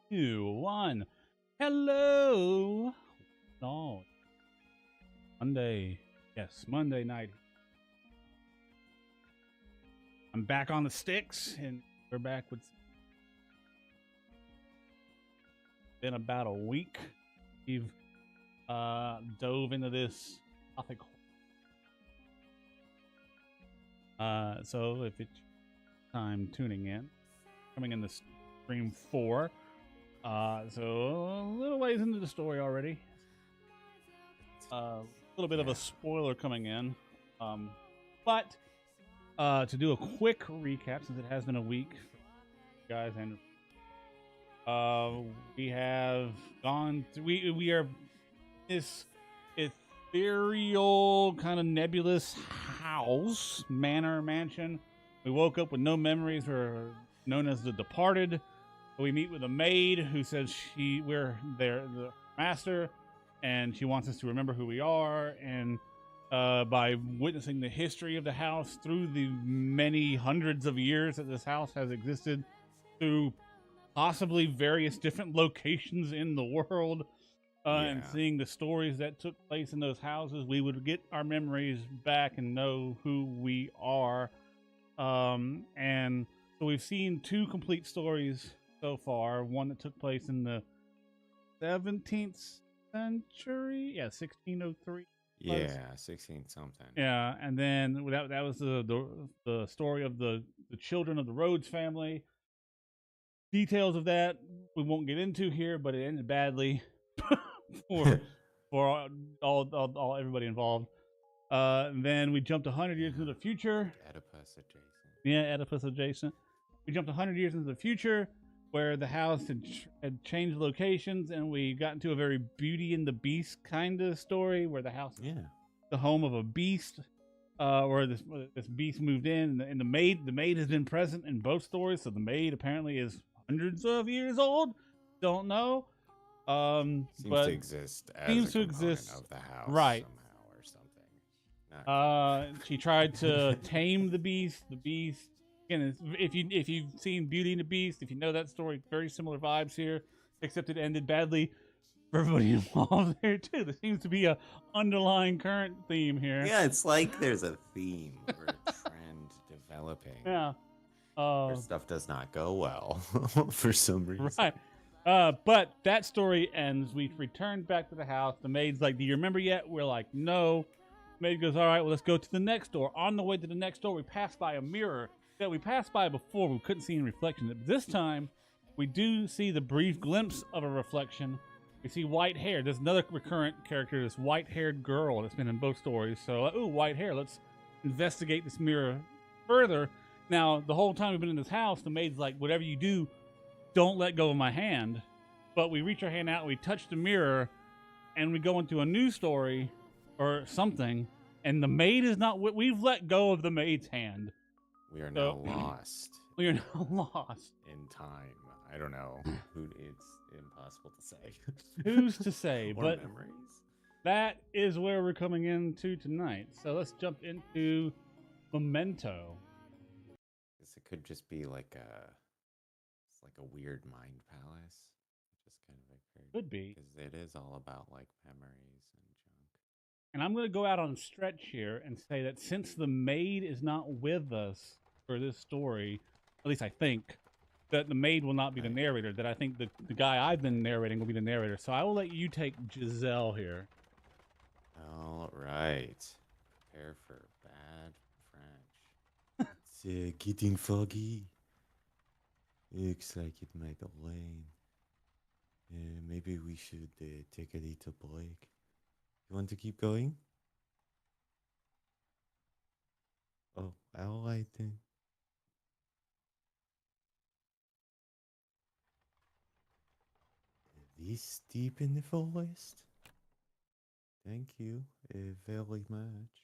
two, one. Hello. No, Monday. Yes, Monday night. I'm back on the sticks, and we're back with. Been about a week. We've dove into this topic. So if it's time tuning in, coming in the stream 4. So a little ways into the story already. A little bit of a spoiler coming in. But to do a quick recap, since it has been a week for you guys, and we have gone through, we are this ethereal kind of nebulous house, mansion. We woke up with no memories. We're known as the departed. We meet with a maid who says we're the master, and she wants us to remember who we are. And by witnessing the history of the house through the many hundreds of years that this house has existed, through possibly various different locations in the world, and seeing the stories that took place in those houses, we would get our memories back and know who we are. And so we've seen 2 complete stories so far. One that took place in the 17th century, 1603. Yeah, 16 something. Yeah, and then that was the story of the children of the Rhodes family. Details of that we won't get into here, but it ended badly for all everybody involved. Then we jumped 100 years into the future. Oedipus adjacent. Yeah, Oedipus adjacent. We jumped 100 years into the future, where the house had changed locations, and we got into a very Beauty and the Beast kind of story, where the house is the home of a beast, where this beast moved in, and the maid has been present in both stories. So the maid apparently is hundreds of years old. Don't know. Seems but to exist as seems a to component exist, of the house, right? Somehow or something. She tried to tame the beast. The beast, again, if you've seen Beauty and the Beast, if you know that story, very similar vibes here, except it ended badly for everybody involved there too. There seems to be a underlying current theme here. Yeah, it's like there's a theme or a trend developing. Yeah. Where stuff does not go well for some reason. Right. But that story ends. We returned back to the house. The maid's like, "Do you remember yet?" We're like, "No." Maid goes, "All right, well, let's go to the next door." On the way to the next door, we passed by a mirror that we passed by before. We couldn't see any reflection. This time, we do see the brief glimpse of a reflection. We see white hair. There's another recurrent character, this white-haired girl that's been in both stories. So, ooh, white hair. Let's investigate this mirror further. Now, the whole time we've been in this house, the maid's like, "Whatever you do, don't let go of my hand." But we reach our hand out, and we touch the mirror, and we go into a new story or something, and the maid is not. We've let go of the maid's hand. We are now lost. We are now lost in time. I don't know. It's impossible to say. Who's to say? Or but memories. That is where we're coming into tonight. So let's jump into Memento. It could just be like a weird mind palace. Just kind of like could be, because it is all about like memories and junk. And I'm going to go out on a stretch here and say that since the maid is not with us for this story, at least I think that the maid will not be the narrator. That I think the guy I've been narrating will be the narrator. So I will let you take Giselle here. All right. Prepare for bad French. It's getting foggy. Looks like it might rain. Maybe we should take a little break. You want to keep going? Oh, all right then. This deep in the forest? Thank you very much.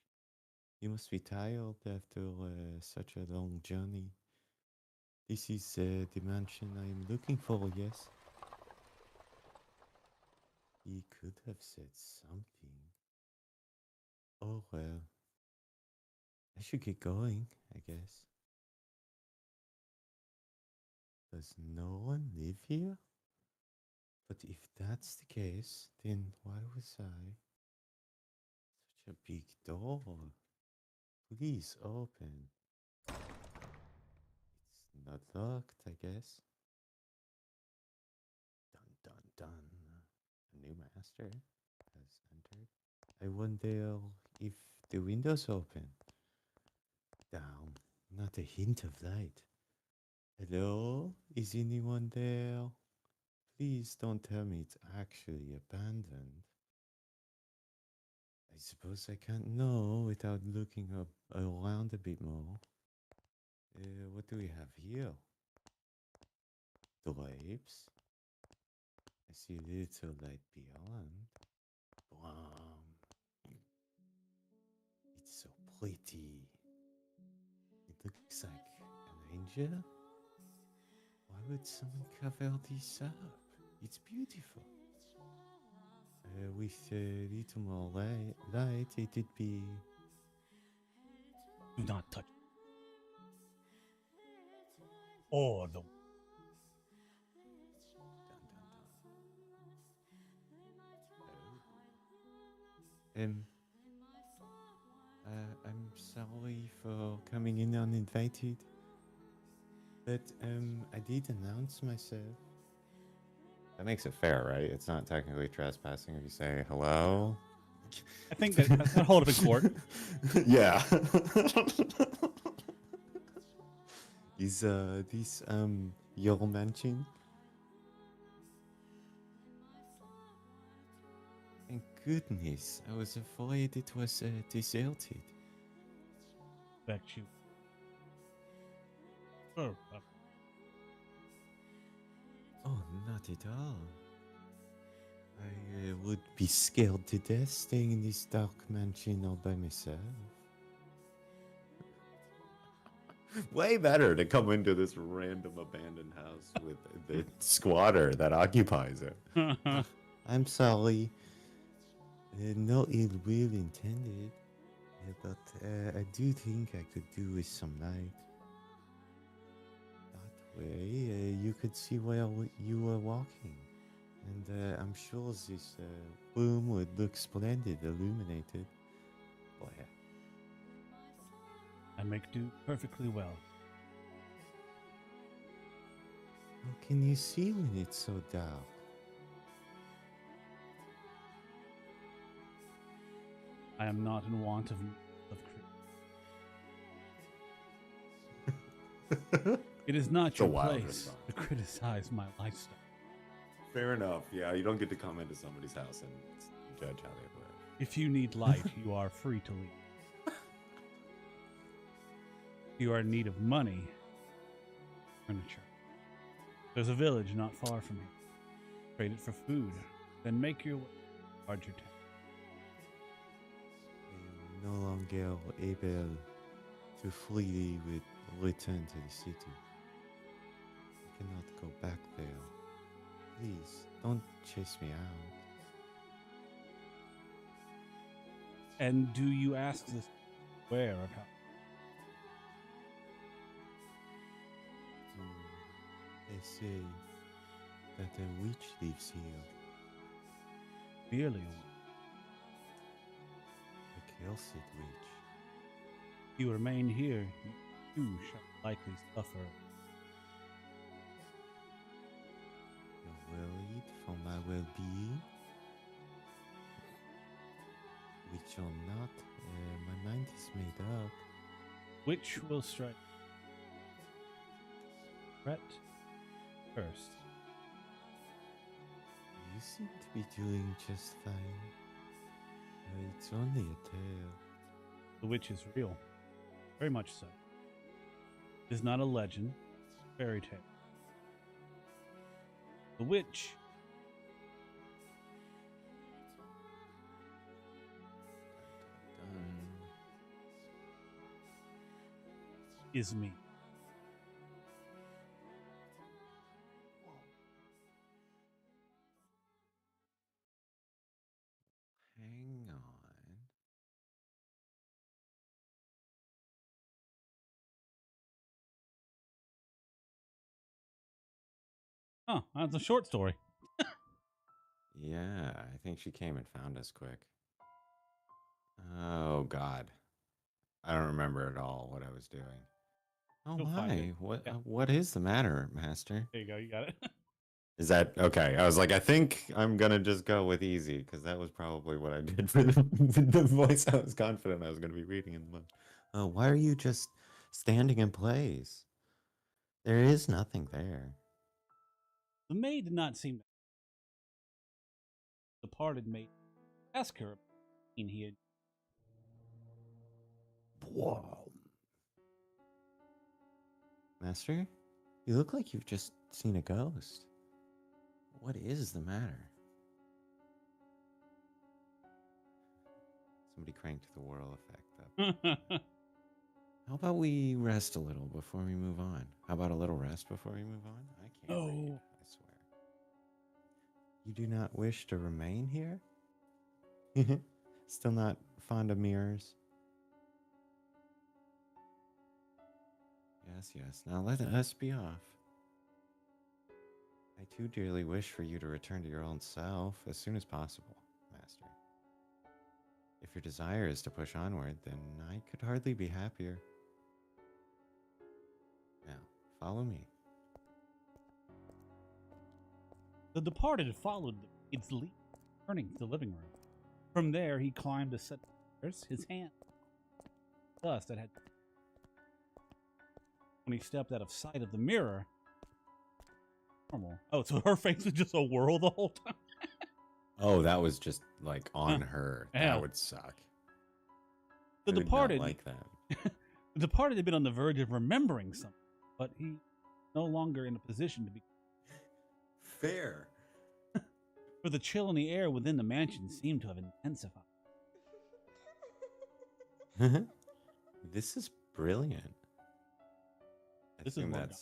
You must be tired after such a long journey. This is the mansion I am looking for, yes? He could have said something. Oh well. I should get going, I guess. Does no one live here? But if that's the case, then why was I such a big door? Please open. It's not locked, I guess. Dun dun dun. A new master has entered. I wonder if the window's open. Down. Not a hint of light. Hello? Is anyone there? Please don't tell me it's actually abandoned. I suppose I can't know without looking up around a bit more. What do we have here? Drapes. I see a little light beyond. Wow. It's so pretty. It looks like an angel. Why would someone cover this up? It's beautiful. With a little more light, it'd be. Do not touch. Or the Dun, dun, dun. I'm sorry for coming in uninvited, but I did announce myself. That makes it fair, right? It's not technically trespassing if you say hello. I think that hold it in court. Yeah. Is this your mansion? Thank goodness, I was afraid it was deserted. Expect you. Oh, Oh, not at all. I would be scared to death staying in this dark mansion all by myself. Way better to come into this random abandoned house with the squatter that occupies it. I'm sorry. No ill will intended. But I do think I could do with some light. That way, you could see where you were walking. And I'm sure this room would look splendid illuminated. Boy, I make do perfectly well. how can you see when it's so dark? I am not in want of It is not It's a your wild place response. to criticize my lifestyle. Fair enough. Yeah, you don't get to come into somebody's house and judge how they live. If you need light, you are free to leave. If you are in need of money, furniture. There's a village not far from here. Trade it for food, then make your way to larger town. I am no longer able to freely return to the city. I cannot go back there. Please, don't chase me out. And do you ask this where or how? They say that a witch lives here. Merely A cursed witch. if you remain here, you shall likely suffer. You're worried for my well-being? Which or not, my mind is made up. Which will strike? Threat first. You seem to be doing just fine. It's only a tale. The witch is real. Very much so. It is not a legend, fairy tale. The witch is me. Hang on. Oh, that's a short story. Yeah, I think she came and found us quick. Oh, God. I don't remember at all what I was doing. Oh, You'll find it. my. Yeah, What is the matter, Master? there you go. You got it. Is that okay? I was like, I think I'm gonna just go with easy because that was probably what I did for the voice. I was confident I was gonna be reading in the book. Why are you just standing in place? There is nothing there. The maid did not seem to departed maid. Ask her. He had. Whoa. Master, you look like you've just seen a ghost. What is the matter? Somebody cranked the whirl effect up. How about we rest a little before we move on? How about a little rest before we move on? I can't read, Oh, I swear. You do not wish to remain here? Still not fond of mirrors? Yes, yes. Now let us be off. I too dearly wish for you to return to your own self as soon as possible, Master. If your desire is to push onward, then I could hardly be happier. Now, follow me. the departed followed the maid's lead, turning to the living room. From there, he climbed a set of stairs, his hand dust that had. When he stepped out of sight of the mirror, normal. Oh, so her face was just a whirl the whole time. Oh, that was just like Huh. on her. Yeah. That would suck. The I would not departed. like that. The departed had been on the verge of remembering something, but he no longer in a position to be. Fair. For the chill in the air within the mansion seemed to have intensified. This is brilliant. I This is assume Morgana.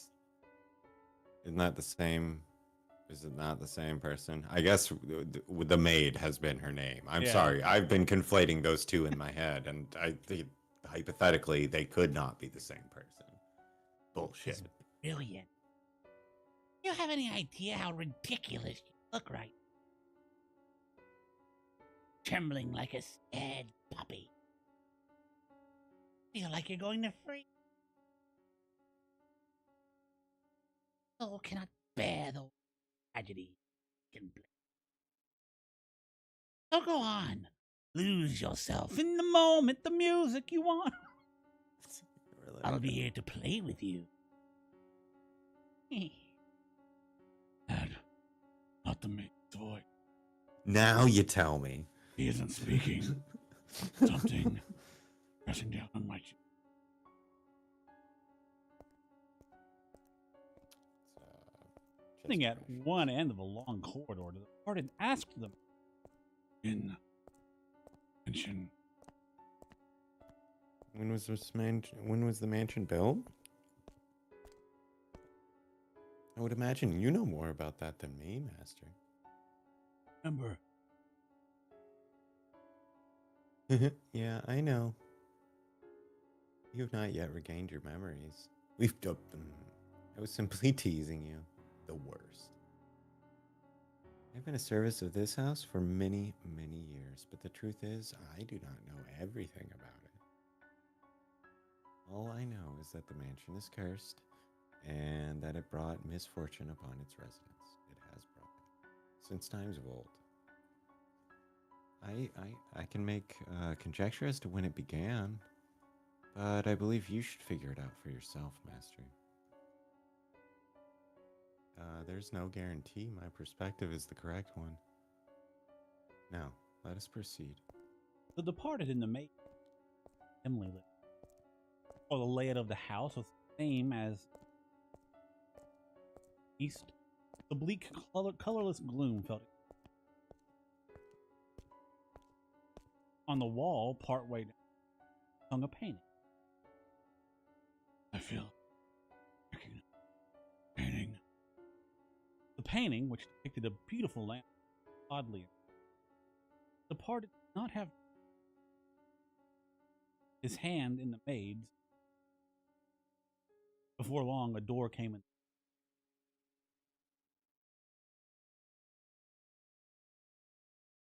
isn't that the same? Is it not the same person? I guess the maid has been her name. I'm Yeah. sorry. I've been conflating those two in my head, and I think hypothetically they could not be the same person. Bullshit. It's brilliant. You have any idea how ridiculous you look right? Trembling like a scared puppy. Feel like you're going to freak. Soul cannot bear the tragedy. So go on. Lose yourself in the moment, the music you want. I'll be here to play with you. Dad, not the maid's voice. Now you tell me. He isn't speaking. Something pressing down on my cheek. Sitting at one end of a long corridor, the departed asked them in mention. When was the mansion built? I would imagine you know more about that than me, Master. Remember, Yeah, I know. You have not yet regained your memories. We've doped them. I was simply teasing you. The worst. I've been a service of this house for many, many years, but the truth is, I do not know everything about it. All I know is that the mansion is cursed, and that it brought misfortune upon its residents. It has brought it since times of old. I can make conjecture as to when it began, but I believe you should figure it out for yourself, Master. There's no guarantee my perspective is the correct one. Now, let us proceed. the departed in the maid dimly lit. Or the layout of the house was the same as east. The bleak, colorless gloom felt. On the wall, partway down, hung a painting. I feel painting. The painting, which depicted a beautiful lamp, oddly, departed did not have his hand in the maid's. Before long, a door came in.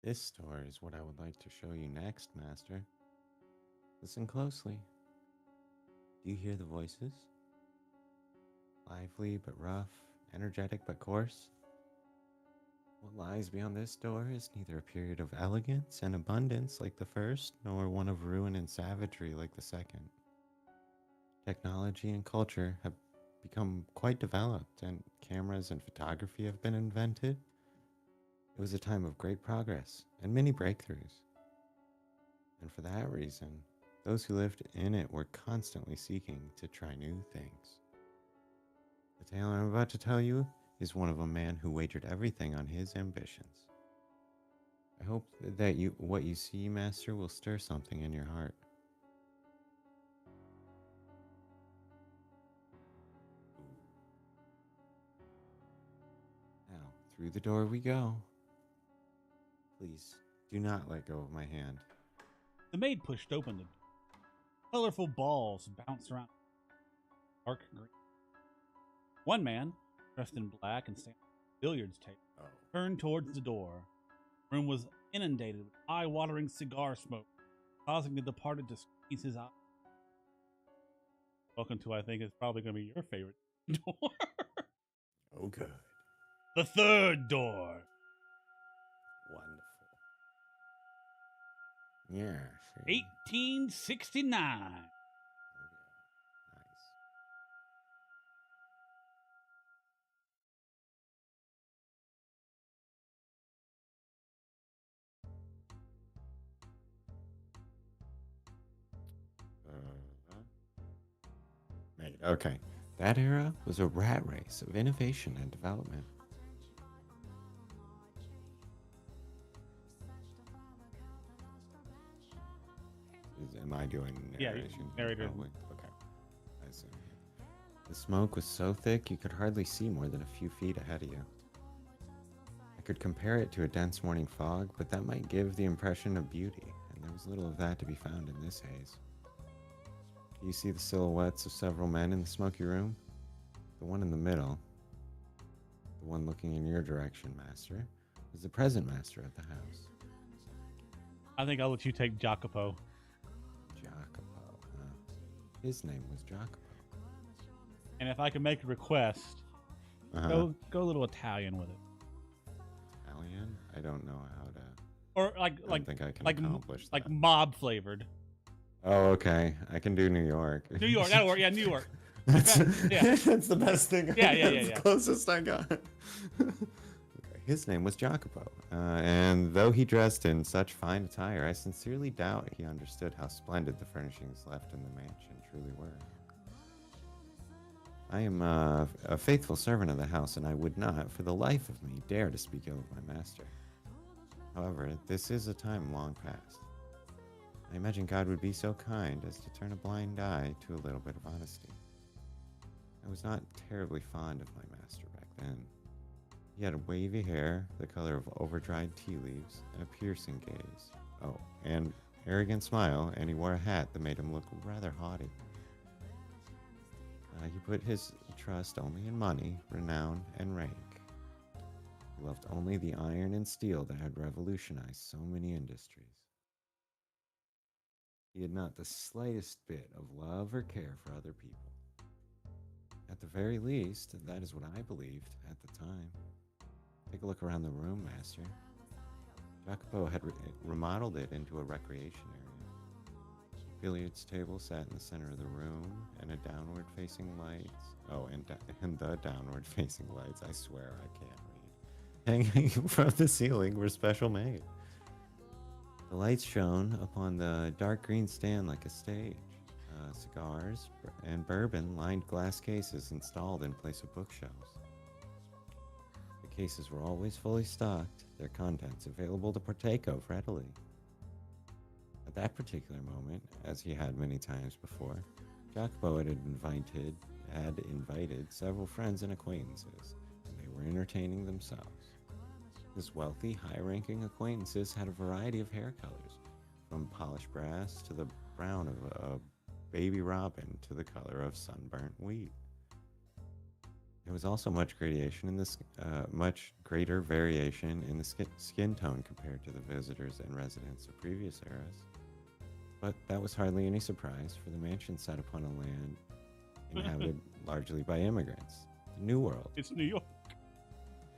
This door is what I would like to show you next, Master. Listen closely. Do you hear the voices? Lively but rough, energetic but coarse. What lies beyond this door is neither a period of elegance and abundance like the first, nor one of ruin and savagery like the second. Technology and culture have become quite developed, and cameras and photography have been invented. It was a time of great progress and many breakthroughs. And for that reason, those who lived in it were constantly seeking to try new things. The tale I'm about to tell you is one of a man who wagered everything on his ambitions. I hope that what you see, Master, will stir something in your heart. Now, through the door we go. Please, do not let go of my hand. The maid pushed open the door. Colorful balls bounced around. Dark green. One man, dressed in black and standing at the billiards table, turned towards the door. The room was inundated with eye-watering cigar smoke, causing the departed to squeeze his eye. Welcome to, I think, is probably going to be your favorite door. Oh, good. The third door. Wonderful. Yeah, see. 1869. Oh, yeah. Nice. Mate, okay. That era was a rat race of innovation and development. Am I doing Yeah, narration? narrator. Probably. Okay. I see. The smoke was so thick you could hardly see more than a few feet ahead of you. I could compare it to a dense morning fog, but that might give the impression of beauty, and there was little of that to be found in this haze. Do you see the silhouettes of several men in the smoky room? The one in the middle, the one looking in your direction, Master, is the present master of the house. I think I'll let you take Jacopo. Jacopo, huh? His name was Jacopo. And if I can make a request, go a little Italian with it. Italian? I don't know how to. Or I don't think I can accomplish that. Like mob flavored. Oh, okay. I can do New York. New York, that'll work. Yeah, New York. That's, Yeah. that's the best thing. Yeah. That's the closest I got. His name was Jacopo, and though he dressed in such fine attire, I sincerely doubt he understood how splendid the furnishings left in the mansion truly were. I am a faithful servant of the house, and I would not, for the life of me, dare to speak ill of my master. However, this is a time long past. I imagine God would be so kind as to turn a blind eye to a little bit of honesty. I was not terribly fond of my master back then. He had wavy hair, the color of over-dried tea leaves, and a piercing gaze. Oh, and arrogant smile, and he wore a hat that made him look rather haughty. He put his trust only in money, renown, and rank. He loved only the iron and steel that had revolutionized so many industries. He had not the slightest bit of love or care for other people. At the very least, that is what I believed at the time. Take a look around the room, Master. Jacopo had remodeled it into a recreation area. A billiards table sat in the center of the room, and a downward-facing lights. Oh, and the downward-facing lights. I swear I can't read. Hanging from the ceiling were special made. The lights shone upon the dark green stand like a stage. Cigars and bourbon lined glass cases installed in place of bookshelves. The cases were always fully stocked, their contents available to partake of readily. At that particular moment, as he had many times before, Jacopo had invited several friends and acquaintances, and they were entertaining themselves. His wealthy, high-ranking acquaintances had a variety of hair colors, from polished brass to the brown of a baby robin to the color of sunburnt wheat. was also much gradation in this, much greater variation in the skin tone compared to the visitors and residents of previous eras. But that was hardly any surprise, for the mansion sat upon a land inhabited largely by immigrants. The New World. It's New York.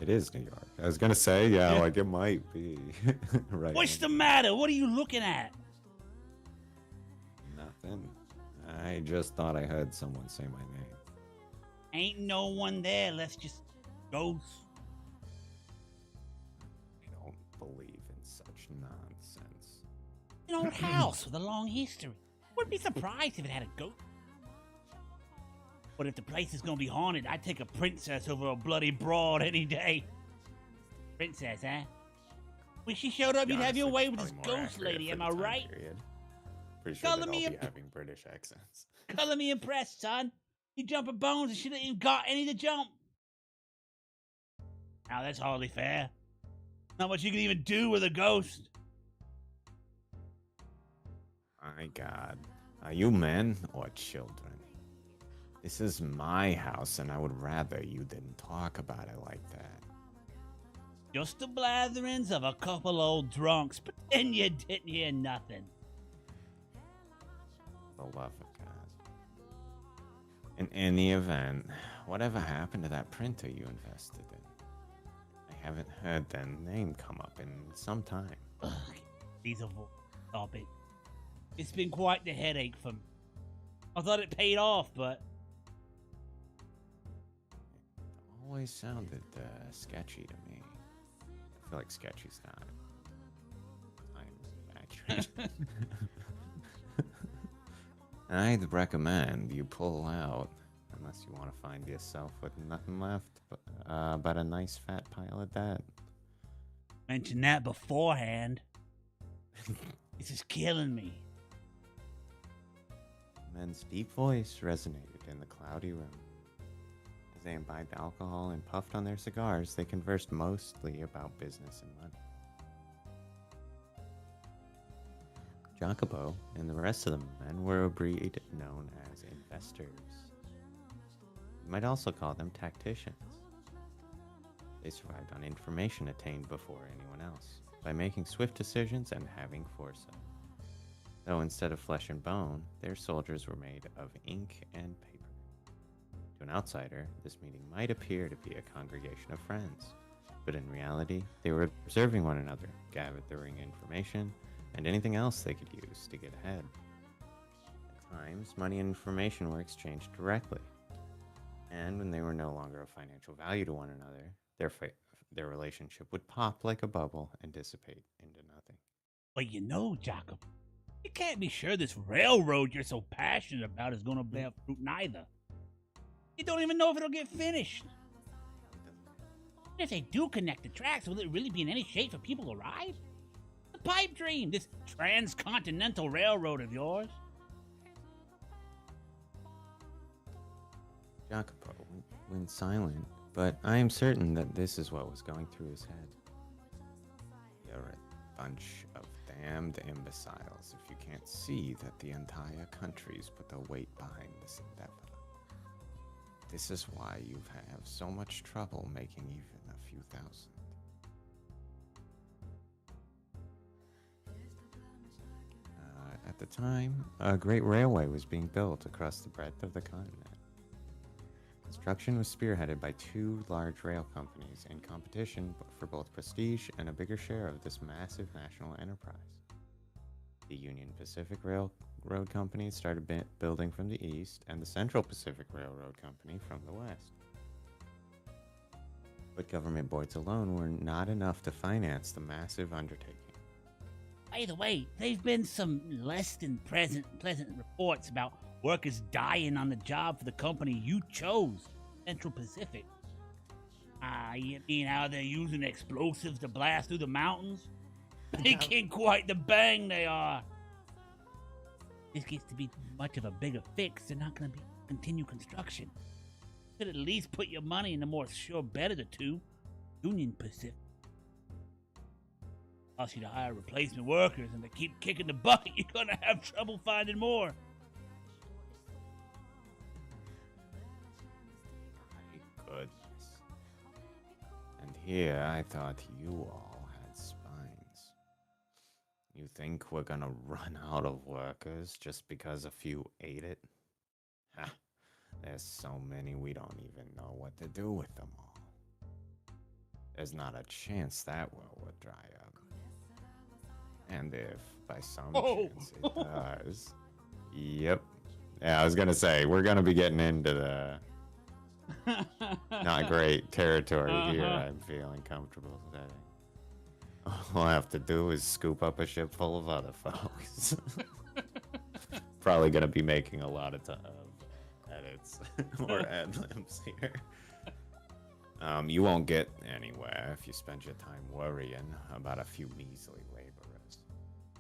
It is New York. I was gonna say, yeah, Yeah. like it might be. Right. What's the matter? What are you looking at? Nothing. I just thought I heard someone say my name. Ain't no one there. Let's just ghosts. I don't believe in such nonsense. An old house with a long history. Wouldn't be surprised if it had a ghost. But if the place is gonna be haunted, I'd take a princess over a bloody broad any day. Princess, huh? When she showed up, you'd have your way with this ghost lady, am I right? Pretty sure Color they'd all me be a- having British accents. Color me impressed, son. You jumping bones and she didn't even got any to jump. Now that's hardly fair. Not much you can even do with a ghost. My God. Are you men or children? This is my house, and I would rather you didn't talk about it like that. Just the blatherings of a couple old drunks. Pretend you didn't hear nothing. For the love of God. In any event, whatever happened to that printer you invested in? I haven't heard their name come up in some time. Ugh, feasible. Stop it. It's been quite the headache for me. I thought it paid off, but Always sounded sketchy to me. I feel like sketchy's not accurate. I'd recommend you pull out, unless you want to find yourself with nothing left but a nice fat pile of debt. mention that beforehand. This is killing me. The men's deep voice resonated in the cloudy room. As they imbibed alcohol and puffed on their cigars, they conversed mostly about business and money. Jacopo and the rest of the men were a breed known as investors. You might also call them tacticians. They survived on information attained before anyone else, by making swift decisions and having foresight. Though instead of flesh and bone, their soldiers were made of ink and paper. To an outsider, this meeting might appear to be a congregation of friends, but in reality, they were observing one another, gathering information, and anything else they could use to get ahead. At times, money and information were exchanged directly, and when they were no longer of financial value to one another, their relationship would pop like a bubble and dissipate into nothing. But you know, Jacob, you can't be sure this railroad you're so passionate about is going to bear fruit neither. You don't even know if it'll get finished. And if they do connect the tracks, will it really be in any shape for people to ride? The pipe dream, this transcontinental railroad of yours. Jacopo went silent, but I am certain that this is what was going through his head. You're a bunch of damned imbeciles if you can't see that the entire country's put their weight behind this endeavor. This is why you have so much trouble making even a few thousand. At the time, a great railway was being built across the breadth of the continent. Construction was spearheaded by two large rail companies in competition for both prestige and a bigger share of this massive national enterprise. The Union Pacific Railroad Company started building from the east, and the Central Pacific Railroad Company from the west. But government boards alone were not enough to finance the massive undertaking. By the way, there've been some less than pleasant reports about workers dying on the job for the company you chose, Central Pacific. You mean how they're using explosives to blast through the mountains? Making quite the bang they are. This gets to be much of a bigger fix. They're not going to continue construction. Could at least put your money in the more sure bet of the two, Union Pacific. Ask you to hire replacement workers and to keep kicking the bucket, you're going to have trouble finding more. My goodness. And here I thought you all had spines. You think we're gonna run out of workers just because a few ate it? Ha! There's so many we don't even know what to do with them all. There's not a chance that well would dry up. And if by some Oh. chance it does, yep. Yeah, I was gonna say we're gonna be getting into the not great territory here. I'm feeling comfortable saying. All I have to do is scoop up a ship full of other folks. Probably gonna be making a lot of edits or ad libs here. You won't get anywhere if you spend your time worrying about a few measly laborers.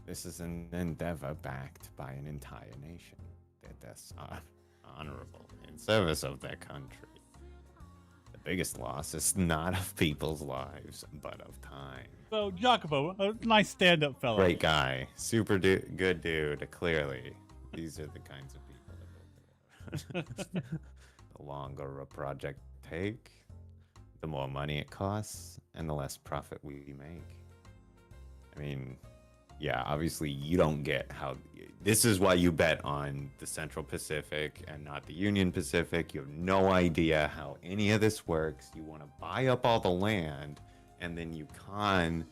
This is an endeavor backed by an entire nation. Their deaths are honorable in service of their country. The biggest loss is not of people's lives, but of time. So, Jacopo, a nice stand-up fellow. Great guy. Super good dude, clearly. These are the kinds of people that will do it. The longer a project takes, the more money it costs, and the less profit we make. I mean, yeah, obviously you don't get how... This is why you bet on the Central Pacific and not the Union Pacific. You have no idea how any of this works. You want to buy up all the land, and then you con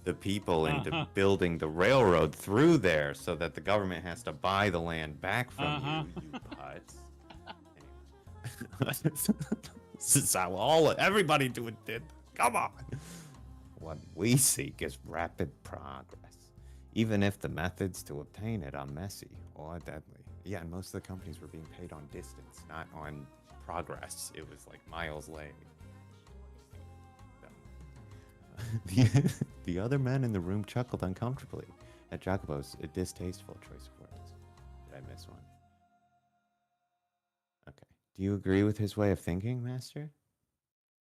the people into building the railroad through there so that the government has to buy the land back from you putz. Anyway. This is how everybody doing did. Come on. What we seek is rapid progress, even if the methods to obtain it are messy or deadly. Yeah, and most of the companies were being paid on distance, not on progress. It was like miles late. The other men in the room chuckled uncomfortably at Jacopo's distasteful choice of words. Did I miss one? Okay. Do you agree with his way of thinking, Master?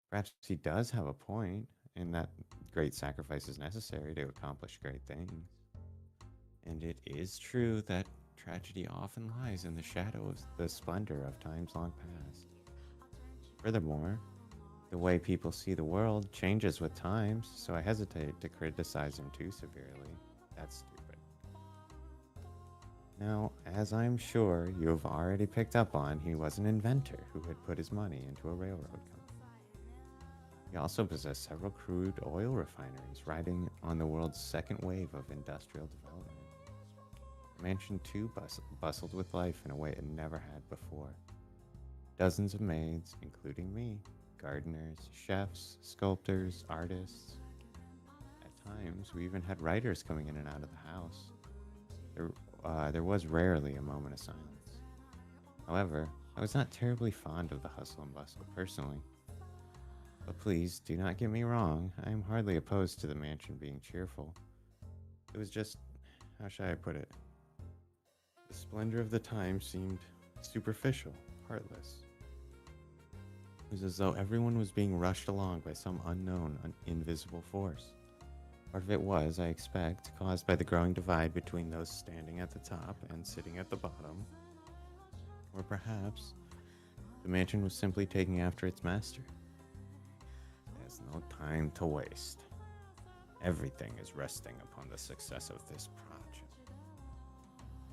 Perhaps he does have a point in that great sacrifice is necessary to accomplish great things. And it is true that tragedy often lies in the shadow of the splendor of times long past. Furthermore, the way people see the world changes with times, so I hesitate to criticize him too severely. That's stupid. Now, as I'm sure you have already picked up on, he was an inventor who had put his money into a railroad company. He also possessed several crude oil refineries, riding on the world's second wave of industrial development. The mansion too bustled with life in a way it never had before. Dozens of maids, including me, gardeners, chefs, sculptors, artists. At times, we even had writers coming in and out of the house. There was rarely a moment of silence. However, I was not terribly fond of the hustle and bustle personally. But please, do not get me wrong, I am hardly opposed to the mansion being cheerful. It was just, how shall I put it? The splendor of the time seemed superficial, heartless. It was as though everyone was being rushed along by some unknown, invisible force. Part of it was, I expect, caused by the growing divide between those standing at the top and sitting at the bottom. Or perhaps, the mansion was simply taking after its master. There's no time to waste. Everything is resting upon the success of this project.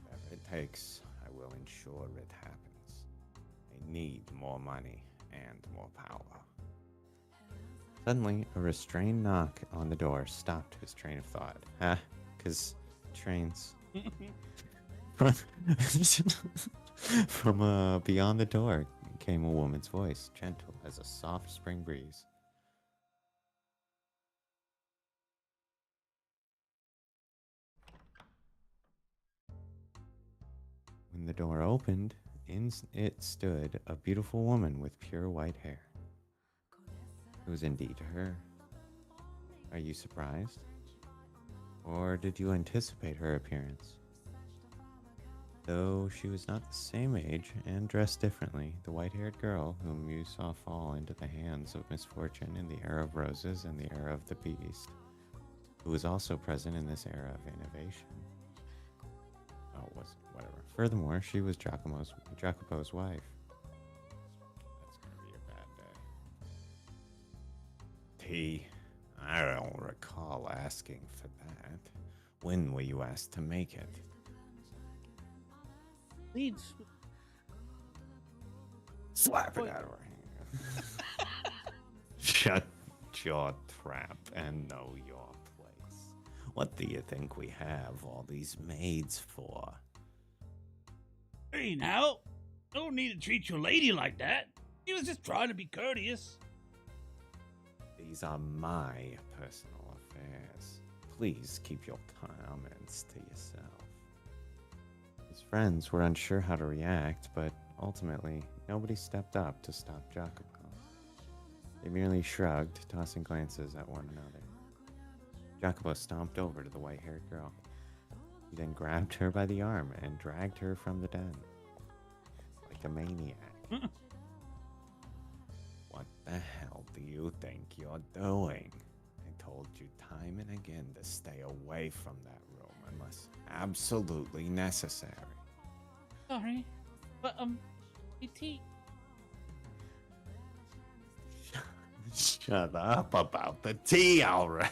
Whatever it takes, I will ensure it happens. I need more money and more power. Suddenly, a restrained knock on the door stopped his train of thought. Because trains. From beyond the door came a woman's voice, gentle as a soft spring breeze. When the door opened, in it stood a beautiful woman with pure white hair. It was indeed her. Are you surprised? Or did you anticipate her appearance? Though she was not the same age and dressed differently, the white-haired girl whom you saw fall into the hands of misfortune in the era of roses and the era of the beast, who was also present in this era of innovation. Oh, whatever. Furthermore, she was Jacopo's wife. That's gonna be a bad day. tea? I don't recall asking for that. When were you asked to make it? Leads. Slap it Wait. out of her hand. Shut your trap and know your place. What do you think we have all these maids for? Hey, now. No need to treat your lady like that. He was just trying to be courteous. These are my personal affairs. Please keep your comments to yourself. His friends were unsure how to react, but ultimately, nobody stepped up to stop Jacopo. They merely shrugged, tossing glances at one another. Jacopo stomped over to the white-haired girl. He then grabbed her by the arm and dragged her from the den. Like a maniac. What the hell do you think you're doing? I told you time and again to stay away from that room unless absolutely necessary. Sorry, but, E.T. Shut up about the tea already.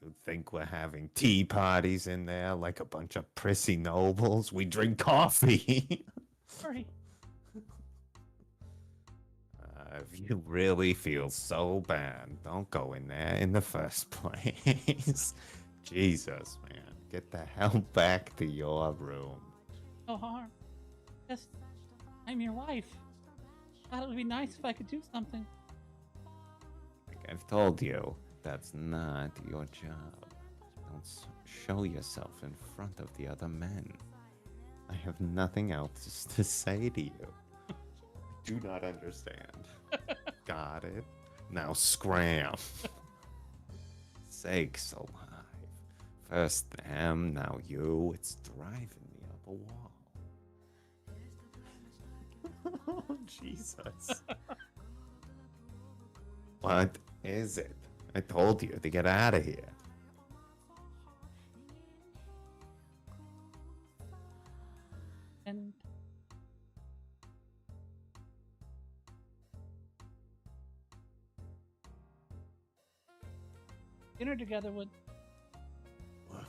You think we're having tea parties in there like a bunch of prissy nobles? We drink coffee. Sorry. If you really feel so bad, don't go in there in the first place. Jesus, man. Get the hell back to your room. No harm. Just, I'm your wife. Thought it would be nice if I could do something. Like I've told you, that's not your job. Don't show yourself in front of the other men. I have nothing else to say to you. I do not understand. Got it? Now scram. Sakes alive. First them, now you. It's driving me up a wall. Oh, Jesus. What is it? I told you to get out of here. And dinner together would. Woof.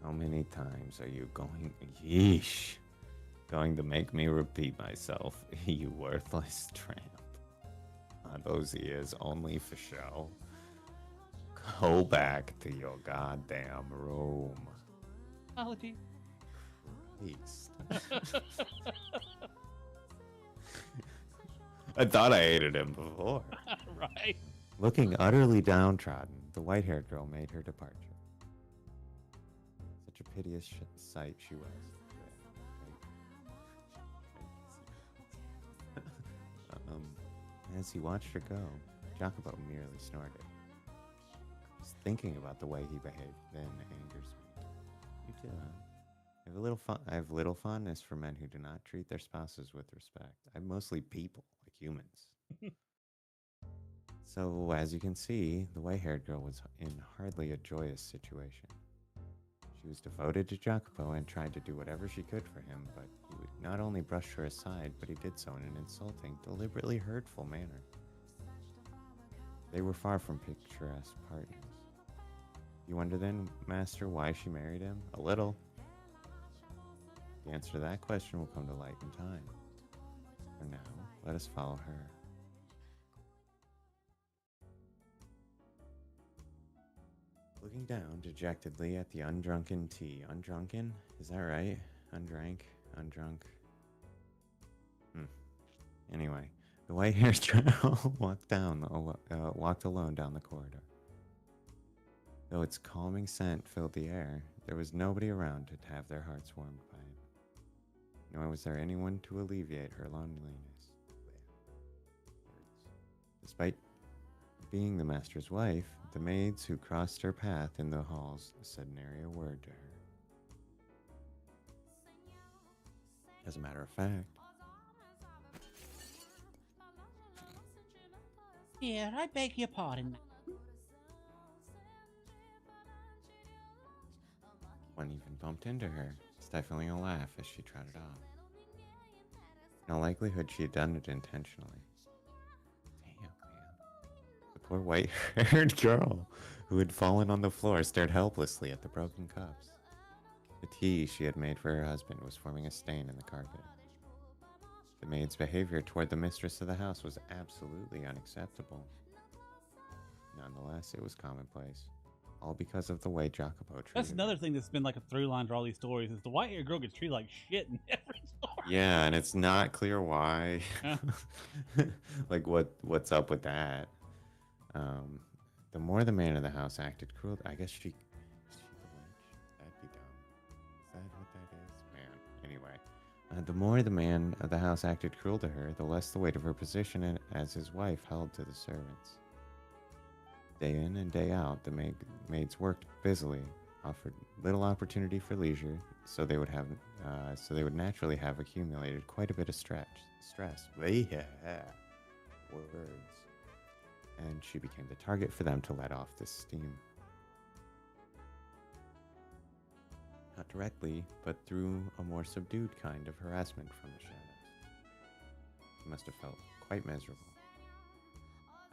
How many times are you going? Yeesh. Going to make me repeat myself, you worthless tramp. Are those ears only for show? Go back to your goddamn room. Apology. Christ. I thought I hated him before. Right. Looking utterly downtrodden, the white-haired girl made her departure. Such a piteous sight she was. As he watched her go, Jacopo merely snorted. Just thinking about the way he behaved then angers me. You too, huh? I have little fondness for men who do not treat their spouses with respect. I'm mostly people, like humans. So, as you can see, the white-haired girl was in hardly a joyous situation. She was devoted to Jacopo and tried to do whatever she could for him, but he would not only brush her aside, but he did so in an insulting, deliberately hurtful manner. They were far from picturesque partners. You wonder then, Master, why she married him? A little. The answer to that question will come to light in time. For now, let us follow her. Looking down dejectedly at the undrunken tea. Undrunken? Is that right? Undrank? Undrunk? Anyway, the white-haired girl walked alone down the corridor. Though its calming scent filled the air, there was nobody around to have their hearts warmed by it. Nor was there anyone to alleviate her loneliness. Despite being the master's wife, the maids who crossed her path in the halls said nary a word to her. As a matter of fact, Here, I beg your pardon. one even bumped into her, stifling a laugh as she trotted off. In all likelihood, she had done it intentionally. Damn, man. The poor white haired girl who had fallen on the floor stared helplessly at the broken cups. The tea she had made for her husband was forming a stain in the carpet. The maid's behavior toward the mistress of the house was absolutely unacceptable. Nonetheless, it was commonplace, all because of the way Jacopo treated That's another her. thing that's been like a through line to all these stories is the white haired girl gets treated like shit in every story. Yeah, and it's not clear why. Yeah. Like what's up with that? Um, the more the man of the house acted cruel, I guess she the witch? That'd be dumb. Is that what that is? Man. Anyway, the more the man of the house acted cruel to her, the less the weight of her position as his wife held to the servants. Day in and day out, the maids worked busily, offered little opportunity for leisure, so they would naturally have accumulated quite a bit of stress. Yeah, words, and she became the target for them to let off this steam. Not directly, but through a more subdued kind of harassment from the shadows. She must have felt quite miserable.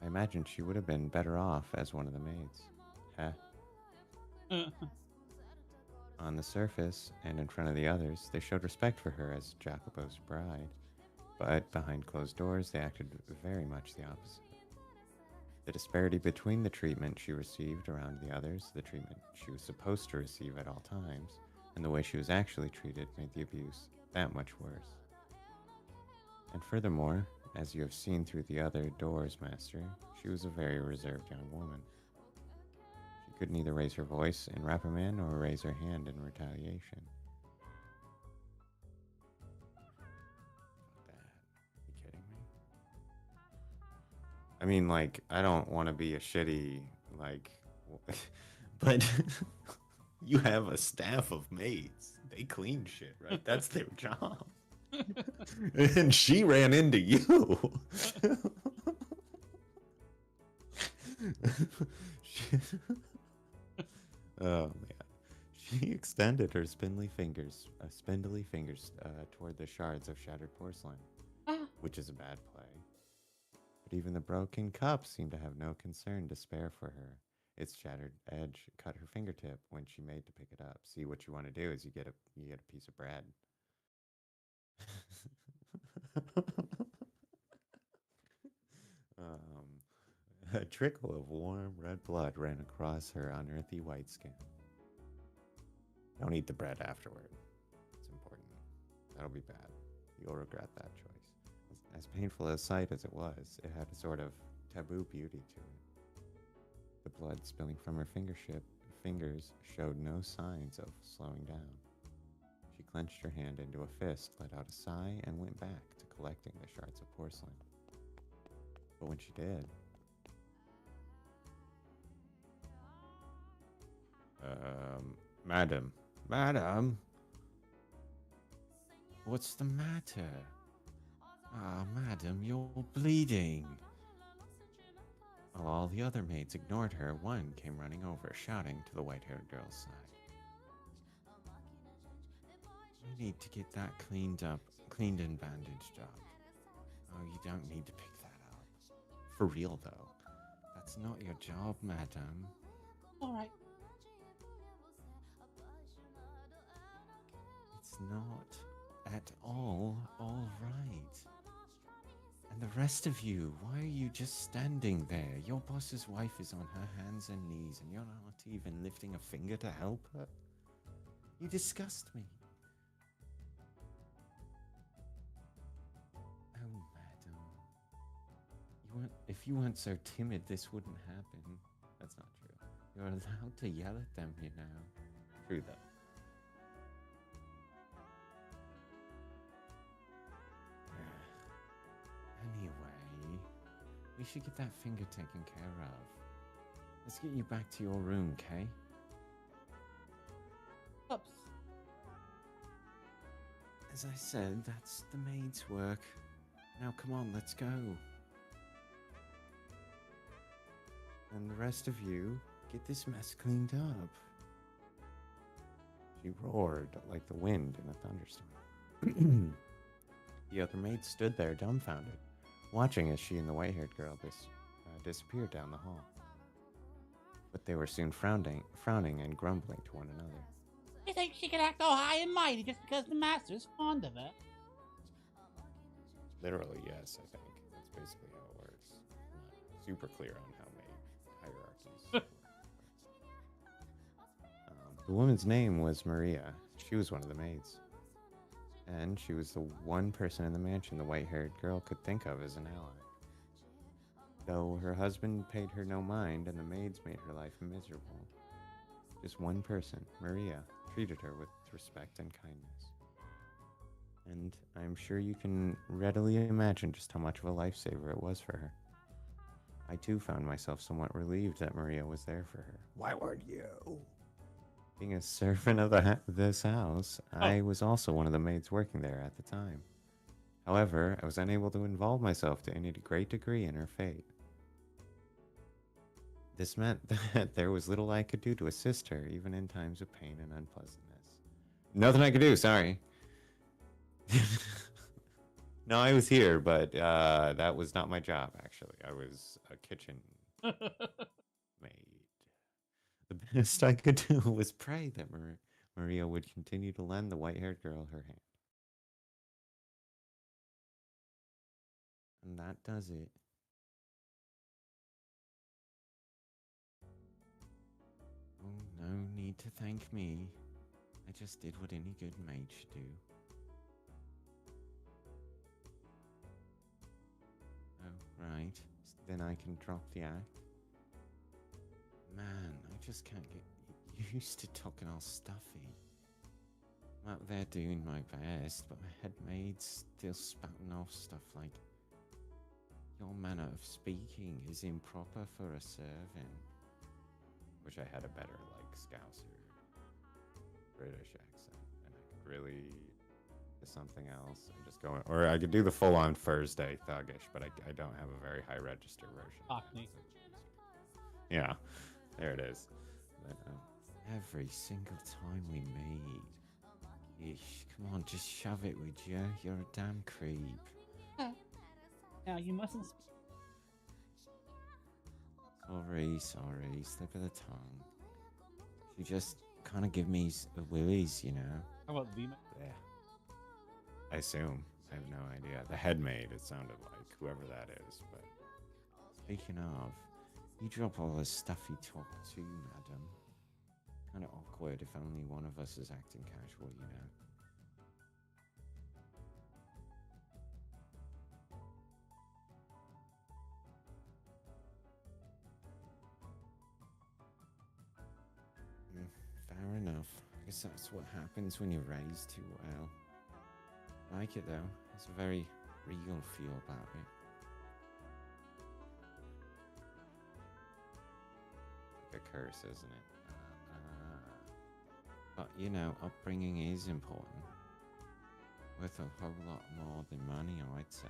I imagine she would have been better off as one of the maids. Heh. On the surface, and in front of the others, they showed respect for her as Jacopo's bride, but behind closed doors, they acted very much the opposite. The disparity between the treatment she received around the others, the treatment she was supposed to receive at all times, and the way she was actually treated made the abuse that much worse. And furthermore, as you have seen through the other doors, Master, she was a very reserved young woman. She could neither raise her voice in reprimand nor raise her hand in retaliation. Fuck that. You kidding me? I mean, like, I don't want to be a shitty, like, but you have a staff of maids. They clean shit, right? That's their job. And she ran into you. Oh man. She extended her spindly fingers toward the shards of shattered porcelain, which is a bad play. But even the broken cup seemed to have no concern to spare for her. Its shattered edge cut her fingertip when she made to pick it up. See, what you want to do is you get a piece of bread. A trickle of warm red blood ran across her unearthly white skin. Don't eat the bread afterward. It's important. That'll be bad. You'll regret that choice. As painful a sight as it was, it had a sort of taboo beauty to it. The blood spilling from her fingers showed no signs of slowing down. She clenched her hand into a fist, let out a sigh, and went back to collecting the shards of porcelain. But when she did, Madam, what's the matter? Ah, madam, you're bleeding. While all the other maids ignored her, one came running over, shouting to the white-haired girl's side. You need to get that cleaned and bandaged up. Oh, you don't need to pick that up. For real, though. That's not your job, madam. All right. It's not at all right. And the rest of you, why are you just standing there? Your boss's wife is on her hands and knees, and you're not even lifting a finger to help her? You disgust me. Oh, madam. If you weren't so timid, this wouldn't happen. That's not true. You're allowed to yell at them, you know. True, though. Anyway, we should get that finger taken care of. Let's get you back to your room, Kay? Ups. As I said, that's the maid's work. Now come on, let's go. And the rest of you, get this mess cleaned up. She roared like the wind in a thunderstorm. The other maids stood there dumbfounded, watching as she and the white-haired girl disappeared down the hall. But they were soon frowning and grumbling to one another. You think she can act all high and mighty just because the master's fond of her? Literally, yes, I think. That's basically how it works. I'm not super clear on how maid hierarchies work. The woman's name was Maria. She was one of the maids. And she was the one person in the mansion the white-haired girl could think of as an ally. Though her husband paid her no mind and the maids made her life miserable, just one person, Maria, treated her with respect and kindness. And I'm sure you can readily imagine just how much of a lifesaver it was for her. I too found myself somewhat relieved that Maria was there for her. Why weren't you? Being a servant of this house, I was also one of the maids working there at the time. However, I was unable to involve myself to any great degree in her fate. This meant that there was little I could do to assist her, even in times of pain and unpleasantness. Nothing I could do, sorry. No, I was here, but that was not my job, actually. I was a kitchen maid. The best I could do was pray that Maria would continue to lend the white-haired girl her hand. And that does it. Oh, no need to thank me. I just did what any good maid should do. Oh, right. Then I can drop the act. Man, I just can't get used to talking all stuffy. I'm out there doing my best, but my head maid's still spouting off stuff like, your manner of speaking is improper for a servant. Wish I had a better, like, Scouser British accent, and I could really do something else. I'm just going, or I could do the full-on Thursday thuggish, but I don't have a very high register version. Cockney. Yeah, there it is. But, every single time we meet. Ish, come on, just shove it, would you? You're a damn creep. Now, you mustn't speak. Sorry, slip of the tongue. She just kind of give me willies, you know? How about the Yeah. I assume. I have no idea. The head maid, it sounded like, whoever that is. But speaking of, you drop all this stuffy talk too, madam. Kind of awkward if only one of us is acting casual, you know? Fair enough. I guess that's what happens when you're raised too well. I like it though. There's a very real feel about it. Like a curse, isn't it? But you know, upbringing is important. Worth a whole lot more than money, I'd say.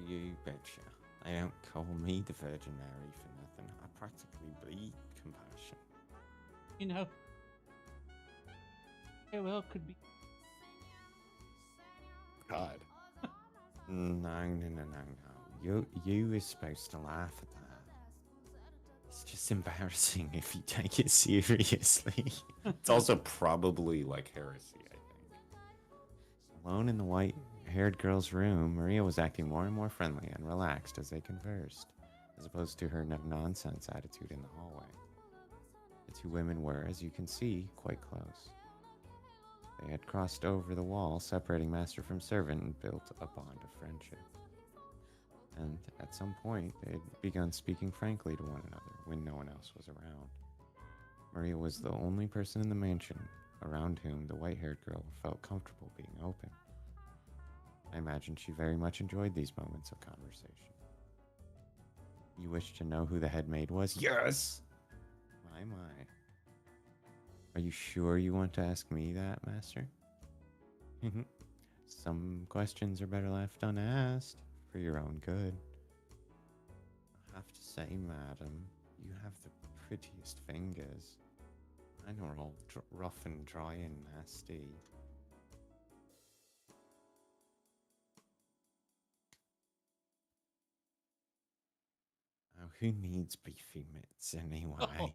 You betcha. They don't call me the Virgin Mary for nothing. I practically bleed compassion. You know, farewell could be. God. No. You is supposed to laugh at that. It's just embarrassing if you take it seriously. It's also probably like heresy, I think. Alone in the white-haired girl's room, Maria was acting more and more friendly and relaxed as they conversed, as opposed to her no-nonsense attitude in the hallway. The two women were, as you can see, quite close. They had crossed over the wall separating master from servant and built a bond of friendship. And at some point, they had begun speaking frankly to one another when no one else was around. Maria was the only person in the mansion around whom the white-haired girl felt comfortable being open. I imagine she very much enjoyed these moments of conversation. You wish to know who the head maid was? Yes! My. Are you sure you want to ask me that, master? Some questions are better left unasked, for your own good. I have to say, madam, you have the prettiest fingers. Mine are all rough and dry and nasty. Oh, who needs beefy mitts anyway?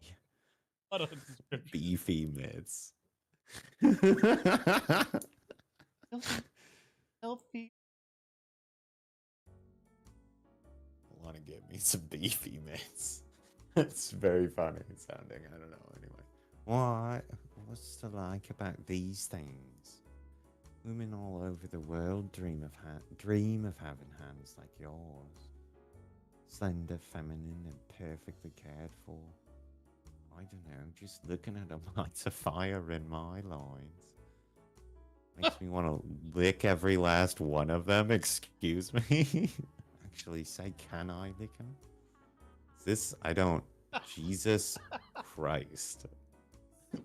What a description. Beefy mitts. Healthy. I want to get me some beefy mitts. It's very funny sounding. I don't know. Anyway, what? What's to like about these things? Women all over the world dream of having hands like yours, slender, feminine, and perfectly cared for. I don't know. Just looking at them lights a fire in my loins. Makes me want to lick every last one of them. Excuse me. Actually, say, can I lick them? This I don't. Jesus Christ.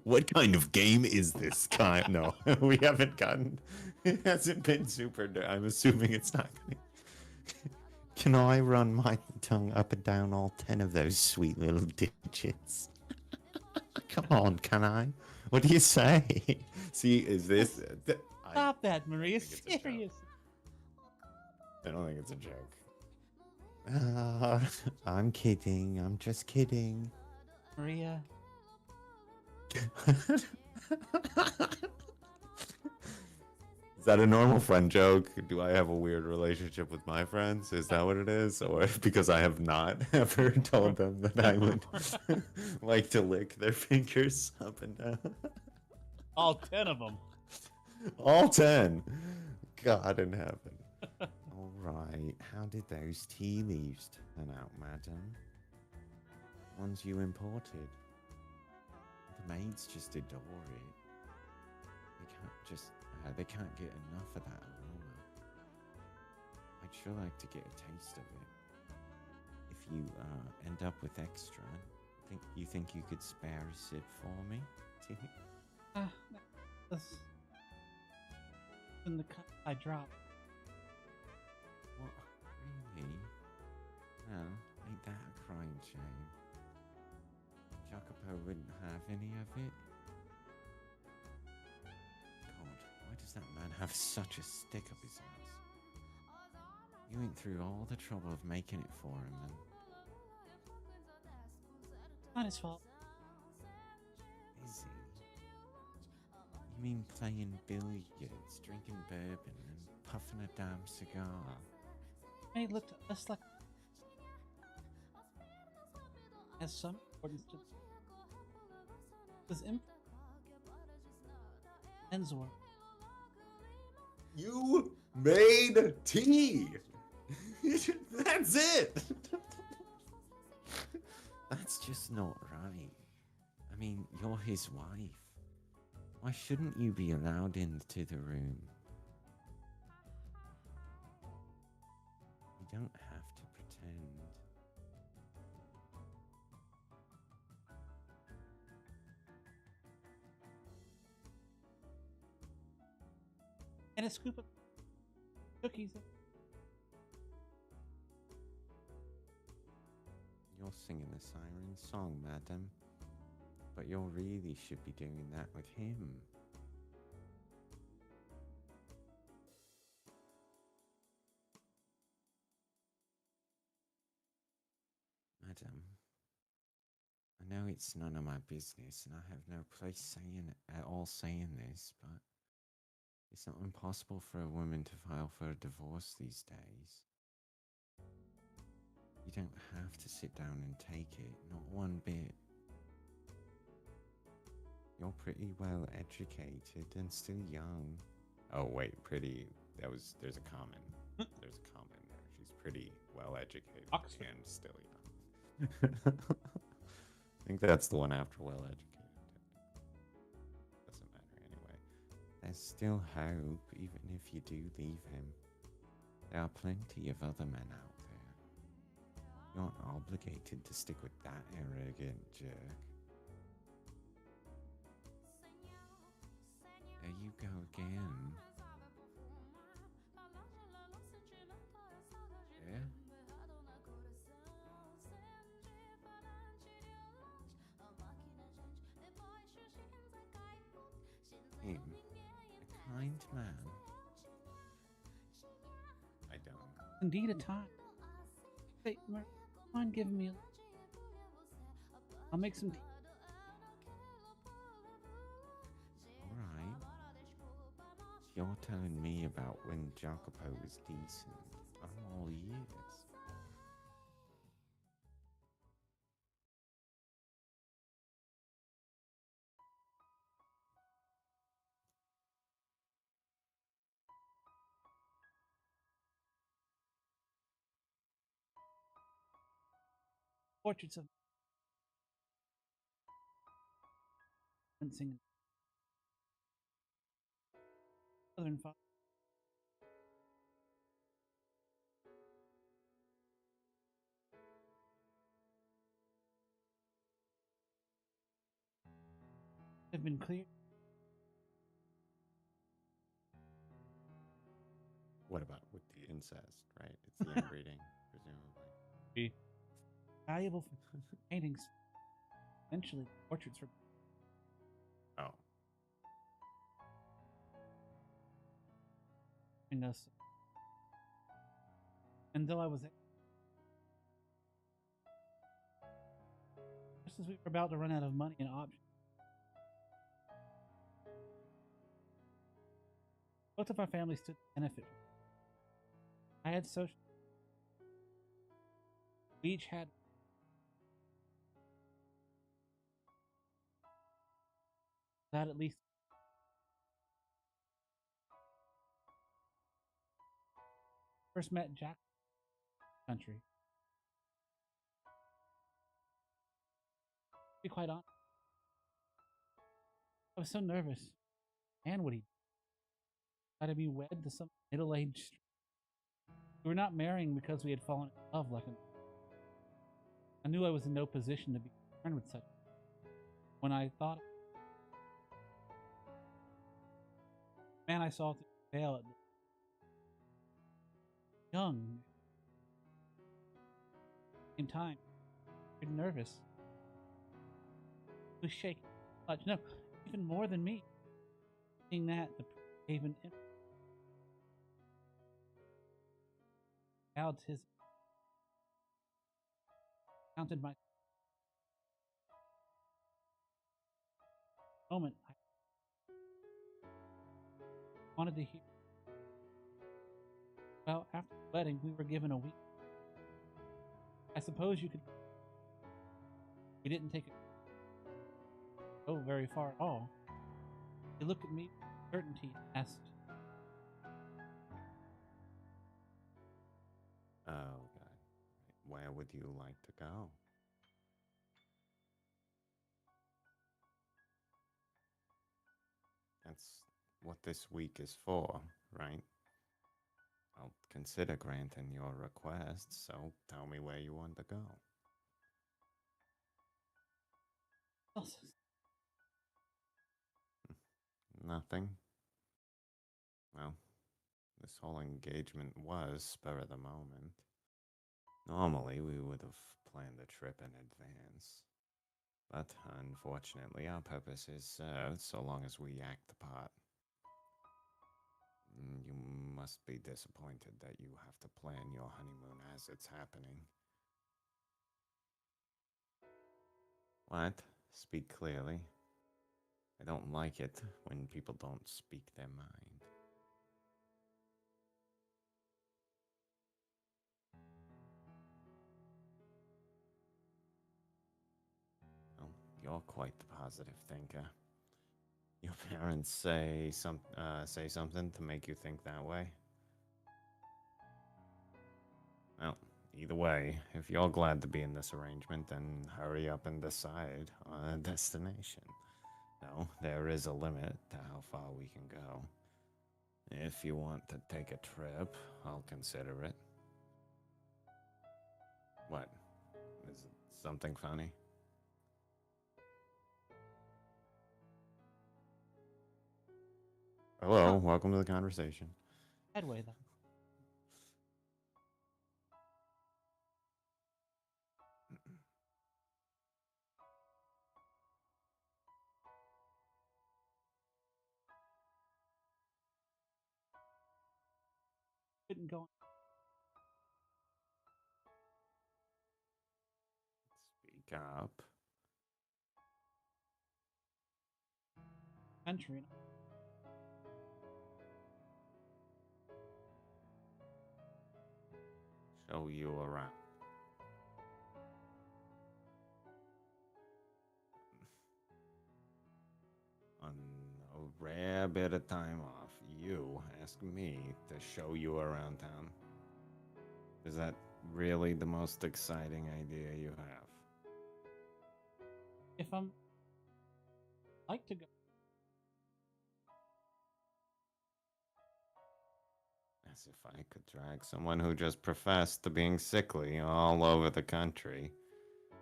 What kind of game is this? No, we haven't gotten. It hasn't been super. I'm assuming it's not going to. Can I run my tongue up and down all 10 of those sweet little digits? Come on, can I? What do you say? See, is this. Stop that, Maria. Serious. I don't think it's a joke. I'm kidding. I'm just kidding. Maria. Is that a normal friend joke? Do I have a weird relationship with my friends? Is that what it is? Or because I have not ever told them that I would like to lick their fingers up and down? All 10 of them. All 10. God in heaven. All right. How did those tea leaves turn out, madam? Ones you imported. The maids just adore it. They can't get enough of that aroma. I'd sure like to get a taste of it. If you end up with extra, you think you could spare a sip for me? That's in the cup I dropped. What? Really? Well, ain't that a crying shame? Jacopo wouldn't have any of it. God, why does that man have such a stick up his ass? You went through all the trouble of making it for him and... Not his fault. Is he? You mean playing billiards, drinking bourbon and puffing a damn cigar? He looked just like has some importance to this Ensor. You made tea! That's it! That's just not right. I mean, you're his wife. Why shouldn't you be allowed into the room? You don't have to pretend. And a scoop of cookies. You're singing the siren song, madam. But you really should be doing that with him. Madam, I know it's none of my business and I have no place saying this, but it's not impossible for a woman to file for a divorce these days. You don't have to sit down and take it, not one bit. You're pretty well educated and still young. Oh wait, pretty. There's a comment. There's a comment there. She's pretty well educated Oxford. and still young. I think that's the one after well educated. Doesn't matter anyway. There's still hope, even if you do leave him. There are plenty of other men out there. You aren't obligated to stick with that arrogant jerk. There you go again. Yeah? kind man. I don't. Indeed, a time. Hey, mind giving me? I'll make some tea. All right. You're telling me about when Jacopo was decent. I'm all ears. Portraits of singing Southern Father. Have been clear. What about with the incest, right? It's the inbreeding, presumably. Be valuable for paintings. Eventually, portraits were Oh, bringing us. And though I was just as we were about to run out of money and options, both of our families stood to benefit. I had social. We each had that at least. First met Jack country. To be quite honest, I was so nervous. And would he try to be wed to some middle-aged? We were not marrying because we had fallen in love. I knew I was in no position to be concerned with such. When I thought, man, I saw through the veil at the young, same time, very nervous. He was shaking much. No, even more than me. Seeing that, the gave an bowed his counted my moment. I wanted to hear. Well, after the wedding, we were given a week. I suppose you could. We didn't take it go very far at all. He looked at me with certainty and asked, oh, God. Where would you like to go? That's what this week is for, right? I'll consider granting your request, so tell me where you want to go. "Oh, Nothing? Well, this whole engagement was spur of the moment. Normally, we would have planned the trip in advance. But unfortunately, our purpose is served so long as we act the part. You must be disappointed that you have to plan your honeymoon as it's happening. What? Speak clearly. I don't like it when people don't speak their mind. Well, you're quite the positive thinker. Your parents say something to make you think that way? Well, either way, if you're glad to be in this arrangement, then hurry up and decide on a destination. No, there is a limit to how far we can go. If you want to take a trip, I'll consider it. What? Is it something funny? Hello, welcome to the conversation. headway though." couldn't go Speak up. country. Show you around. On a rare bit of time off, you ask me to show you around town. Is that really the most exciting idea you have? If I'm like to go, As if I could drag someone who just professed to being sickly all over the country.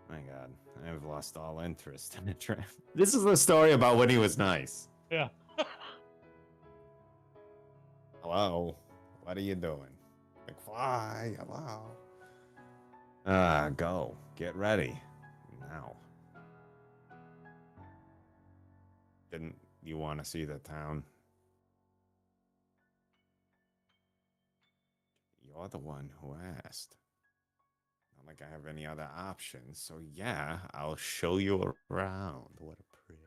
My god, I've lost all interest in a trip. This is the story about when he was nice. yeah. Hello? What are you doing? Like, fly, hello. Go. Get ready. Now. Didn't you want to see the town? You're the one who asked. Not like I have any other options. So yeah, I'll show you around. What a prick.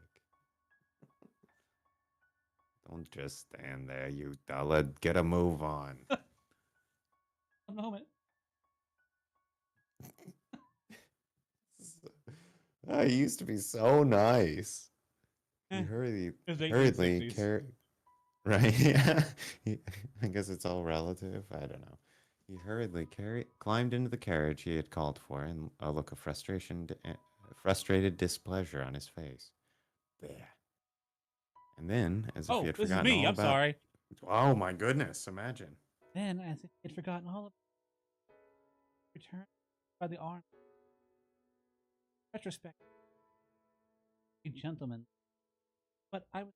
Don't just stand there, you dullard. Get a move on. A moment. He used to be so nice. He Eh, hurriedly, it was hurriedly 1860s. carried. Right? Yeah. I guess it's all relative. I don't know. He hurriedly climbed into the carriage he had called for, and a look of frustrated displeasure on his face. There. And then, as if he Oh, had this is forgotten me. all I'm about. sorry. Oh my goodness! Imagine. Then, as if he'd forgotten all of returned by the arm. Retrospect, a gentleman. But I was,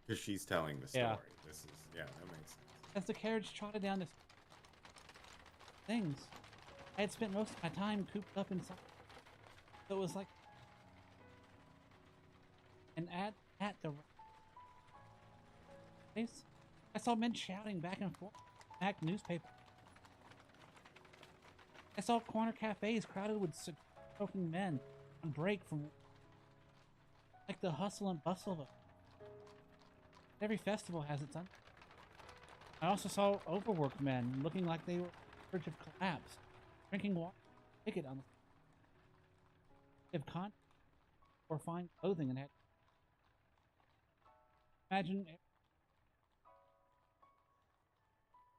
Because she's telling the story. yeah. This is yeah, that makes sense. As the carriage trotted down the things, I had spent most of my time cooped up inside. So it was like, and at the place, I saw men shouting back and forth, back newspaper. I saw corner cafes crowded with smoking men on break from like the hustle and bustle of it. Every festival has its own. I also saw overworked men looking like they were on the verge of collapse, drinking water, ticket on the con or fine clothing and had imagine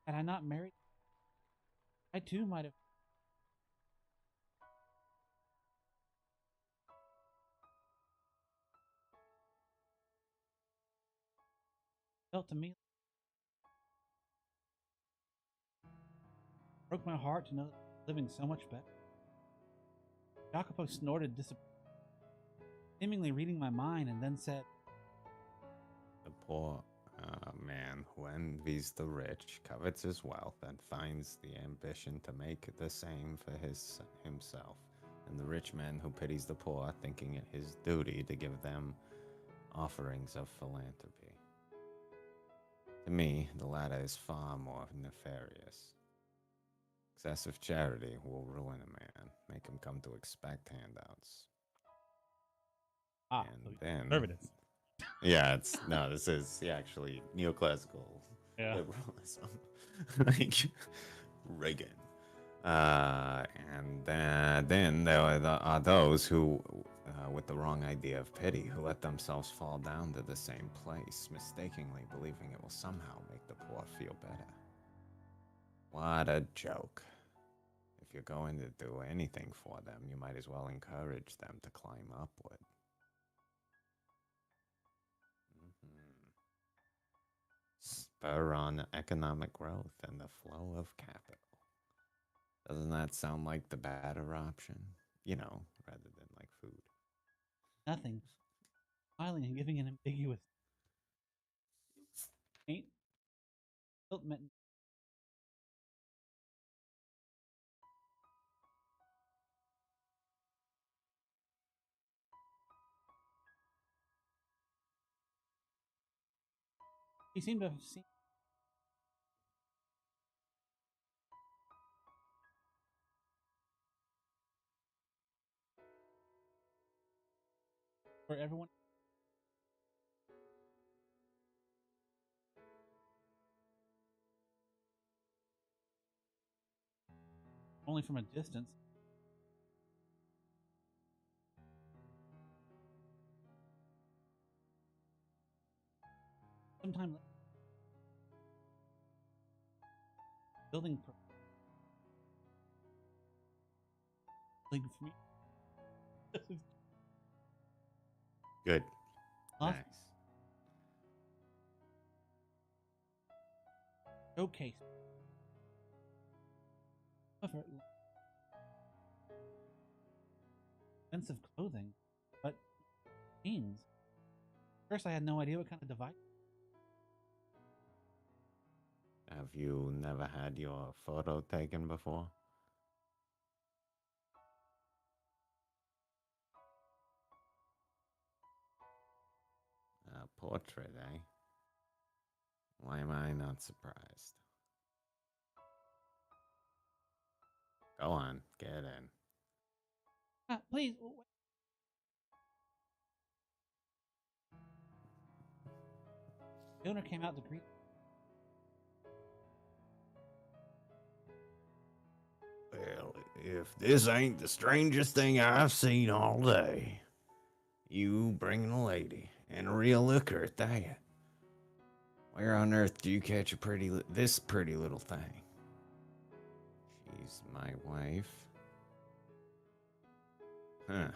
had I not married, I too might have felt to me broke my heart to know that I was living so much better. Jacopo snorted, seemingly reading my mind, and then said, The poor man who envies the rich, covets his wealth, and finds the ambition to make the same for himself. And the rich man who pities the poor, thinking it his duty to give them offerings of philanthropy. To me, the latter is far more nefarious. Excessive charity will ruin a man, make him come to expect handouts. "Ah, And so then conservatives." yeah, it's no, this is actually neoclassical Yeah. liberalism, like Reagan. And then there are those who, with the wrong idea of pity, who let themselves fall down to the same place, mistakenly believing it will somehow make the poor feel better. What a joke. If you're going to do anything for them, you might as well encourage them to climb upward. Mhm. Spur on economic growth and the flow of capital. Doesn't that sound like the better option? You know, rather than like food. Nothing, smiling and giving an ambiguous ain't built meant We seem to see where everyone only from a distance. Sometimes building like for me. Good. Awesome. Nice. Showcase. However, expensive clothing, but jeans. First, I had no idea what kind of device. Have you never had your photo taken before? A portrait, eh? Why am I not surprised? Go on, get in. Please. The owner came out to greet. Well, if this ain't the strangest thing I've seen all day. You bringing a lady, and a real looker at that. Where on earth do you catch this pretty little thing? She's my wife. Huh.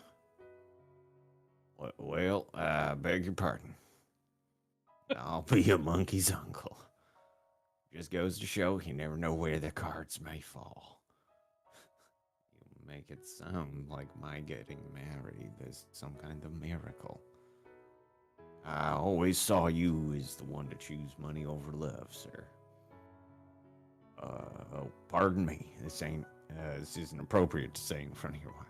Well, I beg your pardon. I'll be a monkey's uncle. Just goes to show you never know where the cards may fall. You make it sound like my getting married is some kind of miracle. I always saw you as the one to choose money over love, sir. Oh, pardon me. This isn't appropriate to say in front of your wife.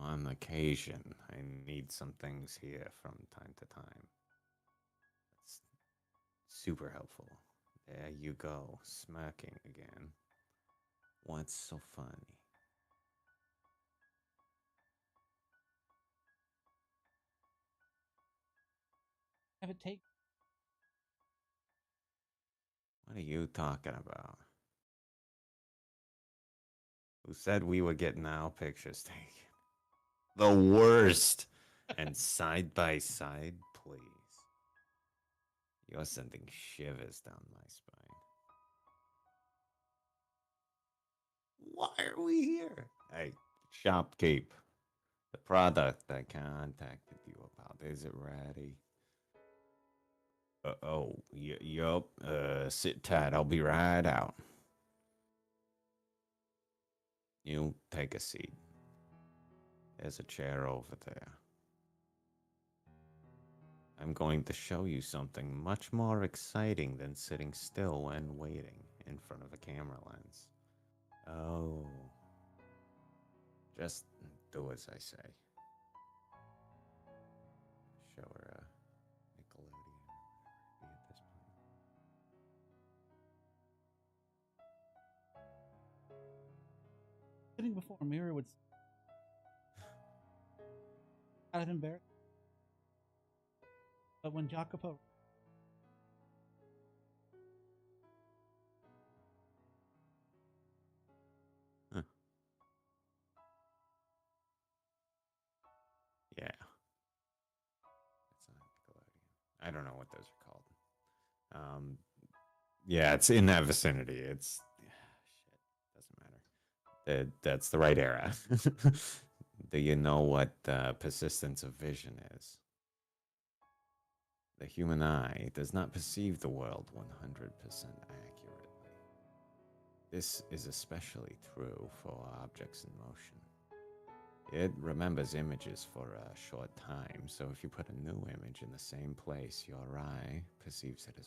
On occasion, I need some things here from time to time. That's super helpful. There you go, smirking again. What's so funny? Have it take. What are you talking about? Who said we were getting our pictures taken? The worst! And side by side, please. You're sending shivers down my spine. Why are we here? Hey, shopkeep. The product I contacted you about, is it ready? Yup. Sit tight. I'll be right out. You take a seat. There's a chair over there. I'm going to show you something much more exciting than sitting still and waiting in front of a camera lens. Oh. Just do as I say. Show her a Nickelodeon or whatever it be at this point. Sitting before a mirror would kind of embarrassed. But when Jacopo Huh. Yeah. It's not Nickelodeon. I don't know what those are called. Yeah, it's in that vicinity. It's shit. Doesn't matter. That's the right era. Do you know what persistence of vision is? The human eye does not perceive the world 100% accurately. This is especially true for objects in motion. It remembers images for a short time, so if you put a new image in the same place, your eye perceives it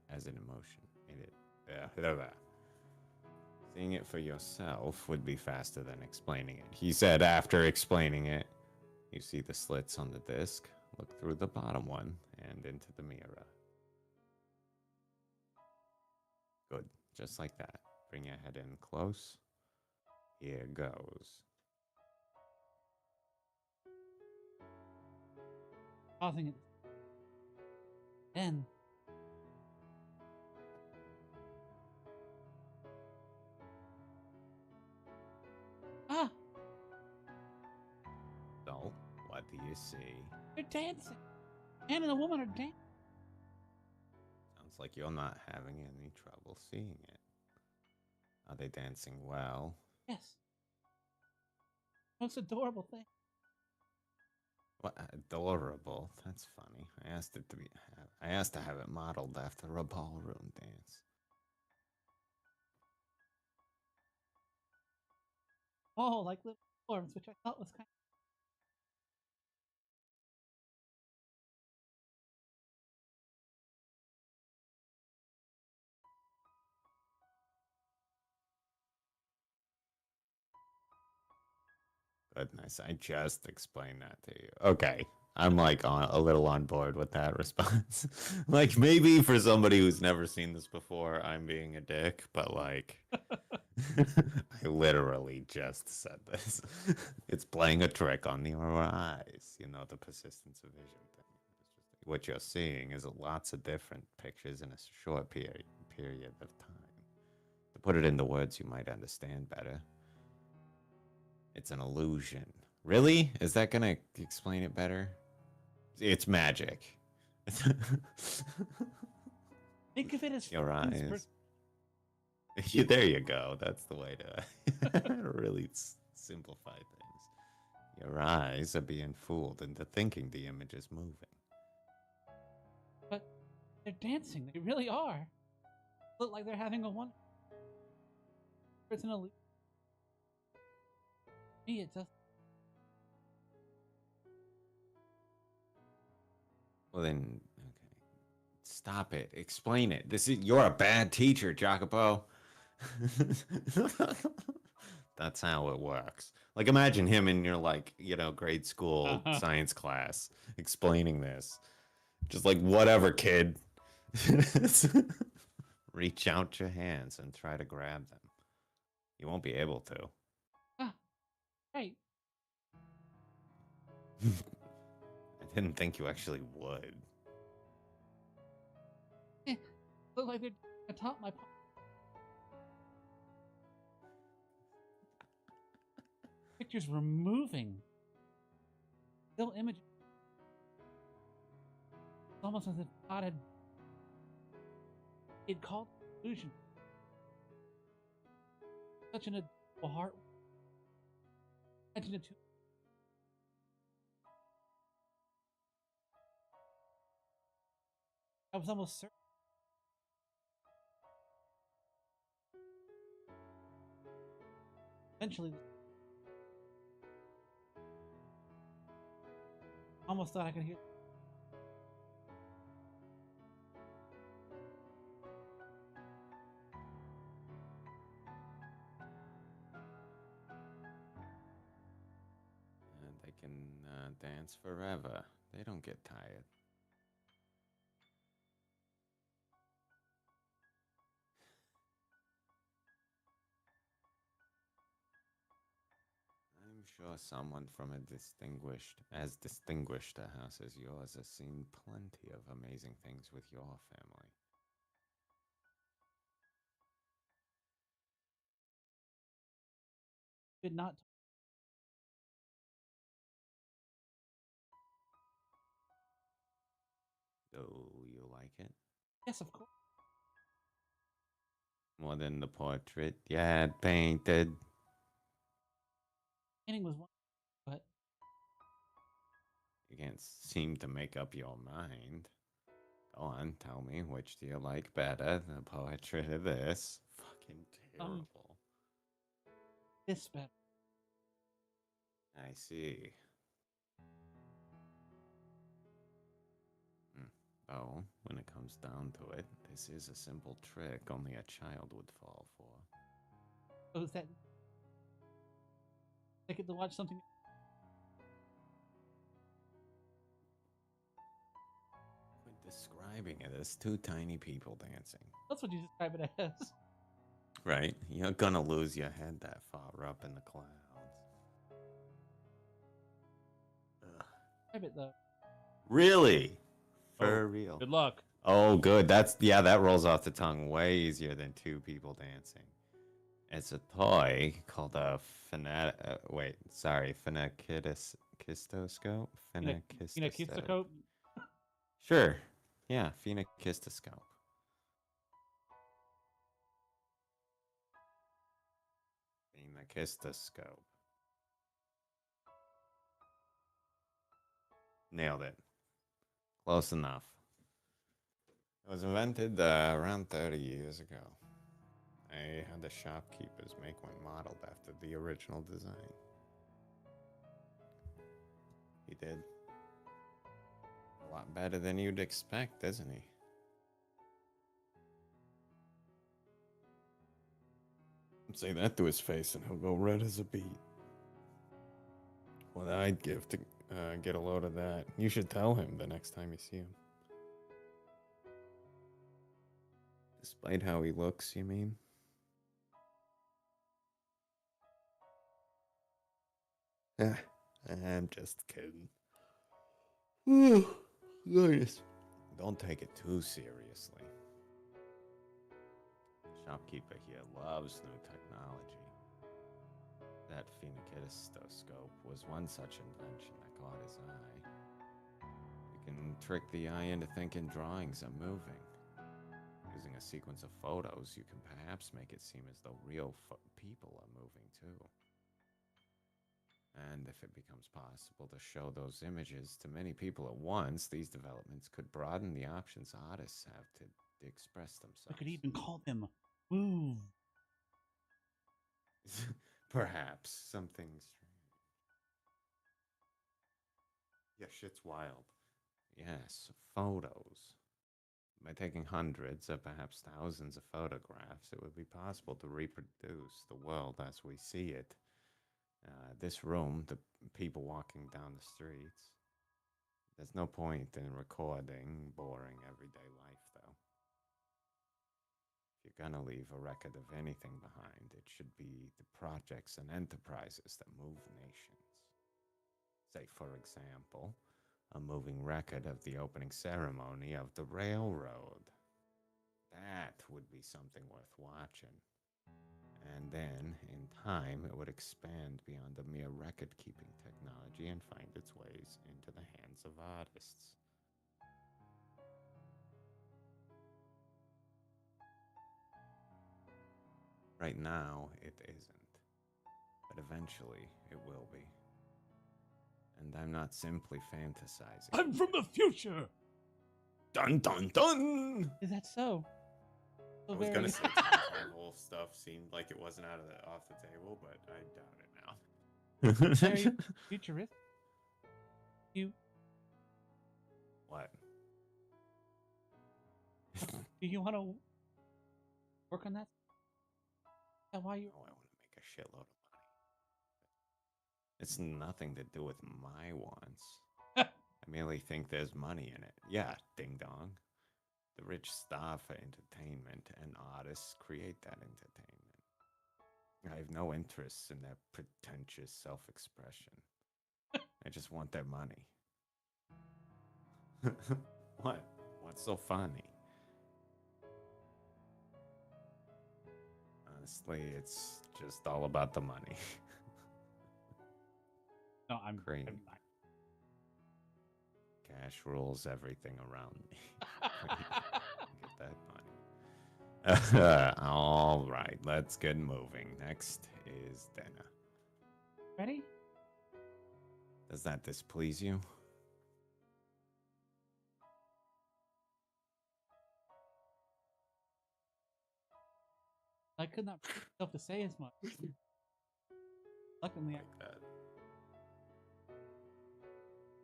as an emotion. Seeing it for yourself would be faster than explaining it. He said after explaining it, you see the slits on the disc. Look through the bottom one and into the mirror. Good. Just like that. Bring your head in close. Here goes. Pausing it. Then. Ah! So, what do you see? They're dancing. Man and the woman are dancing. Sounds like you're not having any trouble seeing it. Are they dancing well? Yes. Most adorable thing. What adorable. That's funny. I asked to have it modeled after a ballroom dance. Oh, like little forms, which I thought was kind Goodness, I just explained that to you. Okay. I'm like a little on board with that response. Like maybe for somebody who's never seen this before, I'm being a dick, but like I literally just said this. It's playing a trick on your eyes. You know, the persistence of vision thing. It's just what you're seeing is lots of different pictures in a short period of time. To put it into words you might understand better, it's an illusion. Really? Is that gonna explain it better? It's magic. Think of it as Your friends. eyes. Yeah, there you go. That's the way to really simplify things. Your eyes are being fooled into thinking the image is moving. But they're dancing. They really are. Look like they're having a wonderful. It's an illusion. Me, it does. Well then, okay. Stop it. Explain it. You're a bad teacher, Jacopo. That's how it works. Like imagine him in your like, grade school science class explaining this. Just like whatever, kid. Reach out your hands and try to grab them. You won't be able to. Ah, right. I didn't think you actually would. Eh, look like they're atop my. Pictures were moving. Still images. It's almost as if God had. It called illusion. Such an adorable heart. Imagine it too. I was almost certain. Eventually, almost thought I could hear. And they can dance forever. They don't get tired. I'm sure someone from as distinguished a house as yours has seen plenty of amazing things with your family. Did not. Do you like it? Yes, of course. More than the portrait you had painted? Painting was one, but You can't seem to make up your mind. Go on, tell me, which do you like better, the portrait or this? Fucking um, terrible. this better. I see. Hmm. Oh, when it comes down to it, this is a simple trick only a child would fall for. Oh, is that ticket to watch something? Quit describing it as two tiny people dancing. That's what you describe it as. Right? You're gonna lose your head that far up in the clouds. Ugh. Describe it though. Really? Oh, For real? good luck. Oh, good. That rolls off the tongue way easier than two people dancing. It's a toy called a phenakistoscope. Phenakistoscope. Kistoscope. Sure. Yeah, phenakistoscope. Phenakistoscope. Nailed it. Close enough. It was invented around 30 years ago. I had the shopkeepers make one modeled after the original design. He did. A lot better than you'd expect, isn't he? Say that to his face and he'll go red as a beet. What I'd give to get a load of that. You should tell him the next time you see him. Despite how he looks, you mean? I'm just kidding. Nice. Don't take it too seriously. Shopkeeper here loves new technology. That phenakistoscope was one such invention that caught his eye. You can trick the eye into thinking drawings are moving. Using a sequence of photos, you can perhaps make it seem as though real people are moving too. And if it becomes possible to show those images to many people at once, these developments could broaden the options artists have to express themselves. We could even call them Move. Perhaps something strange. Yeah, shit's wild. Yes, photos. By taking hundreds or perhaps thousands of photographs, it would be possible to reproduce the world as we see it. This room, the people walking down the streets. There's no point in recording boring everyday life, though. If you're gonna leave a record of anything behind, it should be the projects and enterprises that move nations. Say, for example, a moving record of the opening ceremony of the railroad. That would be something worth watching. And then, in time, it would expand beyond a mere record keeping technology and find its ways into the hands of artists. Right now, it isn't, but eventually it will be. And I'm not simply fantasizing. I'm from the future. Dun dun dun! Is that so? I was gonna say Marvel stuff seemed like it wasn't off the table, but I doubt it now. Very futuristic. You What? do you want to work on that? Yeah, why you? Oh, I want to make a shitload of money. It's nothing to do with my wants. I merely think there's money in it. Yeah, ding dong. The rich starve for entertainment, and artists create that entertainment. I have no interest in their pretentious self expression. I just want their money. What? What's so funny? Honestly, it's just all about the money. No, I'm Great. not. Cash rules everything around me. Get that money. All right, let's get moving. Next is dinner. Ready? Does that displease you? I could not bring myself to say as much. Luckily, Like that.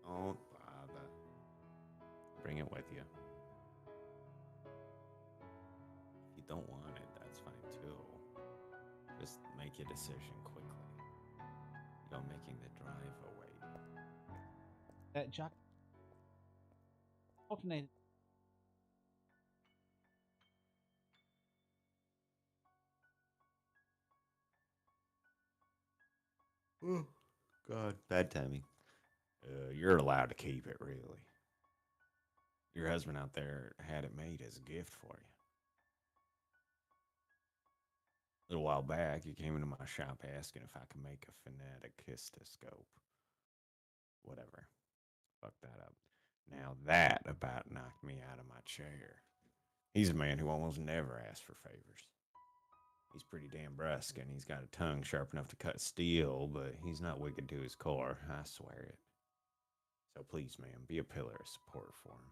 Don't bother. Bring it with you. If you don't want it, that's fine too. Just make your decision quickly. You're making the driver wait. That jock alternated. Oh, God. Bad timing. You're allowed to keep it, really. Your husband out there had it made as a gift for you. A little while back, you came into my shop asking if I could make a phoneticistoscope. Whatever. Fuck that up. Now that about knocked me out of my chair. He's a man who almost never asks for favors. He's pretty damn brusque, and he's got a tongue sharp enough to cut steel, but he's not wicked to his core, I swear it. So please, ma'am, be a pillar of support for him.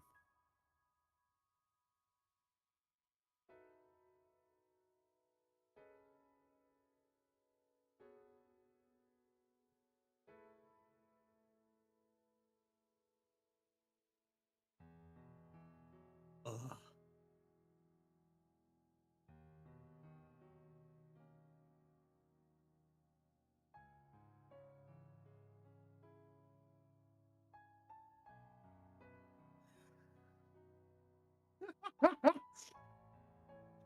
Ugh.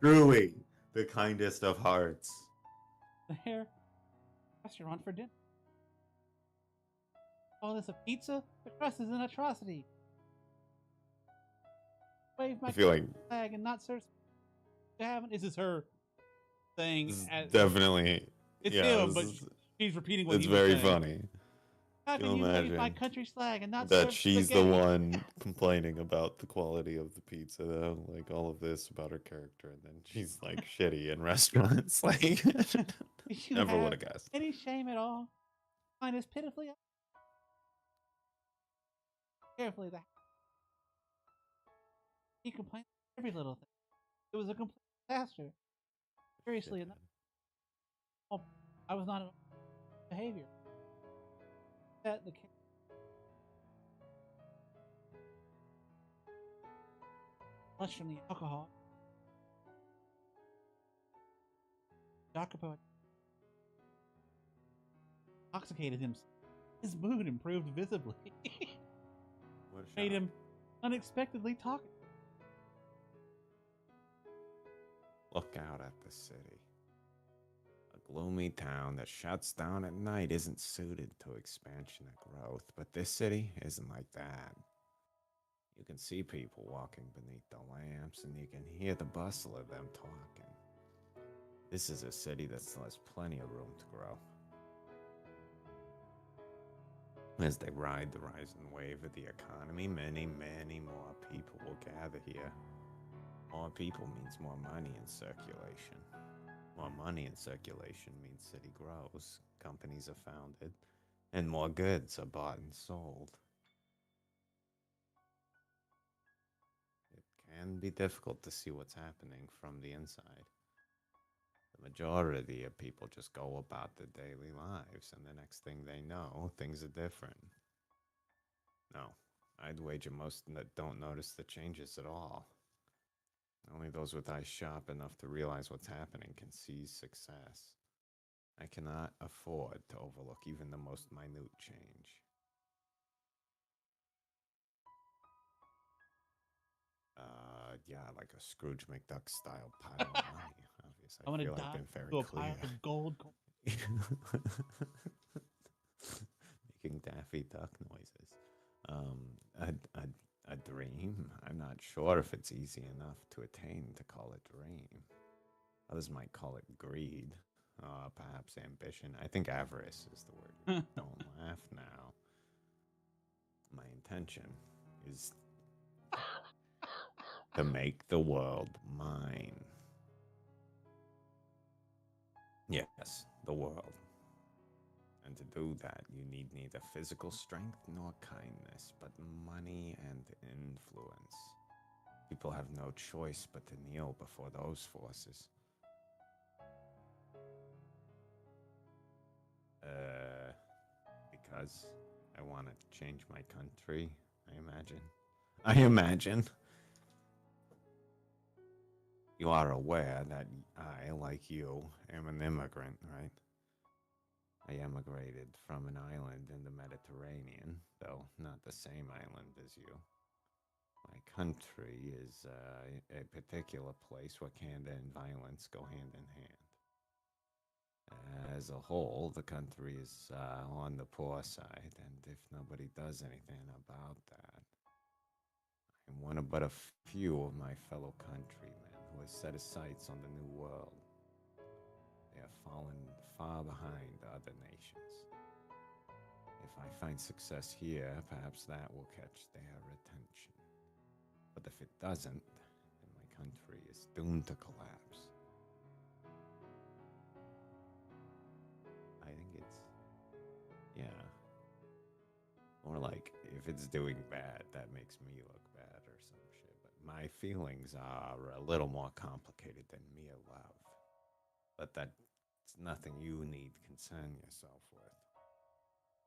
Truly, the kindest of hearts. The hair restaurant for dinner. Call this a pizza? The crust is an atrocity. Wave I my feel like flag and not serve. This is her thing. this is At, definitely, it's yeah, him, but she's repeating what it's he was very saying. funny. How Can can you you wave my imagine country's flag and not that serve she's the spaghetti? one complaining about the quality of the pizza, though? Like all of this about her character, and then she's like shitty in restaurants. Like, Do you never would have have guessed. any shame at all? Mine is pitifully carefully that he complained every little thing. It was a complete disaster. Seriously enough, I was not in behavior. That the much from the alcohol, Jacopo intoxicated him. His mood improved visibly. What a Made shock. him unexpectedly talkative. Look out at the city. A gloomy town that shuts down at night isn't suited to expansion and growth, but this city isn't like that. You can see people walking beneath the lamps, and you can hear the bustle of them talking. This is a city that still has plenty of room to grow. As they ride the rising wave of the economy, many, many more people will gather here. More people means more money in circulation. More money in circulation means city grows, companies are founded, and more goods are bought and sold. It can be difficult to see what's happening from the inside. The majority of people just go about their daily lives, and the next thing they know, things are different. No, I'd wager most that don't notice the changes at all. Only those with eyes sharp enough to realize what's happening can seize success. I cannot afford to overlook even the most minute change. Yeah, like a Scrooge McDuck style pile of money. Obviously, I'm I gonna feel I've dive been very into a clear. pile of gold. Making Daffy Duck noises. Um, a, a dream. I'm not sure if it's easy enough to attain to call it dream. Others might call it greed, perhaps ambition. I think avarice is the word. Don't laugh now. My intention is to make the world mine. Yes, the world. And to do that, you need neither physical strength nor kindness, but money and influence. People have no choice but to kneel before those forces. Because I want to change my country, I imagine. You are aware that I, like you, am an immigrant, right? I emigrated from an island in the Mediterranean, though not the same island as you. My country is a particular place where candor and violence go hand in hand. As a whole, the country is on the poor side, and if nobody does anything about that, I'm one of but a few of my fellow countrymen who have set his sights on the new world. They have fallen far behind other nations. If I find success here, perhaps that will catch their attention. But if it doesn't, then my country is doomed to collapse. I think it's, yeah, more like if it's doing bad, that makes me look bad or some shit. But my feelings are a little more complicated than mere love. But that's nothing you need concern yourself with.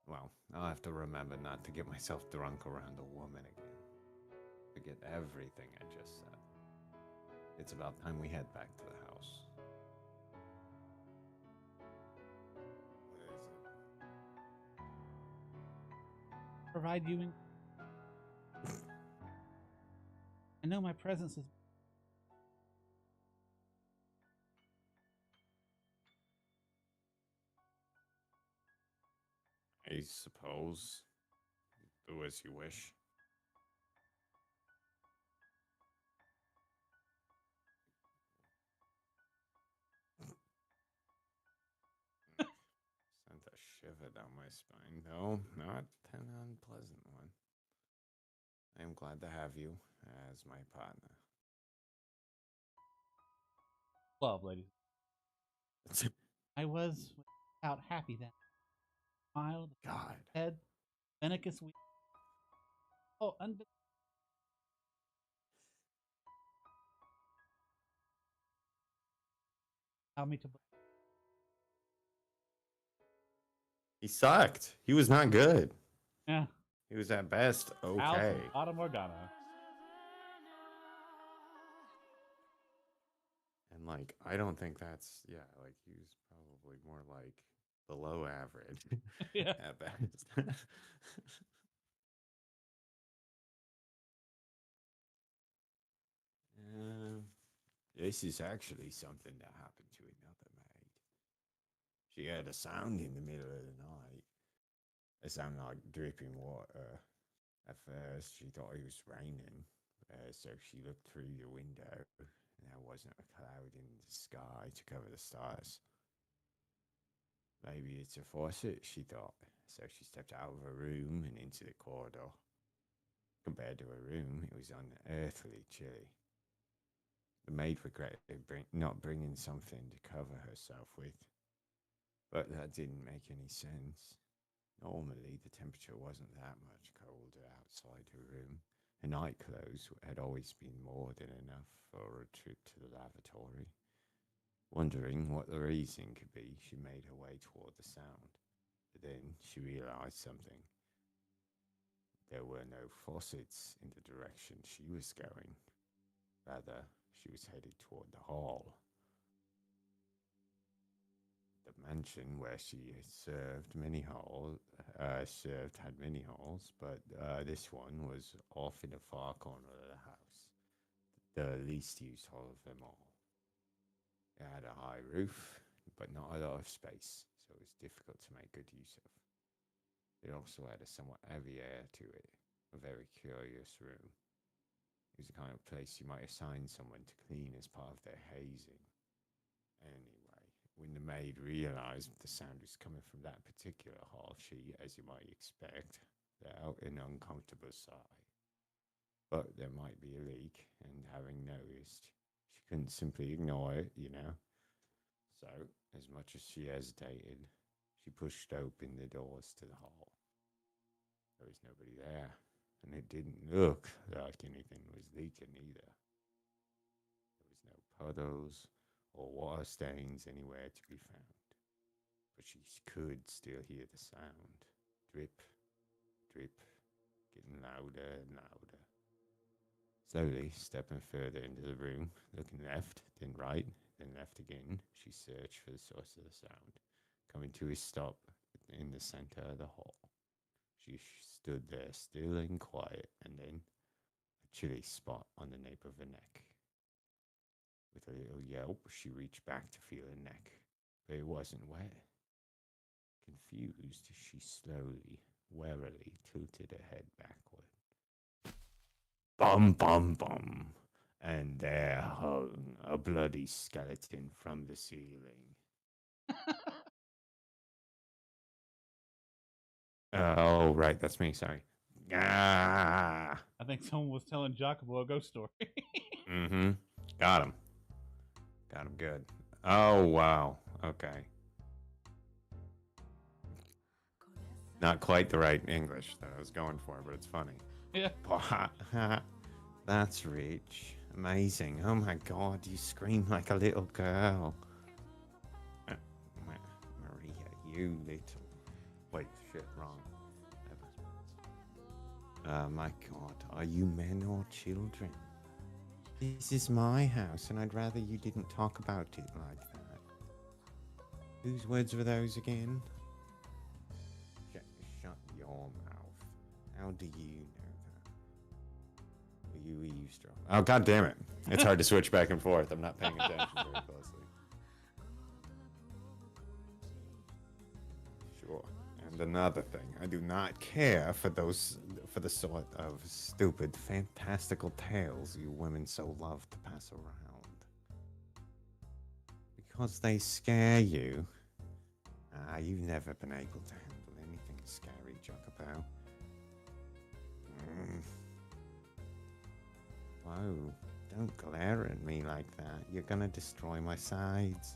Well, I'll have to remember not to get myself drunk around a woman again. Forget everything I just said. It's about time we head back to the house. What is Provide you in. I know my presence is. it? I suppose. Do as you wish. Sent a shiver down my spine. No, not an unpleasant one. I am glad to have you as my partner. Love, ladies. I was without happy then. Smiled, God. head, Venicus we. Oh, allow me to. He sucked. He was not good. Yeah. He was at best House okay. Fata Morgana. And like, I don't think that's, yeah, like he was probably more like below average Yeah. at best. Um, this is actually something that happened to another maid. She heard a sound in the middle of the night. A sound like dripping water. At first, she thought it was raining, so she looked through the window, and there wasn't a cloud in the sky to cover the stars. Maybe it's a faucet, she thought, so she stepped out of her room and into the corridor. Compared to her room, it was unearthly chilly. The maid regretted not bringing something to cover herself with, but that didn't make any sense. Normally, the temperature wasn't that much colder outside her room. Her night clothes had always been more than enough for a trip to the lavatory. Wondering what the reason could be, she made her way toward the sound. But then she realized something. There were no faucets in the direction she was going. Rather, she was headed toward the hall. The mansion where she had had many halls, but this one was off in a far corner of the house, the least used hall of them all. It had a high roof, but not a lot of space, so it was difficult to make good use of. It also had a somewhat heavy air to it, a very curious room. It was the kind of place you might assign someone to clean as part of their hazing. Anyway, when the maid realized the sound was coming from that particular hall, she, as you might expect, let out an uncomfortable sigh. But there might be a leak, and having noticed, she couldn't simply ignore it. So, as much as she hesitated, she pushed open the doors to the hall. There was nobody there, and it didn't look like anything was leaking either. There was no puddles or water stains anywhere to be found, but she could still hear the sound. Drip, drip, getting louder and louder. Slowly stepping further into the room, looking left, then right, then left again, she searched for the source of the sound, coming to a stop in the center of the hall. She stood there still and quiet, and then a chilly spot on the nape of her neck. With a little yelp, she reached back to feel her neck, but it wasn't wet. Confused, she slowly, warily tilted her head backward. Bum, bum, bum. And there hung a bloody skeleton from the ceiling. Oh, right, that's me, sorry. Ah! I think someone was telling Jacobo a ghost story. Mm hmm. Got him. Got him good. Oh, wow. Okay. Not quite the right English that I was going for, but it's funny. Yeah. That's rich. Amazing. Oh my god, you scream like a little girl. Maria, you little. Wait, shit, wrong. My god, are you men or children? This is my house, and I'd rather you didn't talk about it like that. Whose words were those again? Shut your mouth. How do you know that? Were you eavesdropping? Oh, god damn it. It's hard to switch back and forth. I'm not paying attention very closely. Sure. And another thing, I do not care for the sort of stupid, fantastical tales you women so love to pass around. Because they scare you. You've never been able to handle anything scary, Jacopo. Whoa, don't glare at me like that. You're gonna destroy my sides.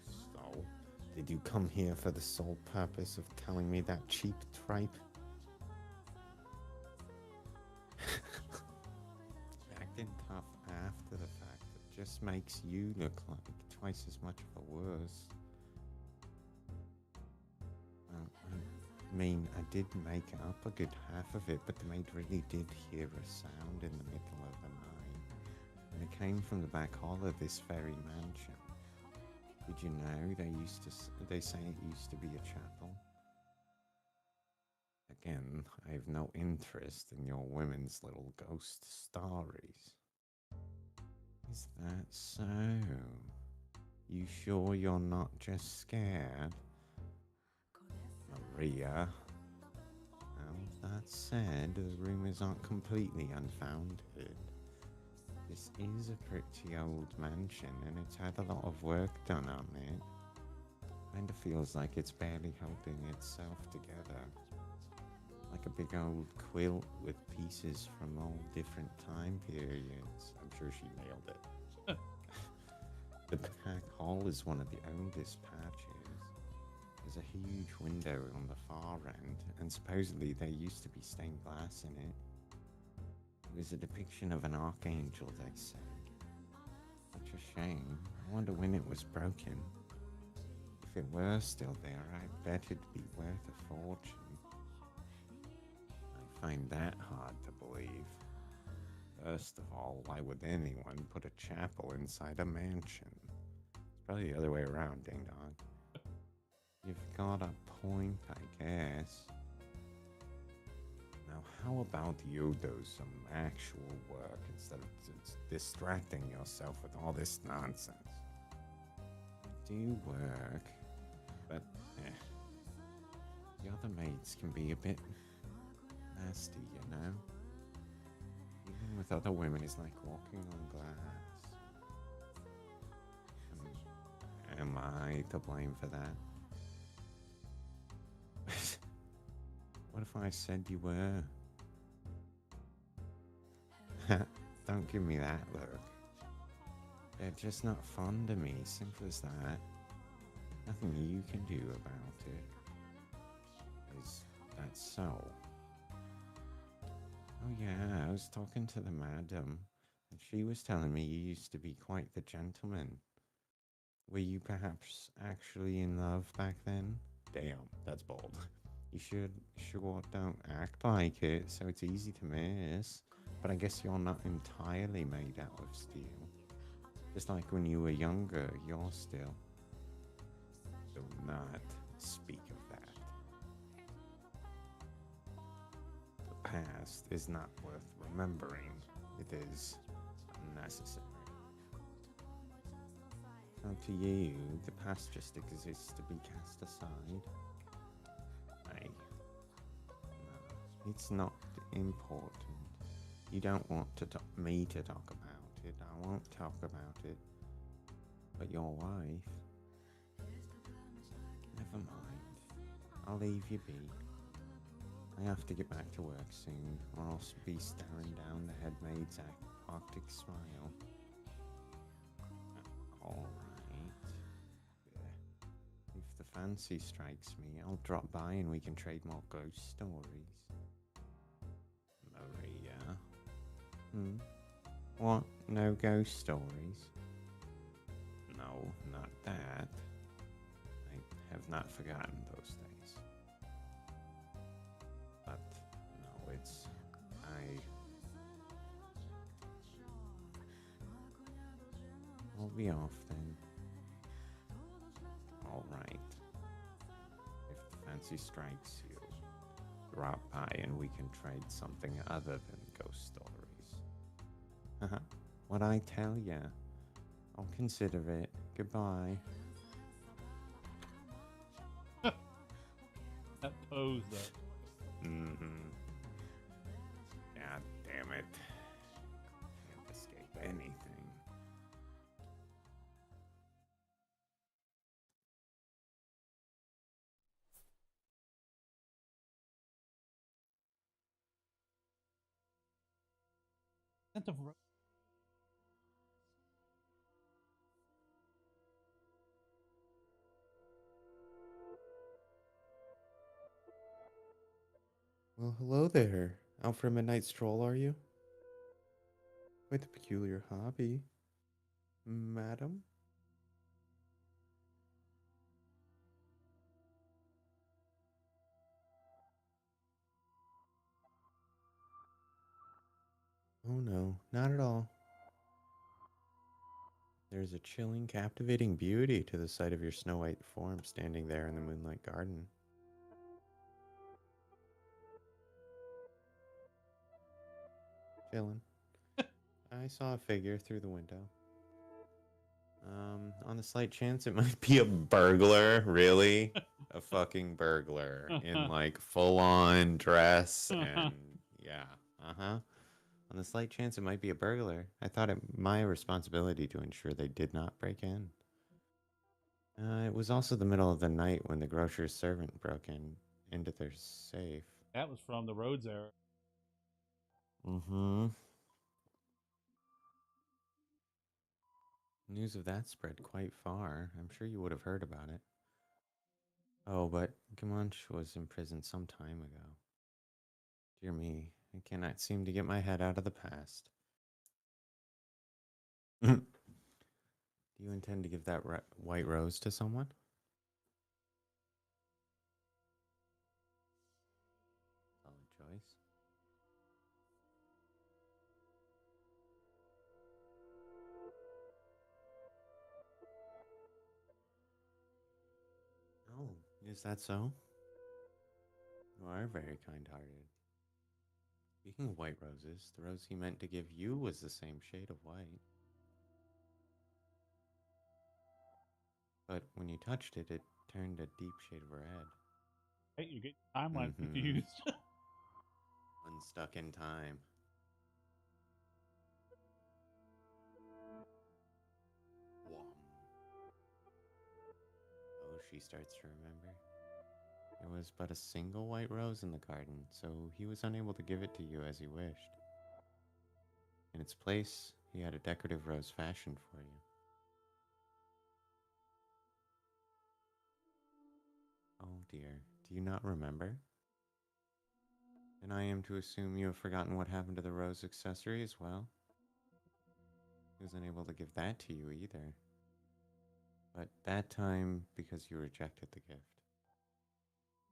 So, did you come here for the sole purpose of telling me that cheap tripe? Acting tough after the fact just makes you look like twice as much of a worse. I mean, I did make up a good half of it, but the maid really did hear a sound in the middle of the night. And it came from the back hall of this very mansion. Did you know they say it used to be a chapel? Again, I have no interest in your women's little ghost stories. Is that so? You sure you're not just scared? Maria. Well, that said, the rumors aren't completely unfounded. This is a pretty old mansion and it's had a lot of work done on it. Kinda feels like it's barely holding itself together. Like a big old quilt with pieces from all different time periods. I'm sure she nailed it. The back hall is one of the oldest patches. There's a huge window on the far end, and supposedly there used to be stained glass in it. It was a depiction of an archangel, they say. Such a shame. I wonder when it was broken. If it were still there, I bet it'd be worth a fortune. I find that hard to believe. First of all, why would anyone put a chapel inside a mansion? It's probably the other way around, ding dong. You've got a point, I guess. Now, how about you do some actual work instead of distracting yourself with all this nonsense? Do work, but the other maids can be a bit nasty, you know? Even with other women, it's like walking on glass. Am I to blame for that? What if I said you were? Don't give me that look. They're just not fond of me, simple as that. Nothing you can do about it. Is that so? Oh yeah, I was talking to the madam, and she was telling me you used to be quite the gentleman. Were you perhaps actually in love back then? Damn, that's bold. You should sure don't act like it, so it's easy to miss. But I guess you're not entirely made out of steel. Just like when you were younger, you're still. Do not speak of that. The past is not worth remembering. It is unnecessary. So to you, the past just exists to be cast aside. I no, it's not important. You don't want me to talk about it. I won't talk about it. But your wife, never mind. I'll leave you be. I have to get back to work soon, or I'll be staring down the head maid's arctic smile. All right. Yeah. If the fancy strikes me, I'll drop by and we can trade more ghost stories. Maria. Hmm? What? No ghost stories? No, not that. I have not forgotten those days. But no, it's. I'll be off then. Alright. If the fancy strikes you, drop by and we can trade something other than ghost stories. Haha. What I tell ya? I'll consider it. Goodbye. That pose, though. Mm-hmm. God damn it. Can't escape anything. Scent of Well, hello there. Out for a midnight stroll, are you? Quite a peculiar hobby, madam. Oh no, not at all. There's a chilling, captivating beauty to the sight of your snow white form standing there in the moonlight garden. Chillin'. I saw a figure through the window. On the slight chance it might be a burglar, really? A fucking burglar in like full on dress and yeah, uh huh. On the slight chance it might be a burglar, I thought it my responsibility to ensure they did not break in. It was also the middle of the night when the grocer's servant broke in into their safe. That was from the Rhodes era. Mm-hmm. News of that spread quite far. I'm sure you would have heard about it. Oh, but Gamunch was in prison some time ago. Dear me, I cannot seem to get my head out of the past. Do you intend to give that white rose to someone? Solid choice. Oh, is that so? You are very kind hearted. Speaking of white roses, the rose he meant to give you was the same shade of white. But when you touched it, it turned a deep shade of red. Hey, you get timeline Mm-hmm. confused. Unstuck in time. Whom. Oh, she starts to remember. There was but a single white rose in the garden, so he was unable to give it to you as he wished. In its place, he had a decorative rose fashioned for you. Oh dear, do you not remember? And I am to assume you have forgotten what happened to the rose accessory as well? He was unable to give that to you either. But that time because you rejected the gift.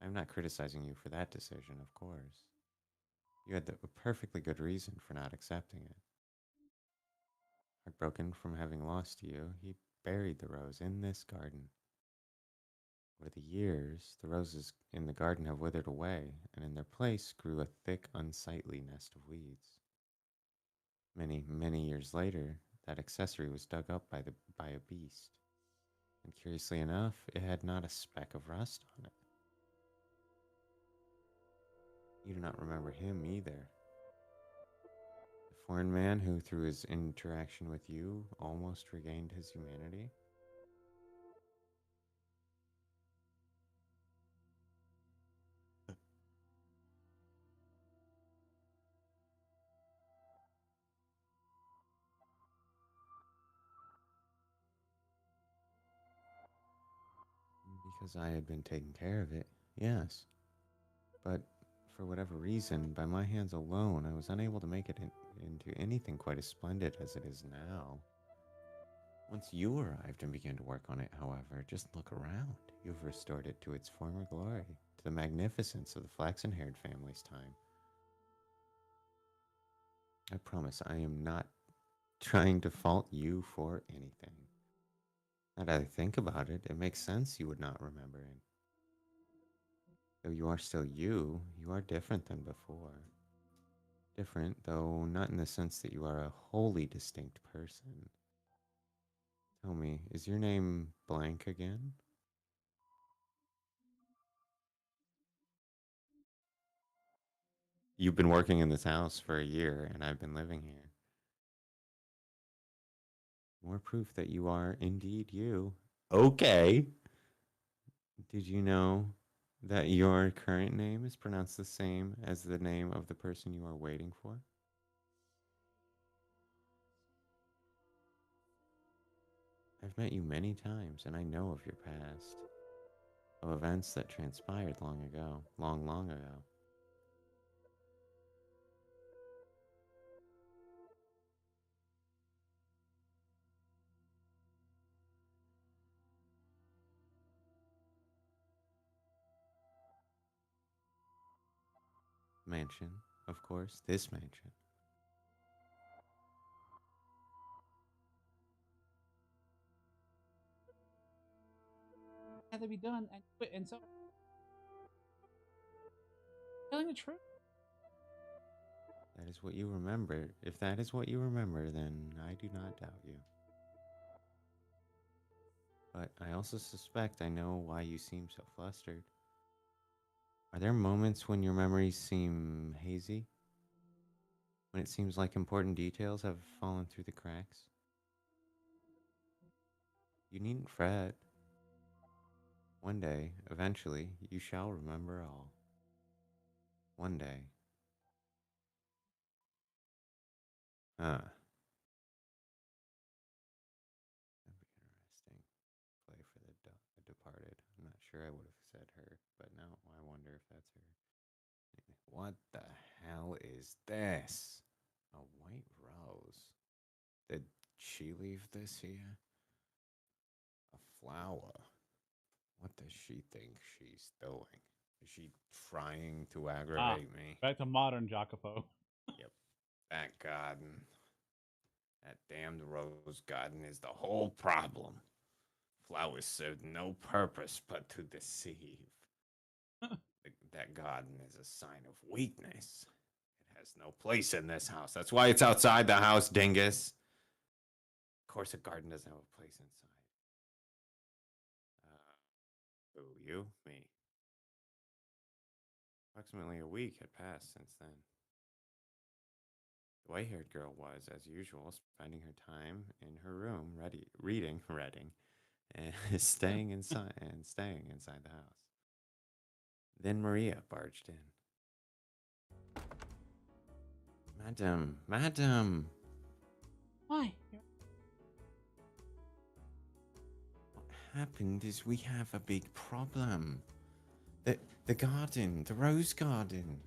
I'm not criticizing you for that decision, of course. You had a perfectly good reason for not accepting it. Heartbroken from having lost you, he buried the rose in this garden. Over the years, the roses in the garden have withered away, and in their place grew a thick, unsightly nest of weeds. Many, many years later, that accessory was dug up by a beast, and curiously enough, it had not a speck of rust on it. You do not remember him either. The foreign man who, through his interaction with you, almost regained his humanity. Because I had been taking care of it, yes. But for whatever reason, by my hands alone, I was unable to make it into anything quite as splendid as it is now. Once you arrived and began to work on it, however, just look around. You've restored it to its former glory, to the magnificence of the flaxen haired family's time. I promise I am not trying to fault you for anything. Now that I think about it, it makes sense you would not remember it. Though you are still you, you are different than before. Different, though not in the sense that you are a wholly distinct person. Tell me, is your name blank again? You've been working in this house for a year, and I've been living here. More proof that you are indeed you. Okay. Did you know that your current name is pronounced the same as the name of the person you are waiting for? I've met you many times, and I know of your past, of events that transpired long ago, long, long ago. Mansion, of course, this mansion. Had to be done and quit. And so, telling the truth. That is what you remember. If that is what you remember, then I do not doubt you. But I also suspect I know why you seem so flustered. Are there moments when your memories seem hazy? When it seems like important details have fallen through the cracks? You needn't fret. One day, eventually, you shall remember all. One day. Huh. That'd be interesting. Play for the departed. I'm not sure I would have said her, but now I wonder if that's her. What the hell is this? A white rose. Did she leave this here? A flower. What does she think she's doing? Is she trying to Ah, aggravate me? back to modern Jacopo. Yep. That garden. That damned rose garden is the whole problem. Flowers serve no purpose but to deceive. That garden is a sign of weakness. It has no place in this house. That's why it's outside the house, dingus. Of course, a garden doesn't have a place inside. Who, you? Me. Approximately a week had passed since then. The white haired girl was, as usual, spending her time in her room, reading, and staying inside the house. Then Maria barged in. Madam, Why? what happened is we have a big problem. The garden, the rose garden.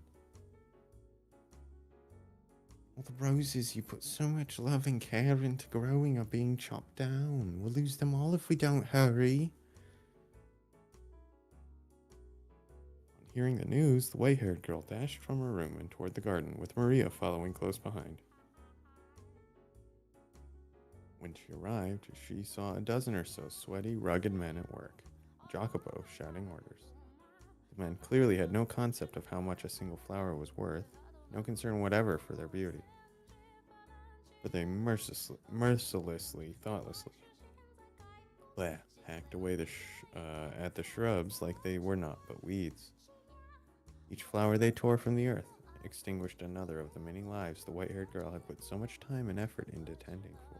All the roses you put so much love and care into growing are being chopped down. We'll lose them all if we don't hurry. Hearing the news, the white-haired girl dashed from her room and toward the garden, with Maria following close behind. When she arrived, she saw a dozen or so sweaty, rugged men at work, Jacopo shouting orders. The men clearly had no concept of how much a single flower was worth, no concern whatever for their beauty. But they mercilessly, thoughtlessly, hacked away at the shrubs like they were not but weeds. Each flower they tore from the earth extinguished another of the many lives the white-haired girl had put so much time and effort into tending for.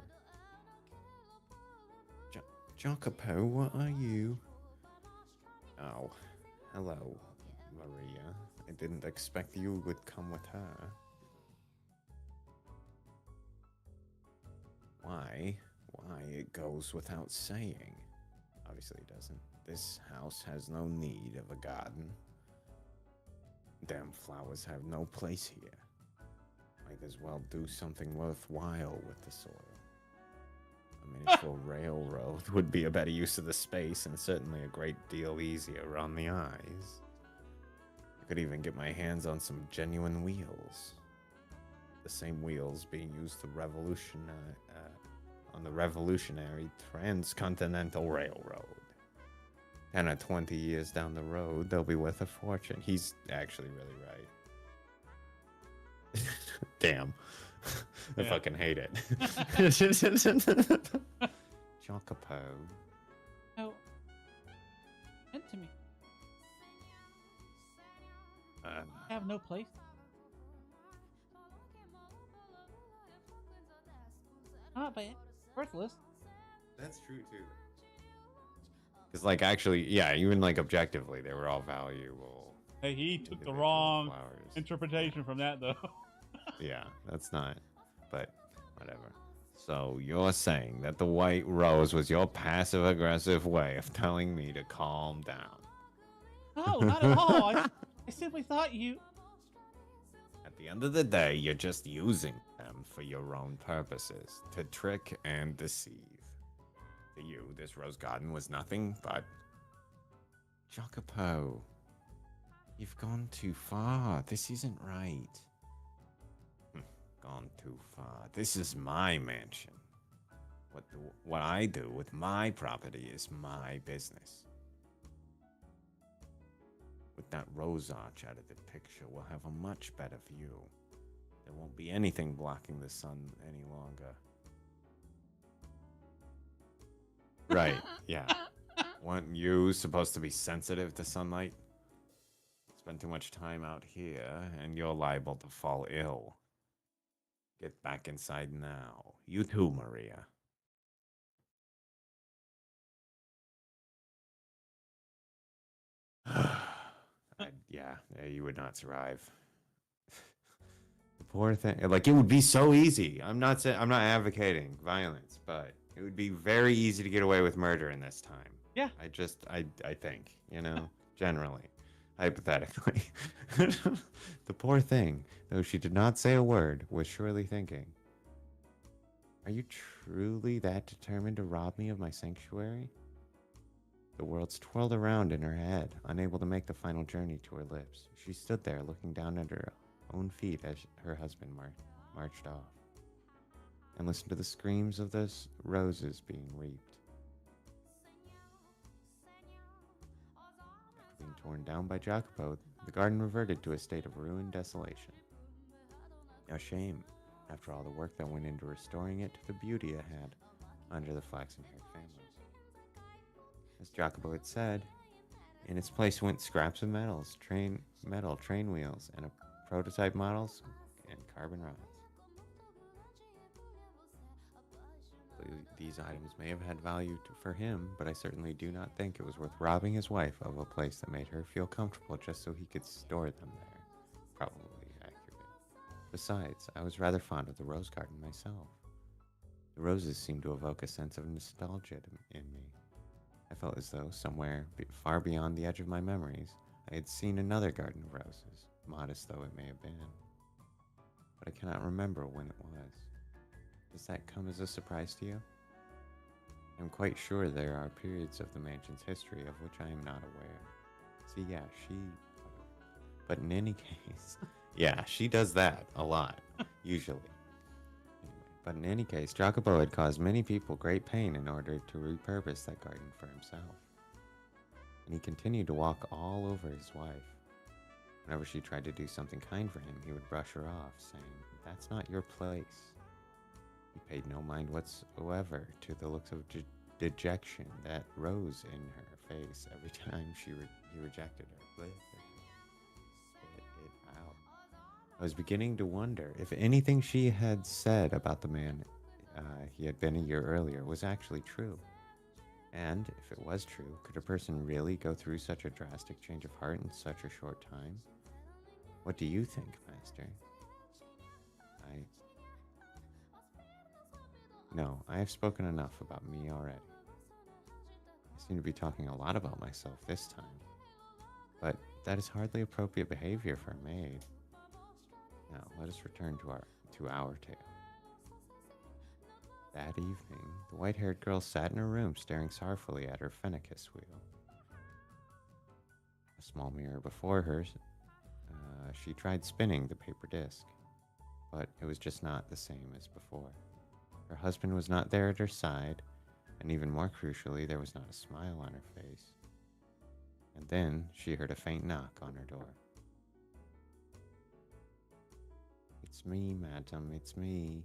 Jacopo, what are you? Oh, hello, Maria. I didn't expect you would come with her. Why? It goes without saying. Obviously it doesn't. This house has no need of a garden. Damn flowers have no place here. Might as well do something worthwhile with the soil. A miniature railroad would be a better use of the space and certainly a great deal easier on the eyes. I could even get my hands on some genuine wheels. The same wheels being used to on the revolutionary transcontinental railroad. 10 or 20 years down the road, they'll be worth a fortune. He's actually really right. Damn. I fucking hate it. Jacopo. No. Sent to me. I have no place. Not bad. Worthless. That's true too. Because, like, actually, yeah, even like objectively, they were all valuable. Hey, he took the wrong flowers. interpretation from that, though. Yeah, that's not. But whatever. So you're saying that the white rose was your passive-aggressive way of telling me to calm down? No, not at all. I simply thought you. At the end of the day, you're just using them for your own purposes, to trick and deceive. To you, this rose garden was nothing but... Jacopo, you've gone too far. This isn't right. Gone too far. This is my mansion. What I do with my property is my business. With that rose arch out of the picture, we'll have a much better view. There won't be anything blocking the sun any longer. Right, yeah. Weren't you supposed to be sensitive to sunlight? Spend too much time out here, and you're liable to fall ill. Get back inside now. You too, Maria. Yeah, you would not survive. The poor thing. Like, it would be so easy. I'm not advocating violence, but it would be very easy to get away with murder in this time. Yeah. I think, generally, hypothetically. The poor thing, though she did not say a word, was surely thinking, are you truly that determined to rob me of my sanctuary? The worlds twirled around in her head, unable to make the final journey to her lips. She stood there, looking down at her own feet as her husband marched off, and listened to the screams of those roses being reaped. After being torn down by Jacopo, the garden reverted to a state of ruined desolation. A shame, after all the work that went into restoring it to the beauty it had under the flaxen-haired family. As Jacopo had said, in its place went scraps of train wheels, and prototype models and carbon rods. These items may have had value for him, but I certainly do not think it was worth robbing his wife of a place that made her feel comfortable just so he could store them there. Probably accurate. Besides, I was rather fond of the rose garden myself. The roses seemed to evoke a sense of nostalgia in me. I felt as though, somewhere far beyond the edge of my memories, I had seen another garden of roses, modest though it may have been. But I cannot remember when it was. Does that come as a surprise to you? I'm quite sure there are periods of the mansion's history of which I am not aware. See, yeah, she But in any case, yeah, she does that a lot, usually. Anyway, but in any case, Jacopo had caused many people great pain in order to repurpose that garden for himself. And he continued to walk all over his wife. Whenever she tried to do something kind for him, he would brush her off, saying, "That's not your place." He paid no mind whatsoever to the looks of dejection that rose in her face every time he rejected her. Spit it out. I was beginning to wonder if anything she had said about the man he had been a year earlier was actually true. And if it was true, could a person really go through such a drastic change of heart in such a short time? What do you think, Master? I. No, I have spoken enough about me already. I seem to be talking a lot about myself this time, but that is hardly appropriate behavior for a maid. Now, let us return to our tale. That evening, the white-haired girl sat in her room staring sorrowfully at her Fennicus wheel. A small mirror before her, she tried spinning the paper disc, but it was just not the same as before. Her husband was not there at her side, and even more crucially, there was not a smile on her face. And then she heard a faint knock on her door. "It's me, madam, it's me.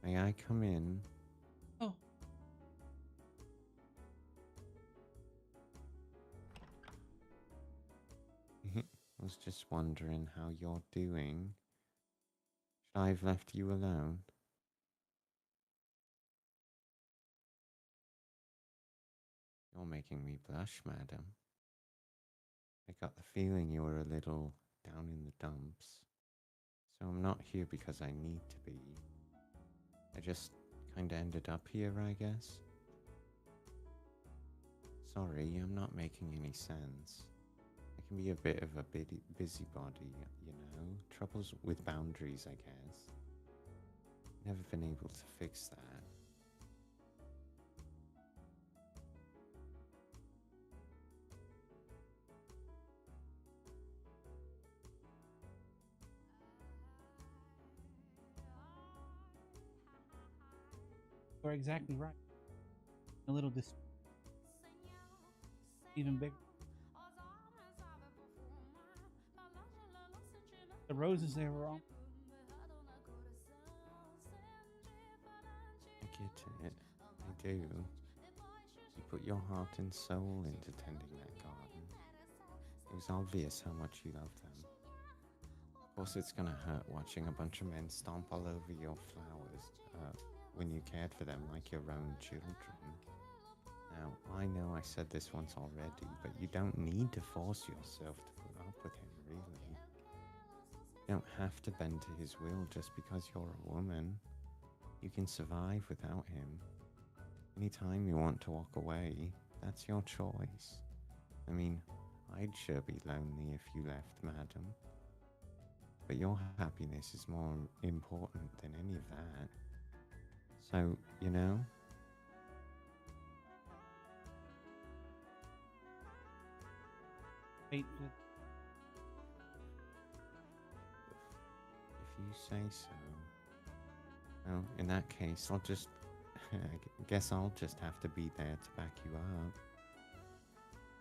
May I come in?" Oh, I was just wondering how you're doing. Should I have left you alone? You're making me blush, madam. I got the feeling you were a little down in the dumps. So I'm not here because I need to be. I just kinda ended up here, I guess. Sorry, I'm not making any sense. I can be a bit of a busybody, you know? Troubles with boundaries, I guess. Never been able to fix that. you're exactly right. A little even bigger. The roses there were all. I get it. I do. You put your heart and soul into tending that garden. It was obvious how much you loved them. Of course, it's gonna hurt watching a bunch of men stomp all over your flowers when you cared for them like your own children. Now, I know I said this once already, but you don't need to force yourself to put up with him, really. You don't have to bend to his will just because you're a woman. You can survive without him. Anytime you want to walk away, that's your choice. I mean, I'd sure be lonely if you left, madam. But your happiness is more important than any of that. So, you know, Wait, if you say so. Well, in that case, I'll just. I guess I'll just have to be there to back you up.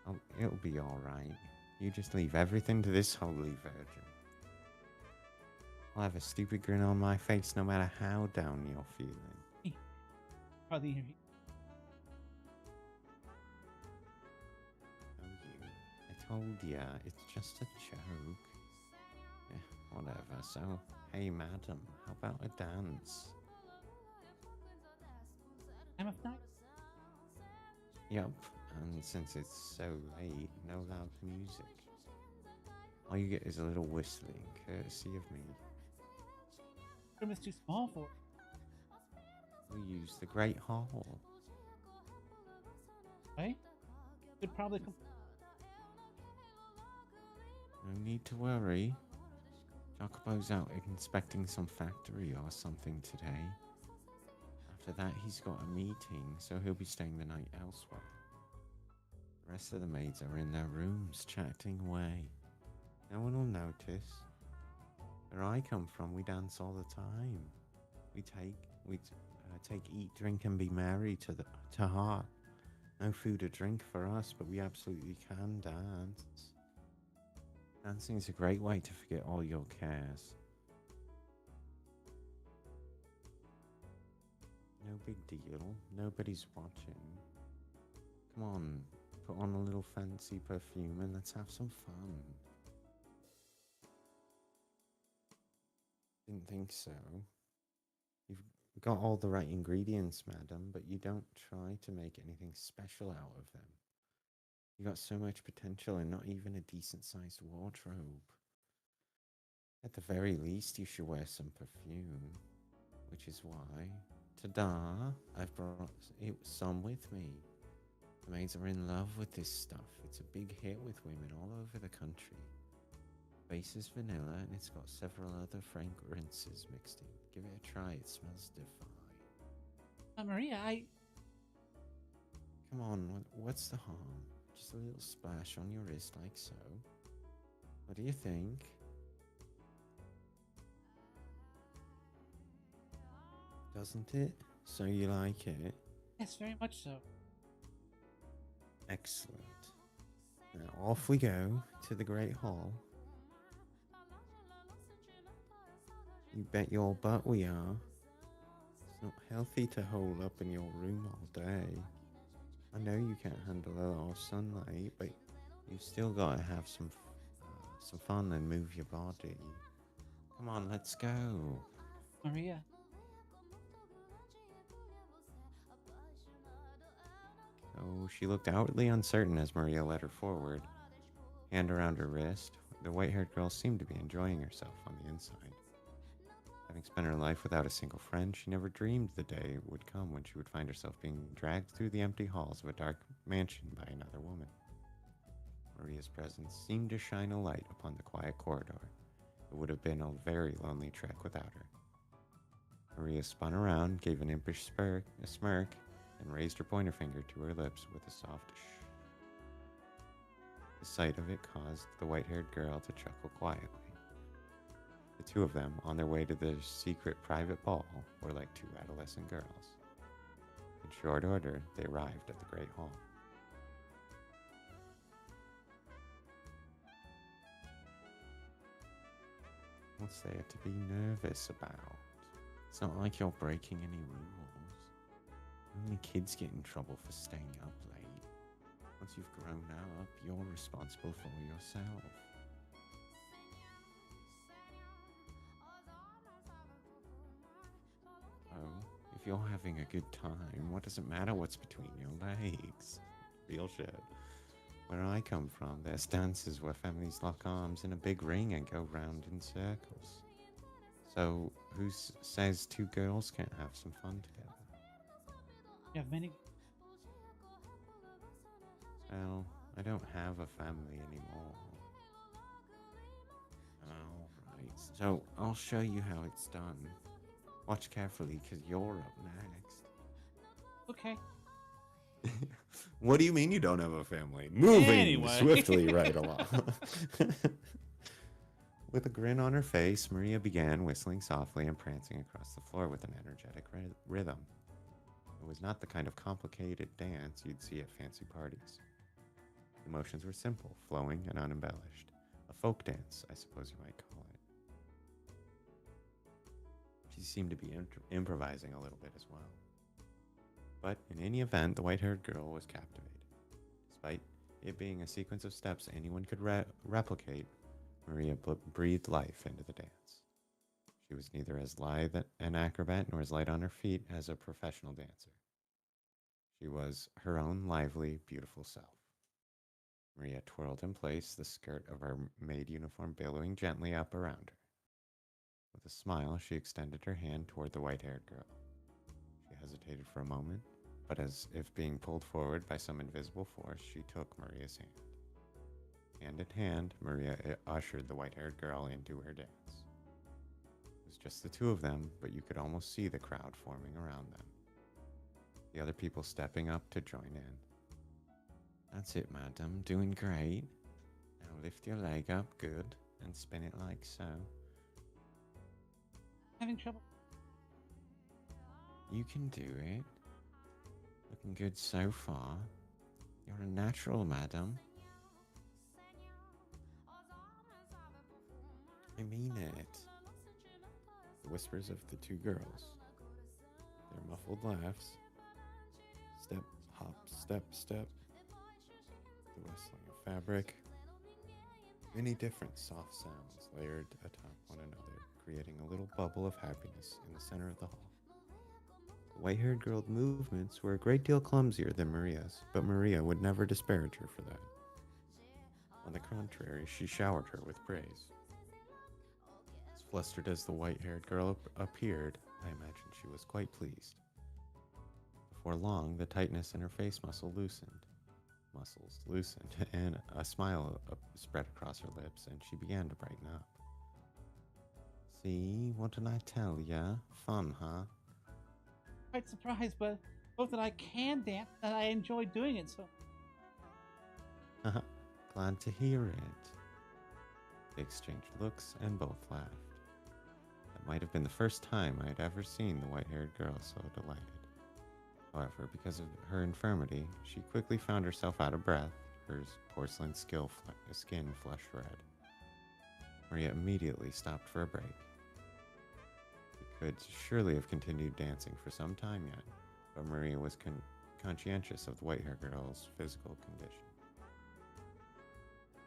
Oh, it'll be alright. You just leave everything to this holy virgin. I'll have a stupid grin on my face no matter how down you're feeling. probably Oh, you. I told ya, it's just a joke. Whatever, so, hey, madam, how about a dance? time of night. Yup, and since it's so late, no loud music. All you get is a little whistling, courtesy of me. Room is too small for it. We use the Great Hall. Right? Could probably No need to worry. Jacopo's out inspecting some factory or something today. After that, he's got a meeting, so he'll be staying the night elsewhere. The rest of the maids are in their rooms chatting away. No one will notice. Where I come from, we dance all the time. We take we take, eat, drink, and be merry to heart. No food or drink for us, but we absolutely can dance. Dancing is a great way to forget all your cares. No big deal. Nobody's watching. Come on, put on a little fancy perfume and let's have some fun. Didn't think so. You've got all the right ingredients, madam, but you don't try to make anything special out of them. You got so much potential and not even a decent sized wardrobe. At the very least, you should wear some perfume, which is why, ta-da, I've brought some with me. The maids are in love with this stuff. It's a big hit with women all over the country. Base is vanilla and it's got several other fragrances mixed in. Give it a try, it smells divine. Maria, I Come on, what's the harm? Just a little splash on your wrist like so. What do you think? Doesn't it? So you like it? yes, very much so. Excellent. Now off we go to the Great Hall. You bet your butt we are. It's not healthy to hole up in your room all day. I know you can't handle a lot of sunlight, but you still gotta have some fun and move your body. Come on, let's go. Maria, Oh, she looked outwardly uncertain as Maria led her forward, hand around her wrist. The white haired girl seemed to be enjoying herself on the inside. Having spent her life without a single friend, she never dreamed the day would come when she would find herself being dragged through the empty halls of a dark mansion by another woman. Maria's presence seemed to shine a light upon the quiet corridor. It would have been a very lonely trek without her. Maria spun around, gave an impish smirk, and raised her pointer finger to her lips with a soft shh. The sight of it caused the white haired girl to chuckle quietly. The two of them, on their way to their secret private ball, were like two adolescent girls. In short order, they arrived at the Great Hall. What's there to be nervous about? It's not like you're breaking any rules. Only kids get in trouble for staying up late. Once you've grown up, you're responsible for yourself. Oh, if you're having a good time, what does it matter what's between your legs? Real shit. Where I come from, there's dances where families lock arms in a big ring and go round in circles. So, who says two girls can't have some fun together? you have many. Well, I don't have a family anymore. Alright, so I'll show you how it's done. Watch carefully, because you're up next. Okay. What do you mean you don't have a family? Moving Anyway. swiftly right along. With a grin on her face, Maria began whistling softly and prancing across the floor with an energetic rhythm. It was not the kind of complicated dance you'd see at fancy parties. The motions were simple, flowing, and unembellished. A folk dance, I suppose you might call it. She seemed to be improvising a little bit as well. But in any event, the white haired girl was captivated. Despite it being a sequence of steps anyone could replicate, Maria breathed life into the dance. She was neither as lithe an acrobat nor as light on her feet as a professional dancer. She was her own lively, beautiful self. Maria twirled in place, the skirt of her maid uniform billowing gently up around her. With a smile, she extended her hand toward the white haired girl. She hesitated for a moment, but as if being pulled forward by some invisible force, she took Maria's hand. Hand in hand, Maria ushered the white haired girl into her dance. It was just the two of them, but you could almost see the crowd forming around them. The other people stepping up to join in. That's it, madam. Doing great. Now Lift your leg up, good, and spin it like so. Having trouble. You can do it. Looking good so far. You're a natural, madam. I mean it. The whispers of the two girls, their muffled laughs, step, hop, step, step, the rustling of fabric, many different soft sounds layered atop one another, creating a little bubble of happiness in the center of the hall. The white haired girl's movements were a great deal clumsier than Maria's, but Maria would never disparage her for that. On the contrary, she showered her with praise. As flustered as the white haired girl appeared, I imagine she was quite pleased. Before long, the tightness in her face muscles loosened, and a smile spread across her lips, and she began to brighten up. See, what did I tell ya? Fun, huh? Quite surprised, but both that I can dance and I enjoy doing it. So Glad to hear it. They exchanged looks and both laughed. That might have been the first time I had ever seen the white haired girl so delighted. However, because of her infirmity, she quickly found herself out of breath, her porcelain skin flush red. Maria immediately stopped for a break. She could surely have continued dancing for some time yet, but Maria was conscientious of the white haired girl's physical condition.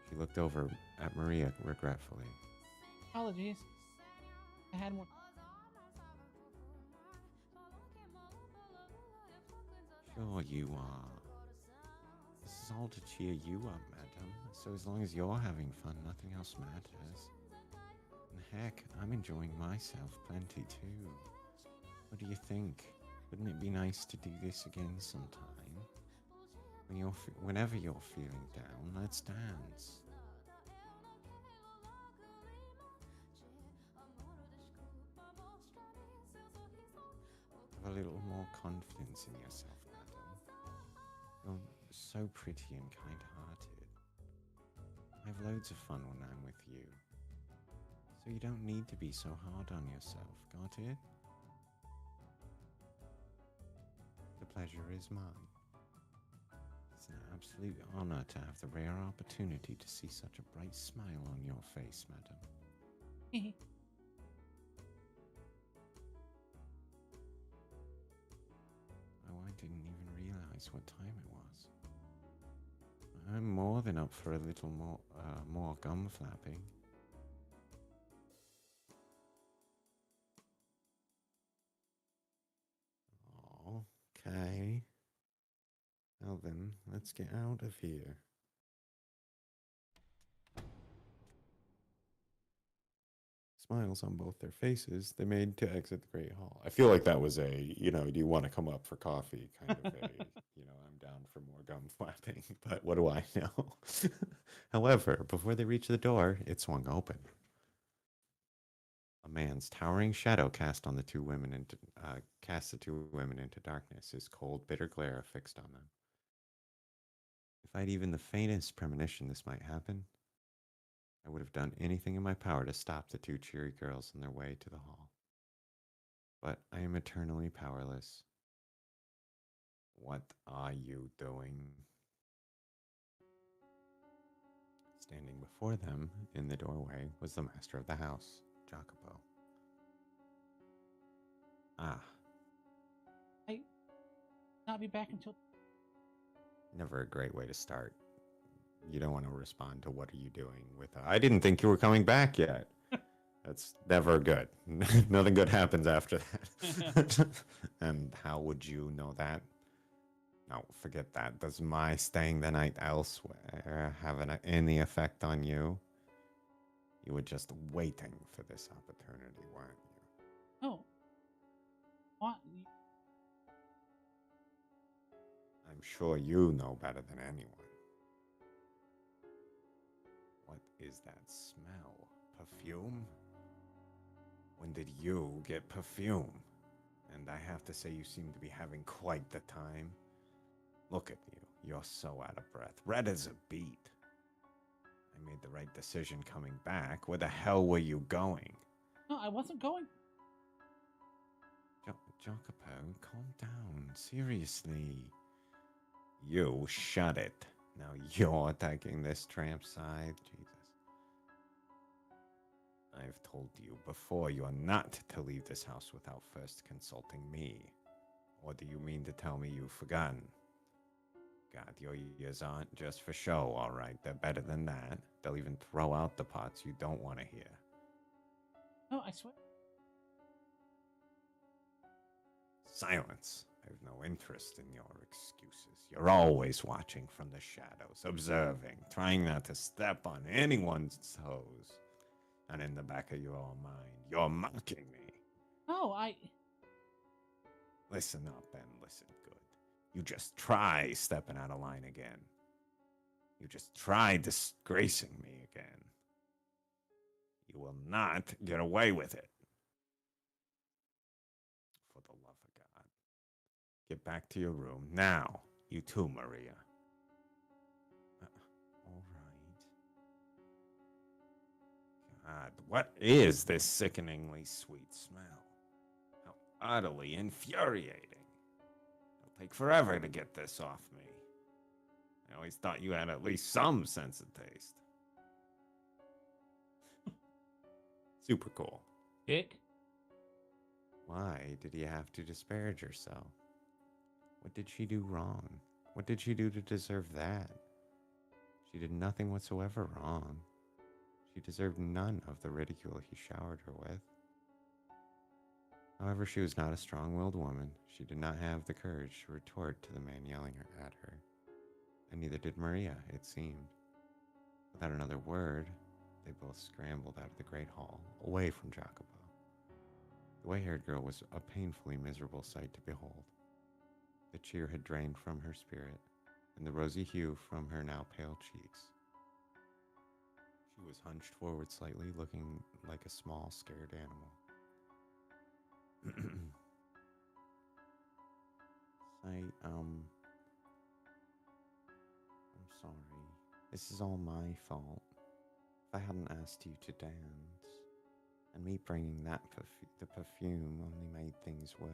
She looked over at Maria regretfully. apologies. I had more. Sure you are. This is all to cheer you up, madam. So as long as you're having fun, nothing else matters. And heck, I'm enjoying myself plenty too. What do you think? Wouldn't it be nice to do this again sometime? Whenever you're feeling down, let's dance. Have a little more confidence in yourself, madam. You're so pretty and kind-hearted. I have loads of fun when I'm with you. So you don't need to be so hard on yourself, got it? The pleasure is mine. It's an absolute honor to have the rare opportunity to see such a bright smile on your face, madam. Oh, I didn't even realize what time it was. I'm more than up for a little more gum flapping. Okay. Well then, let's get out of here. Smiles on both their faces, they made to exit the Great Hall. I feel like that was a, do you want to come up for coffee kind of a, I'm down for more gum flapping, but what do I know? However, before they reached the door, it swung open. A man's towering shadow cast the two women into darkness, his cold, bitter glare fixed on them. If I'd even the faintest premonition this might happen, I would have done anything in my power to stop the two cheery girls on their way to the hall. But I am eternally powerless. What are you doing? Standing before them in the doorway was the master of the house, Jacopo. Ah. I not be back until. Never a great way to start. You don't want to respond to what are you doing with I didn't think you were coming back yet. That's never good. Nothing good happens after that. And how would you know that? No, forget that. Does my staying the night elsewhere have any effect on you? You were just waiting for this opportunity, weren't you? Oh. What? I'm sure you know better than anyone. What is that smell? Perfume? When did you get perfume? And I have to say you seem to be having quite the time. Look at you. You're so out of breath. Red as a beet. I made the right decision coming back. Where the hell were you going? No, I wasn't going. Jacopo, calm down. Seriously. You shut it. Now you're taking this tramp side. Jesus. I've told you before you are not to leave this house without first consulting me. Or do you mean to tell me you've forgotten? God, your ears aren't just for show, all right. They're better than that. They'll even throw out the parts you don't want to hear. No, I swear. Silence. I have no interest in your excuses. You're always watching from the shadows, observing, trying not to step on anyone's toes. And in the back of your mind, you're mocking me. No, I. Listen up and listen good. You just try stepping out of line again. You just try disgracing me again. You will not get away with it. For the love of God. Get back to your room now. You too, Maria. All right. God, what is this sickeningly sweet smell? How utterly infuriating. It'll take forever to get this off me. I always thought you had at least some sense of taste. Super cool. Dick. Why did you have to disparage herself? What did she do wrong? What did she do to deserve that? She did nothing whatsoever wrong. She deserved none of the ridicule he showered her with. However, she was not a strong-willed woman. She did not have the courage to retort to the man yelling at her. And neither did Maria, it seemed. Without another word, they both scrambled out of the great hall, away from Jacopo. The white-haired girl was a painfully miserable sight to behold. The cheer had drained from her spirit, and the rosy hue from her now pale cheeks. She was hunched forward slightly, looking like a small, scared animal. I'm sorry. This is all my fault. If I hadn't asked you to dance, and me bringing that the perfume only made things worse.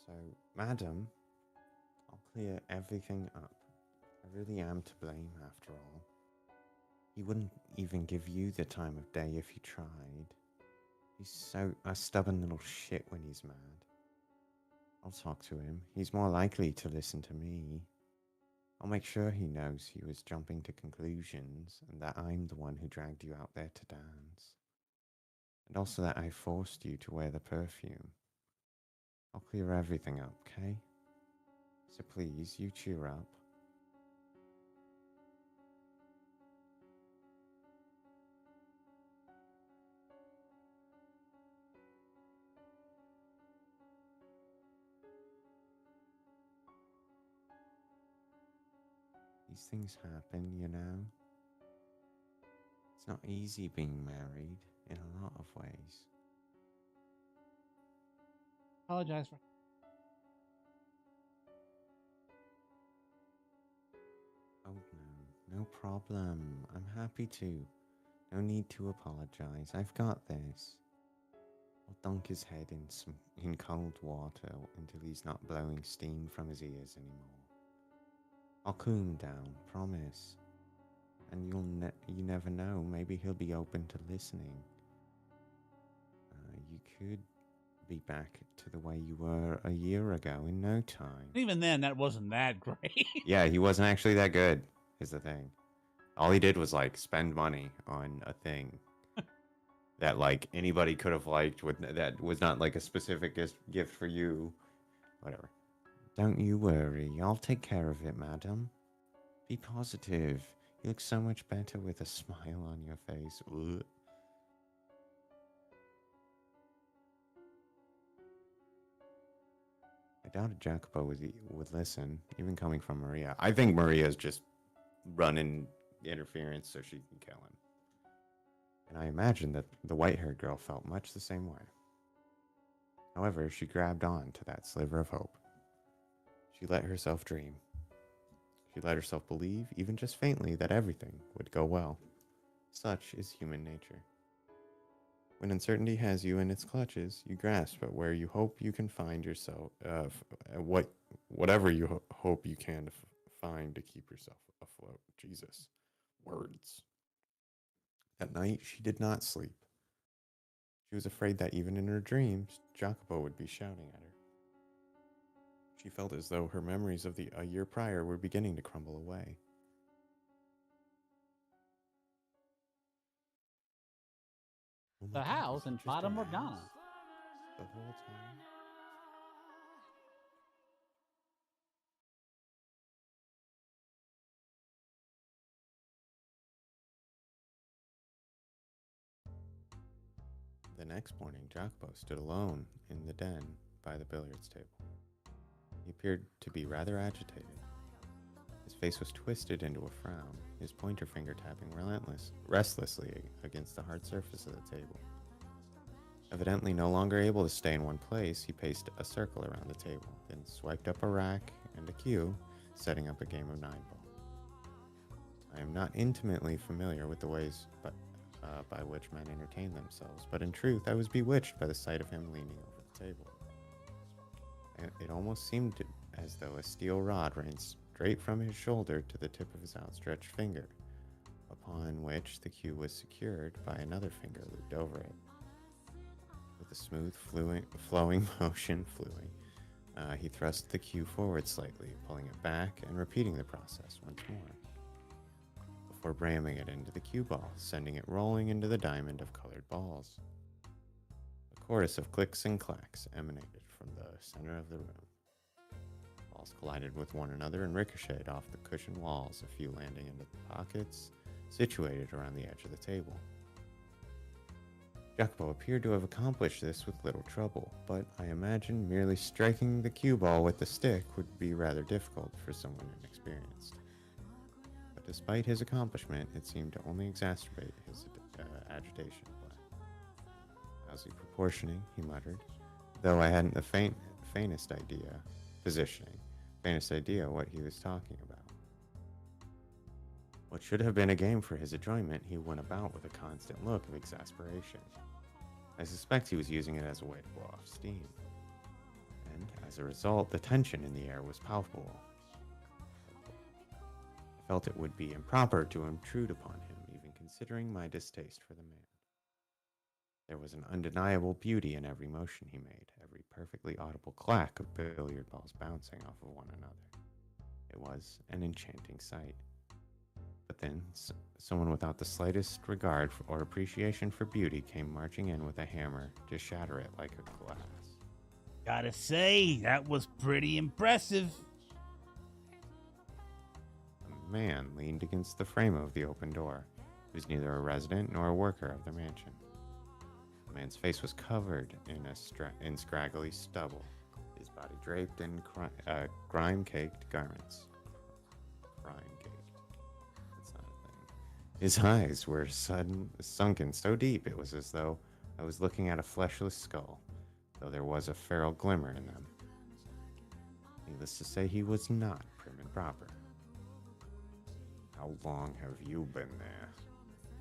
So, madam, I'll clear everything up. I really am to blame, after all. He wouldn't even give you the time of day if you tried. He's so a stubborn little shit when he's mad. I'll talk to him. He's more likely to listen to me. I'll make sure he knows he was jumping to conclusions and that I'm the one who dragged you out there to dance. And also that I forced you to wear the perfume. I'll clear everything up, okay? So please, you cheer up. These things happen, you know? It's not easy being married in a lot of ways. Apologize for. Oh no, no problem. I'm happy to. No need to apologize. I've got this. I'll dunk his head in cold water until he's not blowing steam from his ears anymore. I'll cool him down, promise. And you never know. Maybe he'll be open to listening. You could be back to the way you were a year ago in no time. Even then, that wasn't that great. Yeah, he wasn't actually that good, is the thing. All he did was, like, spend money on a thing that, like, anybody could have liked, that was not, like, a specific gift for you. Whatever. Don't you worry. I'll take care of it, madam. Be positive. You look so much better with a smile on your face. Ugh. I doubted Jacopo would listen, even coming from Maria. I think Maria's just running interference so she can kill him. And I imagine that the white haired girl felt much the same way. However, she grabbed on to that sliver of hope. She let herself dream. She let herself believe, even just faintly, that everything would go well. Such is human nature. When uncertainty has you in its clutches, you grasp at where you hope you can find yourself, whatever you hope you can find to keep yourself afloat. Jesus. Words. That night, she did not sleep. She was afraid that even in her dreams, Jacopo would be shouting at her. She felt as though her memories of a year prior were beginning to crumble away. Oh my The god, was house in that just Fata an Morgana. ass the whole time? The next morning, Jacopo stood alone in the den by the billiards table. He appeared to be rather agitated. His face was twisted into a frown, his pointer finger tapping restlessly against the hard surface of the table. Evidently no longer able to stay in one place, he paced a circle around the table, then swiped up a rack and a cue, setting up a game of 9-ball. I am not intimately familiar with the ways by which men entertain themselves, but in truth I was bewitched by the sight of him leaning over the table. It almost seemed as though a steel rod ran straight from his shoulder to the tip of his outstretched finger, upon which the cue was secured by another finger looped over it. With a smooth, flowing motion, he thrust the cue forward slightly, pulling it back and repeating the process once more, before ramming it into the cue ball, sending it rolling into the diamond of colored balls. A chorus of clicks and clacks emanated from the center of the room. Balls collided with one another and ricocheted off the cushioned walls, a few landing into the pockets situated around the edge of the table. Jacopo appeared to have accomplished this with little trouble, but I imagine merely striking the cue ball with the stick would be rather difficult for someone inexperienced. But despite his accomplishment, it seemed to only exacerbate his agitation. Lousy proportioning, he muttered, though I hadn't the faintest idea what he was talking about. What should have been a game for his enjoyment, he went about with a constant look of exasperation. I suspect he was using it as a way to blow off steam. And, as a result, the tension in the air was palpable. I felt it would be improper to intrude upon him, even considering my distaste for the man. There was an undeniable beauty in every motion he made, every perfectly audible clack of billiard balls bouncing off of one another. It was an enchanting sight. But then, someone without the slightest regard or appreciation for beauty came marching in with a hammer to shatter it like a glass. Gotta say, that was pretty impressive. A man leaned against the frame of the open door. He was neither a resident nor a worker of the mansion. The man's face was covered in scraggly stubble, his body draped in grime-caked garments. Grime-caked. That's not a thing. His eyes were sunken so deep it was as though I was looking at a fleshless skull, though there was a feral glimmer in them. Needless to say, he was not prim and proper. How long have you been there?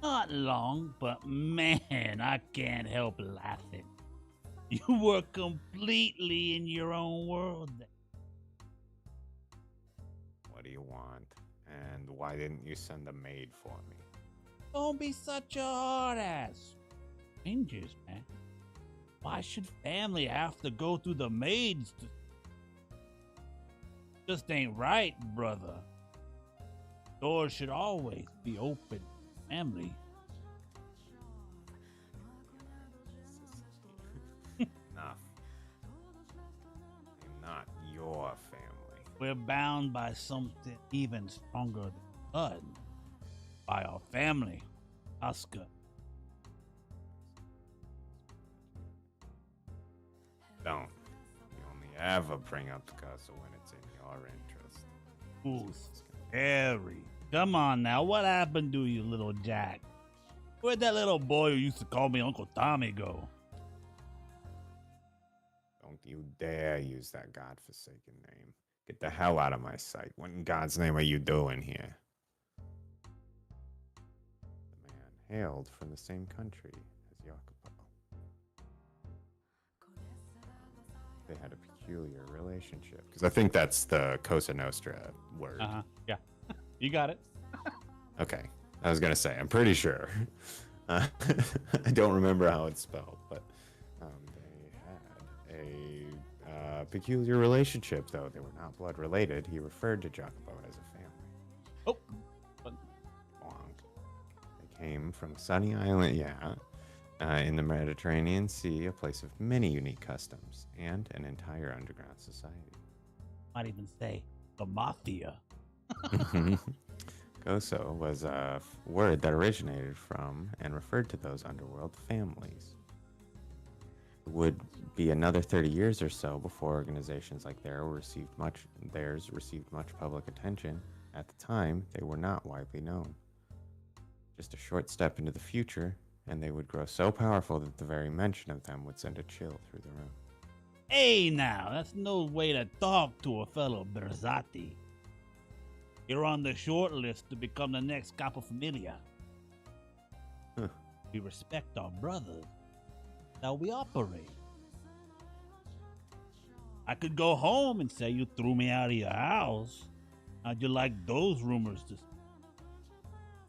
Not long, but man, I can't help laughing. You were completely in your own world there. What do you want? And why didn't you send a maid for me? Don't be such a hard ass. Strangers, man. Why should family have to go through the maids? Just ain't right, brother. Doors should always be open. Family. Enough. I'm not your family. We're bound by something even stronger than blood. By our family, Oscar. Don't. You only ever bring up the castle when it's in your interest. Ooh, scary. Come on now, what happened to you, little Jack? Where'd that little boy who used to call me Uncle Tommy go? Don't you dare use that godforsaken name. Get the hell out of my sight. What in God's name are you doing here? The man hailed from the same country as Jacopo. They had a peculiar relationship. Because I think that's the Cosa Nostra word. Yeah. You got it. Okay. I was going to say, I'm pretty sure. I don't remember how it's spelled, but they had a peculiar relationship, though they were not blood related. He referred to Jacopo as a family. Oh. Bonk. They came from a sunny island, in the Mediterranean Sea, a place of many unique customs and an entire underground society. Might even say the mafia. Goso was a word that originated from and referred to those underworld families. It would be another 30 years or so before organizations like theirs received much public attention. At the time, they were not widely known. Just a short step into the future, and they would grow so powerful that the very mention of them would send a chill through the room. Hey now, that's no way to talk to a fellow Berzati. You're on the short list to become the next capo familia. Huh. We respect our brothers. How we operate. I could go home and say you threw me out of your house. How'd you like those rumors to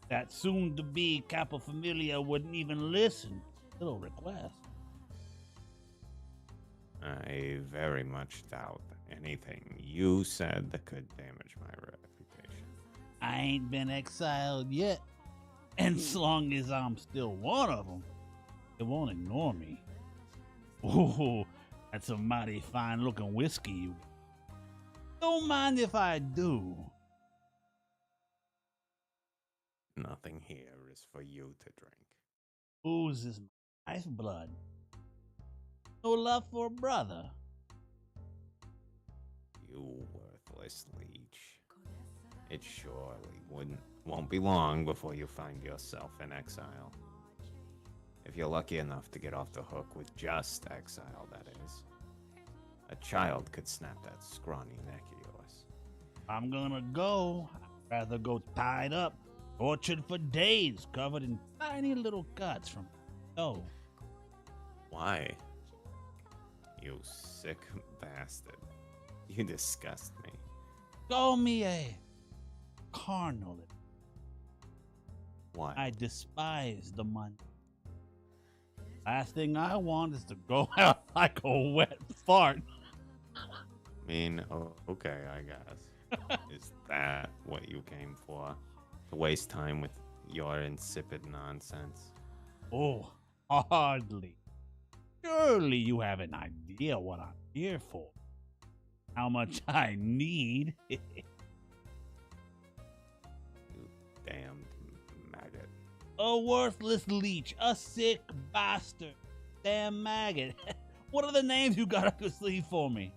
that soon-to-be capo familia wouldn't even listen to little request? I very much doubt anything you said that could damage my reputation. I ain't been exiled yet. And as long as I'm still one of them, they won't ignore me. Ooh, that's a mighty fine-looking whiskey you don't mind if I do. Nothing here is for you to drink. Booze is my lifeblood. No love for a brother. You worthless leech. It surely won't be long before you find yourself in exile. If you're lucky enough to get off the hook with just exile, that is. A child could snap that scrawny neck of yours. I'm gonna go. I'd rather go tied up, tortured for days, covered in tiny little cuts from toe. Why? You sick bastard. You disgust me. Call me a carnal. Why? I despise the money. Last thing I want is to go out like a wet fart. Okay, I guess. Is that what you came for? To waste time with your insipid nonsense? Oh, hardly. Surely you have an idea what I'm here for. How much I need. You damned maggot. A worthless leech, a sick bastard, damn maggot. What are the names you got up your sleeve for me?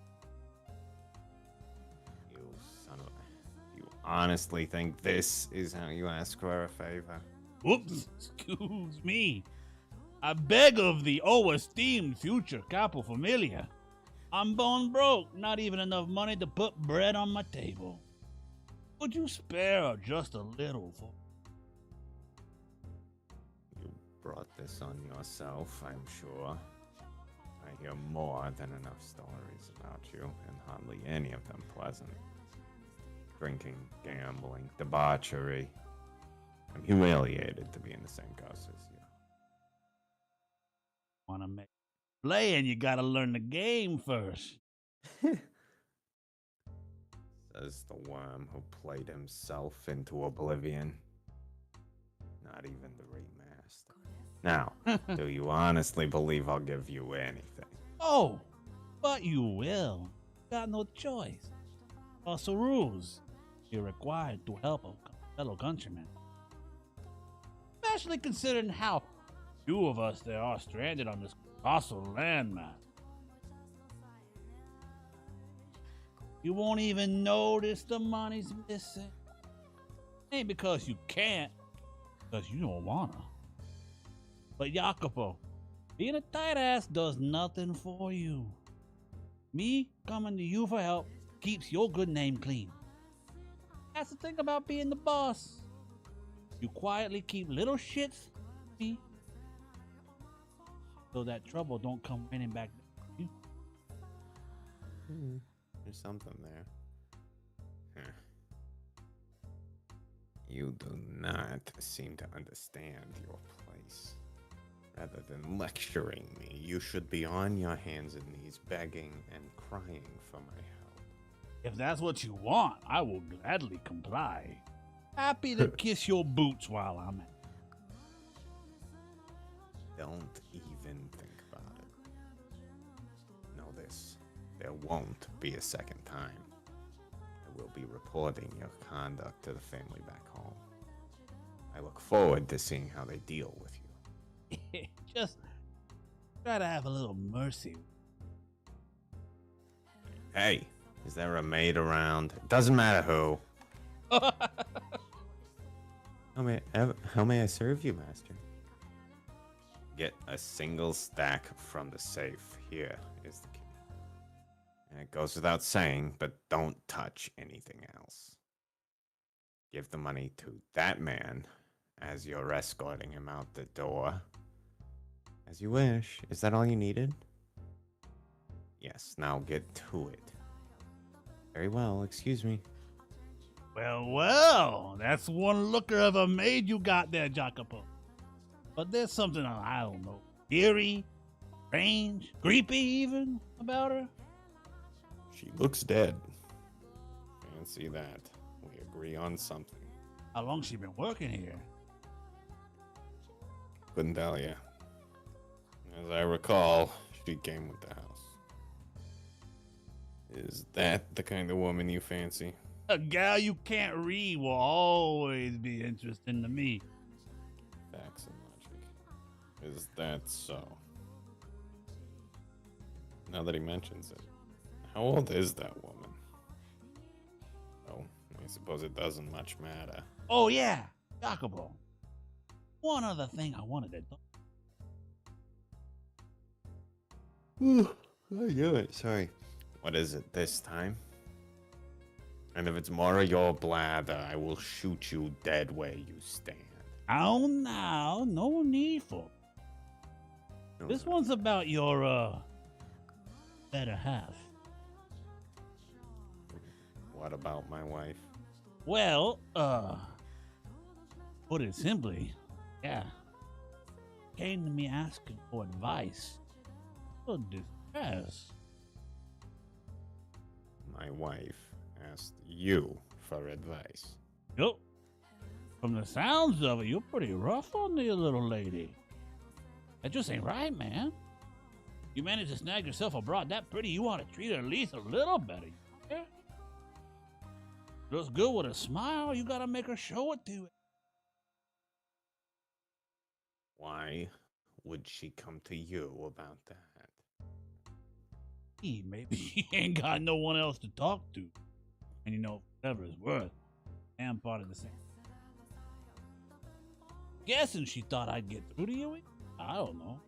You son of a... You honestly think this is how you ask for a favor? Oops, excuse me. I beg of thee, oh esteemed future capo familia. I'm bone broke, not even enough money to put bread on my table. Would you spare just a little for? You brought this on yourself, I'm sure. I hear more than enough stories about you, and hardly any of them pleasant. Drinking, gambling, debauchery. I'm humiliated to be in the same house as you. Wanna make play and you gotta learn the game first. Says the worm who played himself into oblivion. Not even the remaster. Now, do you honestly believe I'll give you anything? Oh, but you will. Got no choice. Also rules. You're required to help a fellow countryman. Especially considering how few of us there are stranded on this colossal landmass. You won't even notice the money's missing. Ain't because you can't, because you don't wanna. But Jacopo, being a tight ass does nothing for you. Me coming to you for help keeps your good name clean. That's the thing about being the boss. You quietly keep little shits me so that trouble don't come raining back to you. There's something there. Huh. You do not seem to understand your place. Rather than lecturing me, you should be on your hands and knees begging and crying for my help. If that's what you want, I will gladly comply. Happy to kiss your boots while I'm at it. Don't even think about it. Know this, there won't be a second time. I will be reporting your conduct to the family back home. I look forward to seeing how they deal with you. Just try to have a little mercy. Hey, is there a maid around? It doesn't matter who. How may I serve you, master? Get a single stack from the safe. Here is the key. And it goes without saying, but don't touch anything else. Give the money to that man as you're escorting him out the door. As you wish. Is that all you needed? Yes, now get to it. Very well, excuse me. Well, that's one looker of a maid you got there, Jacopo. But there's something, I don't know, eerie, strange, creepy even, about her. She looks dead. Fancy that. We agree on something. How long she been working here? Couldn't tell you. As I recall, she came with the house. Is that the kind of woman you fancy? A gal you can't read will always be interesting to me. Facts and logic. Is that so? Now that he mentions it, how old is that woman? Oh, I suppose it doesn't much matter. Oh yeah, Jacopo. One other thing I wanted to talk. Oh, yeah, sorry. What is it this time? And if it's more of your blather, I will shoot you dead where you stand. Oh, now, no need for. This one's about your, better half. What about my wife? Well, put it simply, yeah. Came to me asking for advice. So distress. My wife asked you for advice. Yup. From the sounds of it, you're pretty rough on the little lady. That just ain't right, man. You managed to snag yourself a broad that pretty, you ought to treat her at least a little better. Yeah? Looks good with a smile, you gotta make her show it to you. Why would she come to you about that? Maybe she ain't got no one else to talk to. And you know, whatever it's worth, I'm part of the same. Guessing she thought I'd get through to you? I don't know.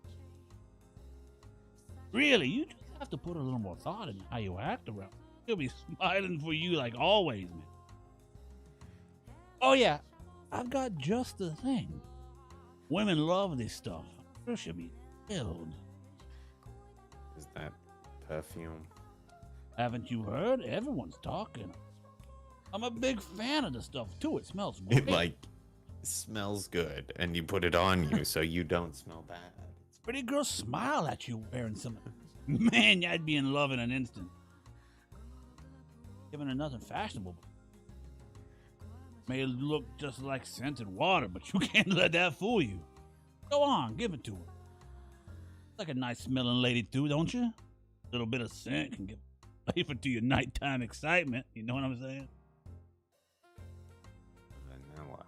Really, you just have to put a little more thought in how you act around. She'll be smiling for you like always, man. Oh yeah, I've got just the thing. Women love this stuff. I'm sure she'll be thrilled. Is that perfume? Haven't you heard? Everyone's talking. I'm a big fan of the stuff too. It smells great. It smells good, and you put it on you so you don't smell bad. Pretty girls smile at you wearing some. Man, I'd be in love in an instant. Giving her nothing fashionable. May look just like scented water, but you can't let that fool you. Go on, give it to her. Like a nice smelling lady too, don't you? A little bit of scent can give flavor to your nighttime excitement. You know what I'm saying? Vanilla.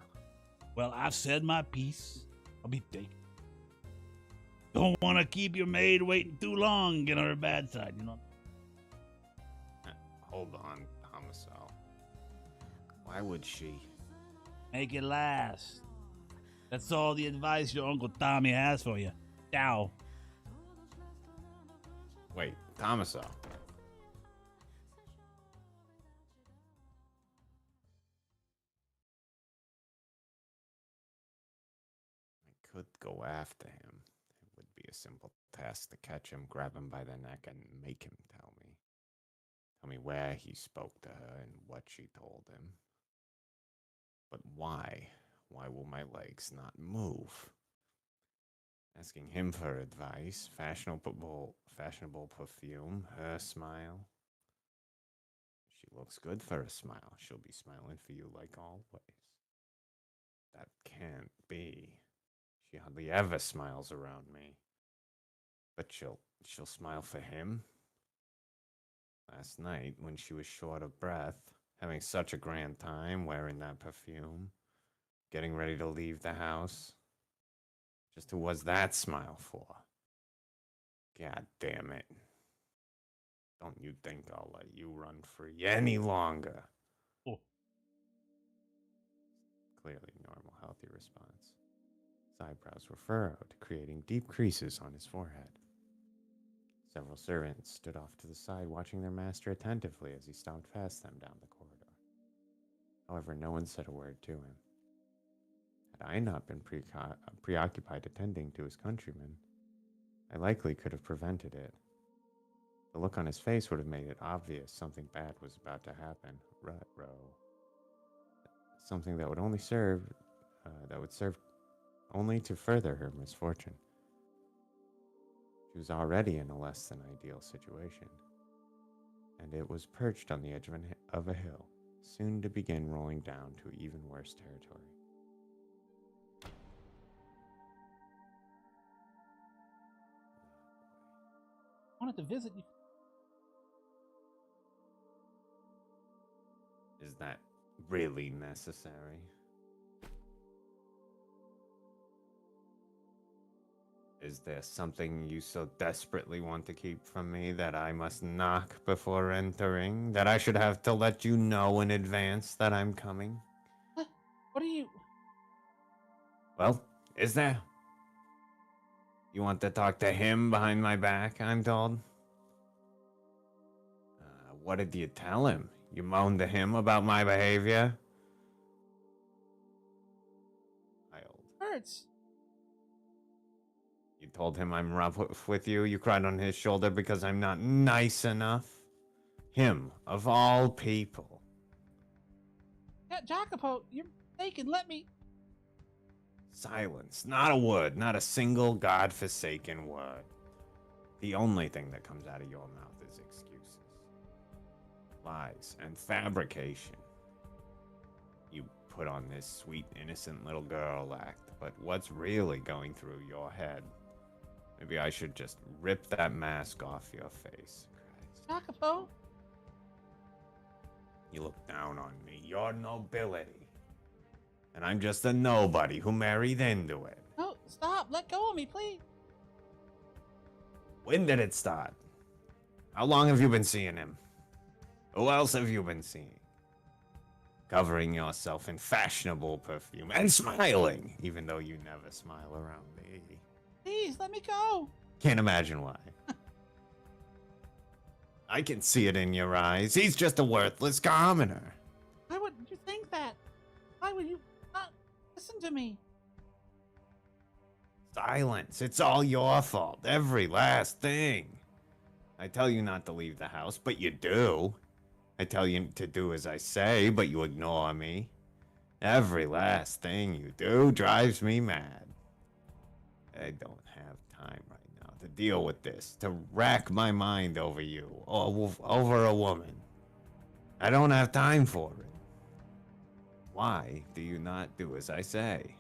Well, I've said my piece. I'll be taking. Don't want to keep your maid waiting too long and get on her bad side, you know? Hold on, Homicide. Why would she? Make it last. That's all the advice your Uncle Tommy has for you. Ciao. Wait, Thomaso. I could go after him. It would be a simple task to catch him, grab him by the neck, and make him tell me. Tell me where he spoke to her and what she told him. But why? Why will my legs not move? Asking him for advice, fashionable perfume, her smile. She looks good for a smile. She'll be smiling for you like always. That can't be. She hardly ever smiles around me. But she'll smile for him. Last night, when she was short of breath, having such a grand time wearing that perfume, getting ready to leave the house. Just who was that smile for? God damn it. Don't you think I'll let you run free any longer? Oh. Clearly normal, healthy response. His eyebrows were furrowed, creating deep creases on his forehead. Several servants stood off to the side, watching their master attentively as he stomped past them down the corridor. However, no one said a word to him. Had I not been preoccupied attending to his countrymen, I likely could have prevented it. The look on his face would have made it obvious something bad was about to happen. Ruh-roh. Something that would only serve only to further her misfortune. She was already in a less than ideal situation, and it was perched on the edge of a hill, soon to begin rolling down to even worse territory. I wanted to visit you. Is that really necessary? Is there something you so desperately want to keep from me that I must knock before entering? That I should have to let you know in advance that I'm coming? What are you? Well, is there? You want to talk to him behind my back, I'm told? What did you tell him? You moaned to him about my behavior? Hurts. You told him I'm rough with you? You cried on his shoulder because I'm not nice enough? Him, of all people. Yeah, Jacopo, you're mistaken. Let me. Silence. Not a word. Not a single godforsaken word. The only thing that comes out of your mouth is excuses, lies, and fabrication. You put on this sweet, innocent little girl act, but what's really going through your head? Maybe I should just rip that mask off your face. Christ. Jacopo. You look down on me, your nobility. And I'm just a nobody who married into it. No, stop. Let go of me, please. When did it start? How long have you been seeing him? Who else have you been seeing? Covering yourself in fashionable perfume and smiling, even though you never smile around me. Please, let me go. Can't imagine why. I can see it in your eyes. He's just a worthless commoner. Why would you think that? Why would you not listen to me? Silence. It's all your fault. Every last thing. I tell you not to leave the house, but you do. I tell you to do as I say, but you ignore me. Every last thing you do drives me mad. I don't have time right now to deal with this, to rack my mind over you, or over a woman. I don't have time for it. Why do you not do as I say?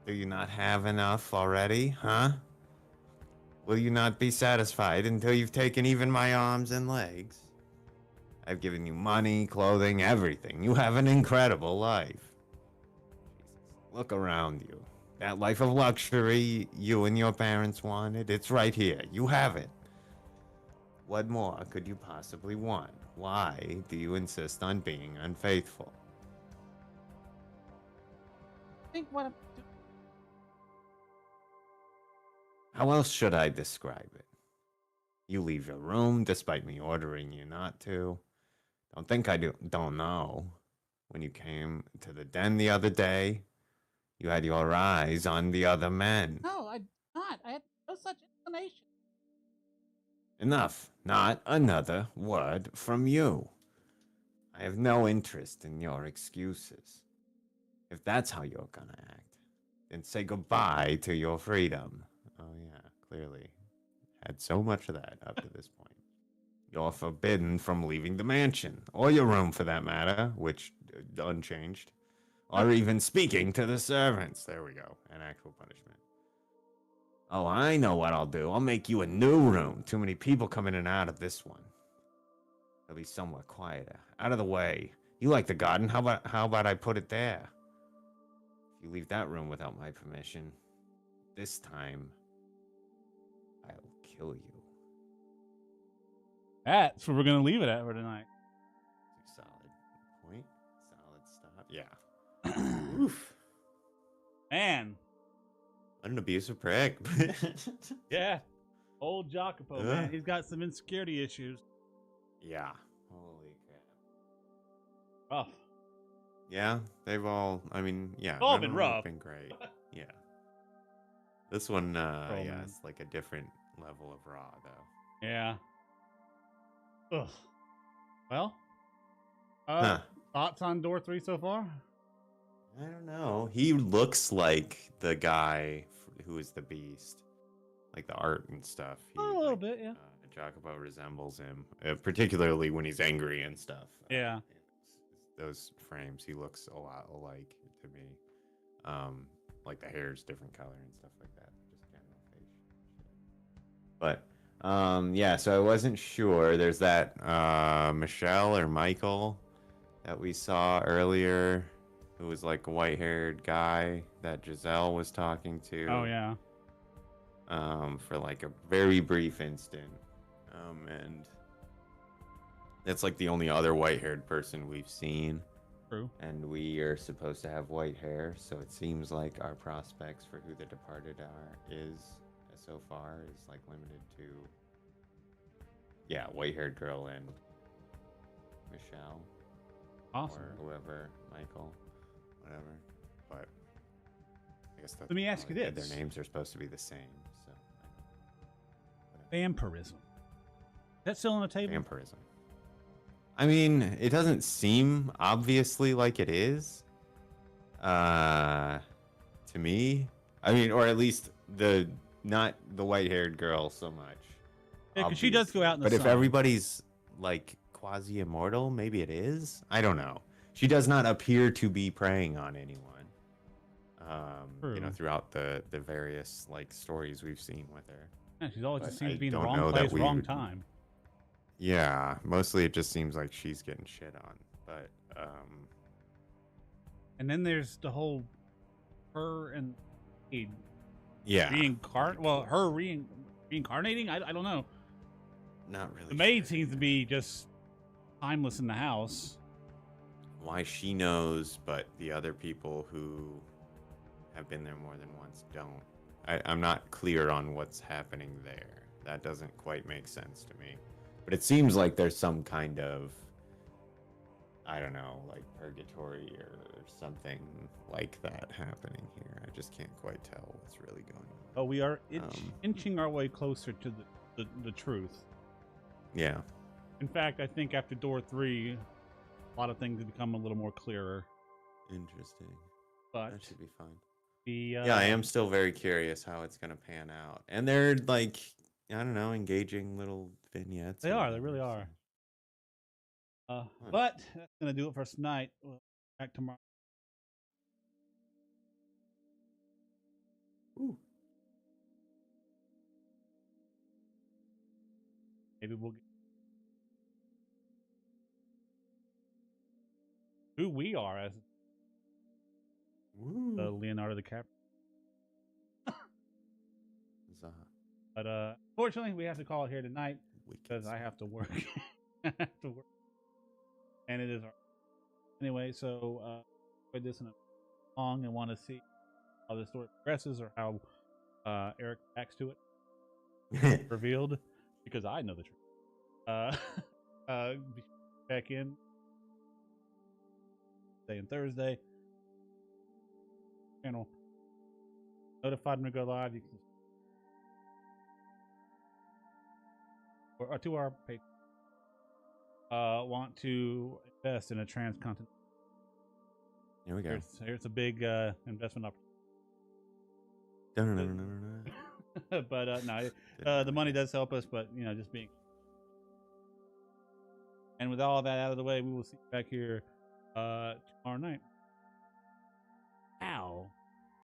Do you not have enough already, huh? Will you not be satisfied until you've taken even my arms and legs? I've given you money, clothing, everything. You have an incredible life. Jesus, look around you. That life of luxury you and your parents wanted, it's right here. You have it. What more could you possibly want? Why do you insist on being unfaithful? Think what I'm doing. How else should I describe it? You leave your room despite me ordering you not to. Don't think I don't know. When you came to the den the other day, you had your eyes on the other men. No, I not. I had no such inclination. Enough. Not another word from you. I have no interest in your excuses. If that's how you're gonna act, then say goodbye to your freedom. Oh, yeah, clearly. Had so much of that up to this point. You're forbidden from leaving the mansion, or your room for that matter, which unchanged, or even speaking to the servants. There we go, an actual punishment. Oh, I know what I'll do. I'll make you a new room. Too many people come in and out of this one. It'll be somewhat quieter. Out of the way. You like the garden? How about I put it there? If you leave that room without my permission, this time I'll kill you. That's where we're gonna leave it at for tonight. Solid point. Solid stop. Yeah. Oof. Man, What an abusive prick. yeah, old Jacopo, man, he's got some insecurity issues. Yeah. Holy crap. Rough. Yeah, they've all. I mean, yeah, All none been of them have rough. been great. Yeah. This one, Oh, yeah, man. it's like a different level of raw, though. Yeah. Ugh. Well, Huh. thoughts on door 3 so far? I don't know. He looks like the guy who is the Beast, like the art and stuff. He, A little bit, yeah. Jacopo resembles him, particularly when he's angry and stuff. Yeah. Those frames, he looks a lot alike to me. Like the hair is different color and stuff like that. Just general face. But yeah. So I wasn't sure. There's that Michelle or Michael that we saw earlier, who was like a white-haired guy that Giselle was talking to. Oh, yeah. For like a very brief instant. And that's like the only other white-haired person we've seen. True. And we are supposed to have white hair, so it seems like our prospects for who the departed is so far is like limited to, yeah, white-haired girl and Michelle. Awesome. Or whoever, Michael, whatever. But I guess Let me ask you this. their names are supposed to be the same. So Vampirism. Is that still on the table? vampirism. I mean, it doesn't seem obviously like it is. To me, I mean, or at least not the white-haired girl so much. Yeah, because she does go out in the But sun. if everybody's like quasi-immortal, maybe it is. I don't know. She does not appear to be preying on anyone. You know, throughout the various like stories we've seen with her. Yeah, she's always just seems I to be in the don't wrong know that place, we wrong would- time. Yeah, mostly it just seems like she's getting shit on. But And then there's the whole her and yeah, reincarnating. I don't know. not really. The maid sure seems to either. be just timeless in the house. Why she knows, but the other people who have been there more than once don't. I'm not clear on what's happening there. That doesn't quite make sense to me. But it seems like there's some kind of, I don't know, like purgatory or something like that happening here. I just can't quite tell what's really going on. Oh, we are inching our way closer to the truth. Yeah. In fact, I think after door 3, a lot of things have become a little more clearer. Interesting. But That should be fun. yeah, I am still very curious how it's going to pan out. And they're like, I don't know, engaging little vignettes. They really are. But that's gonna do it for us tonight. We'll be back tomorrow. Ooh. Maybe we'll get who we are as Leonardo DiCaprio. Zaha. But fortunately, we have to call it here tonight. Wicked because I smart. have to work. I have to work, and it is anyway. So played this in a long and want to see how the story progresses or how Eric reacts to it revealed because I know the truth. Be back in Day and Thursday channel notified when we go live. You can or to our page. Want to invest in a transcontinental. Here we go. Here's a big investment opportunity. But no, the money does help us. But just being. And with all that out of the way, we will see you back here tomorrow night. Ow.